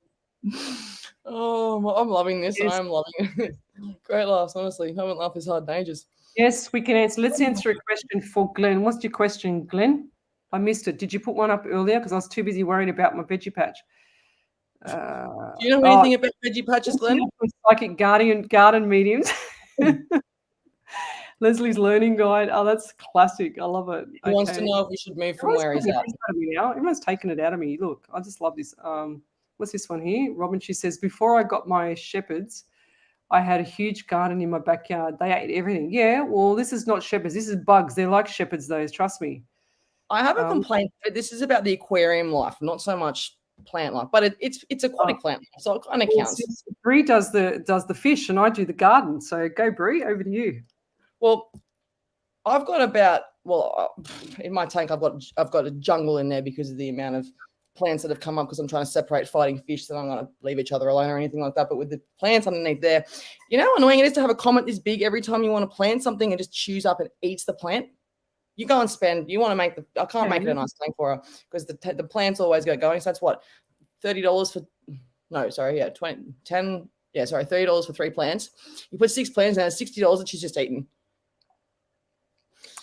Oh, I'm loving this. Yes. I'm loving it. Great laughs, honestly. I haven't laughed this hard in ages. Yes, we can answer. Let's answer a question for Glenn. What's your question, Glenn? I missed it. Did you put one up earlier? Because I was too busy worrying about my veggie patch. Do you know anything about veggie patches, Glenn? Psychic garden mediums. Leslie's learning guide. Oh, that's classic. I love it. He wants to know if we should move from where he's at. Now. Everyone's taking it out of me. Look, I just love this. What's this one here? Robin, she says, before I got my shepherds, I had a huge garden in my backyard. They ate everything. Yeah, well, this is not shepherds. This is bugs. They're like shepherds, those. Trust me. I have a complaint, but this is about the aquarium life, not so much plant life. But it's aquatic plant life, so it kind of counts. Bree does the fish, and I do the garden. So go, Bree. Over to you. Well, I've got in my tank I've got a jungle in there because of the amount of plants that have come up because I'm trying to separate fighting fish, so I'm going to leave each other alone or anything like that. But with the plants underneath there, you know how annoying it is to have a comet this big every time you want to plant something and just chews up and eats the plant. You go and spend. You want to make I can't make it a nice tank for her because the plants always go going. So that's what $30 for. No, sorry, yeah, $30 for 3 plants. You put 6 plants and it's $60 that she's just eaten.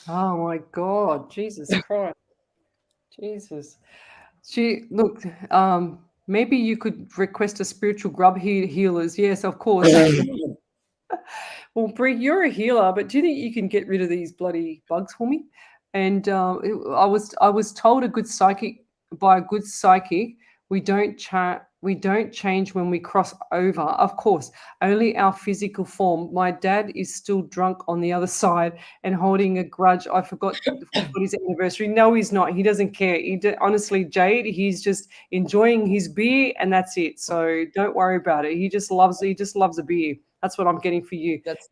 Oh my God, Jesus Christ, Jesus. Maybe you could request a spiritual grub healers. Yes, of course. Well, Brie, you're a healer, but do you think you can get rid of these bloody bugs for me? And I was told by a good psychic, we don't change when we cross over. Of course, only our physical form. My dad is still drunk on the other side and holding a grudge. I forgot his anniversary. No, he's not. He doesn't care. Honestly, Jade, he's just enjoying his beer and that's it. So don't worry about it. He just loves a beer. That's what I'm getting for you. Just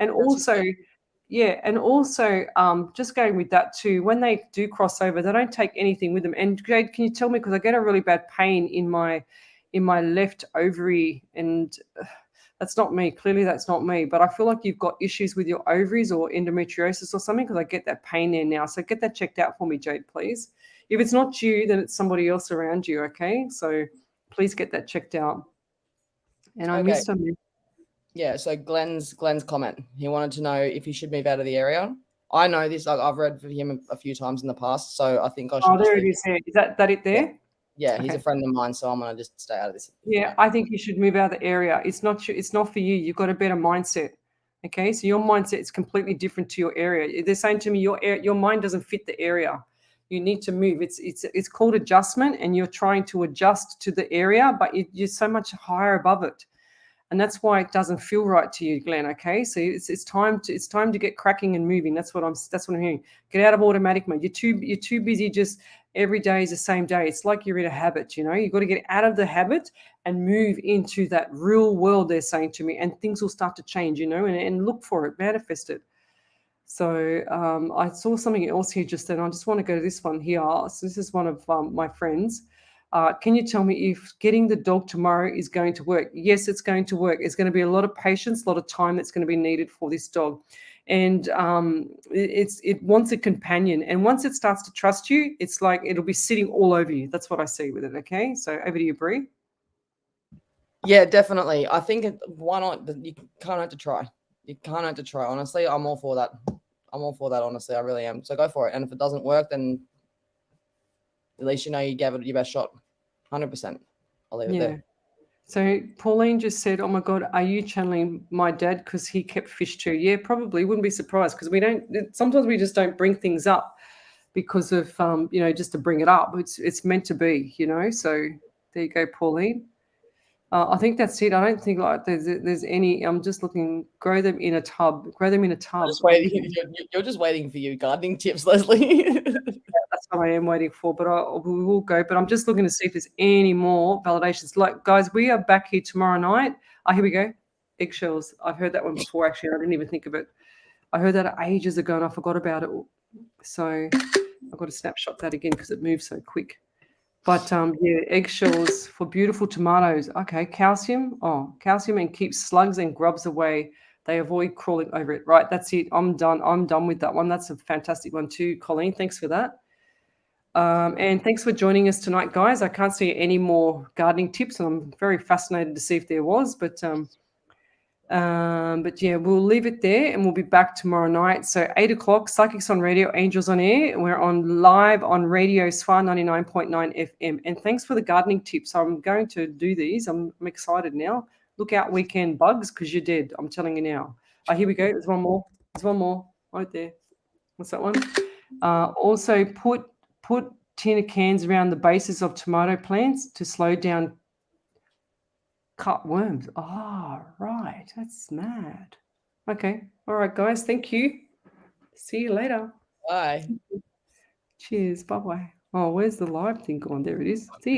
going with that too, when they do cross over, they don't take anything with them. And Jade, can you tell me, because I get a really bad pain in my left ovary, and that's not me. Clearly that's not me, but I feel like you've got issues with your ovaries or endometriosis or something, because I get that pain there now. So get that checked out for me, Jade, please. If it's not you, then it's somebody else around you, okay? So please get that checked out. And I missed him. Yeah, so Glenn's comment. He wanted to know if he should move out of the area. I know this. I've read for him a few times in the past, so I think I should. Oh, there it is. Is that it there? Yeah, he's a friend of mine, so I'm gonna just stay out of this. Yeah, I think you should move out of the area. It's not for you. You've got a better mindset. Okay, so your mindset is completely different to your area. They're saying to me, your mind doesn't fit the area. You need to move. It's called adjustment, and you're trying to adjust to the area, but you're so much higher above it. And that's why it doesn't feel right to you, Glenn. Okay, so it's time to get cracking and moving. That's what I'm hearing. Get out of automatic mode. You're too busy just every day is the same day. It's like you're in a habit, you know. You've got to get out of the habit and move into that real world, they're saying to me, and things will start to change, you know, and look for it, manifest it. So I saw something else here just then. I just want to go to this one here. So this is one of my friends. Can you tell me if getting the dog tomorrow is going to work? Yes, it's going to work. It's going to be a lot of patience, a lot of time that's going to be needed for this dog. And it wants a companion. And once it starts to trust you, it's like it'll be sitting all over you. That's what I see with it. Okay, so over to you, Bree. Yeah, definitely. I think why not? You can't have to try. You can't have to try. Honestly, I'm all for that. I'm all for that. Honestly, I really am. So go for it. And if it doesn't work, then at least you know you gave it your best shot. 100%. I'll leave it there. So Pauline just said, "Oh my God, are you channeling my dad because he kept fish too?" Yeah, probably. Wouldn't be surprised because we don't. Sometimes we just don't bring things up because of you know, just to bring it up. It's meant to be, you know. So there you go, Pauline. I think that's it. I don't think like there's any. I'm just looking. Grow them in a tub. Grow them in a tub. Just waiting. You're just waiting for your gardening tips, Leslie. That's what I am waiting for, but we will go. But I'm just looking to see if there's any more validations. Like, guys, we are back here tomorrow night. Here we go. Eggshells. I've heard that one before, actually. I didn't even think of it. I heard that ages ago and I forgot about it. So I've got to snapshot that again because it moves so quick. But yeah, eggshells for beautiful tomatoes. Okay, calcium. Oh, calcium and keeps slugs and grubs away. They avoid crawling over it. Right, that's it. I'm done. I'm done with that one. That's a fantastic one too, Colleen. Thanks for that. And thanks for joining us tonight, guys. I can't see any more gardening tips, and I'm very fascinated to see if there was. But yeah, we'll leave it there, and we'll be back tomorrow night. So 8 o'clock, Psychics on Radio, Angels on Air. We're on live on Radio SWA 99.9 FM. And thanks for the gardening tips. I'm going to do these. I'm excited now. Look out, weekend bugs, because you're dead. I'm telling you now. Here we go. There's one more. There's one more right there. What's that one? Also, put tin cans around the bases of tomato plants to slow down cut worms. Oh, right. That's mad. Okay. All right, guys. Thank you. See you later. Bye. Cheers. Bye-bye. Oh, where's the live thing gone? There it is. See ya.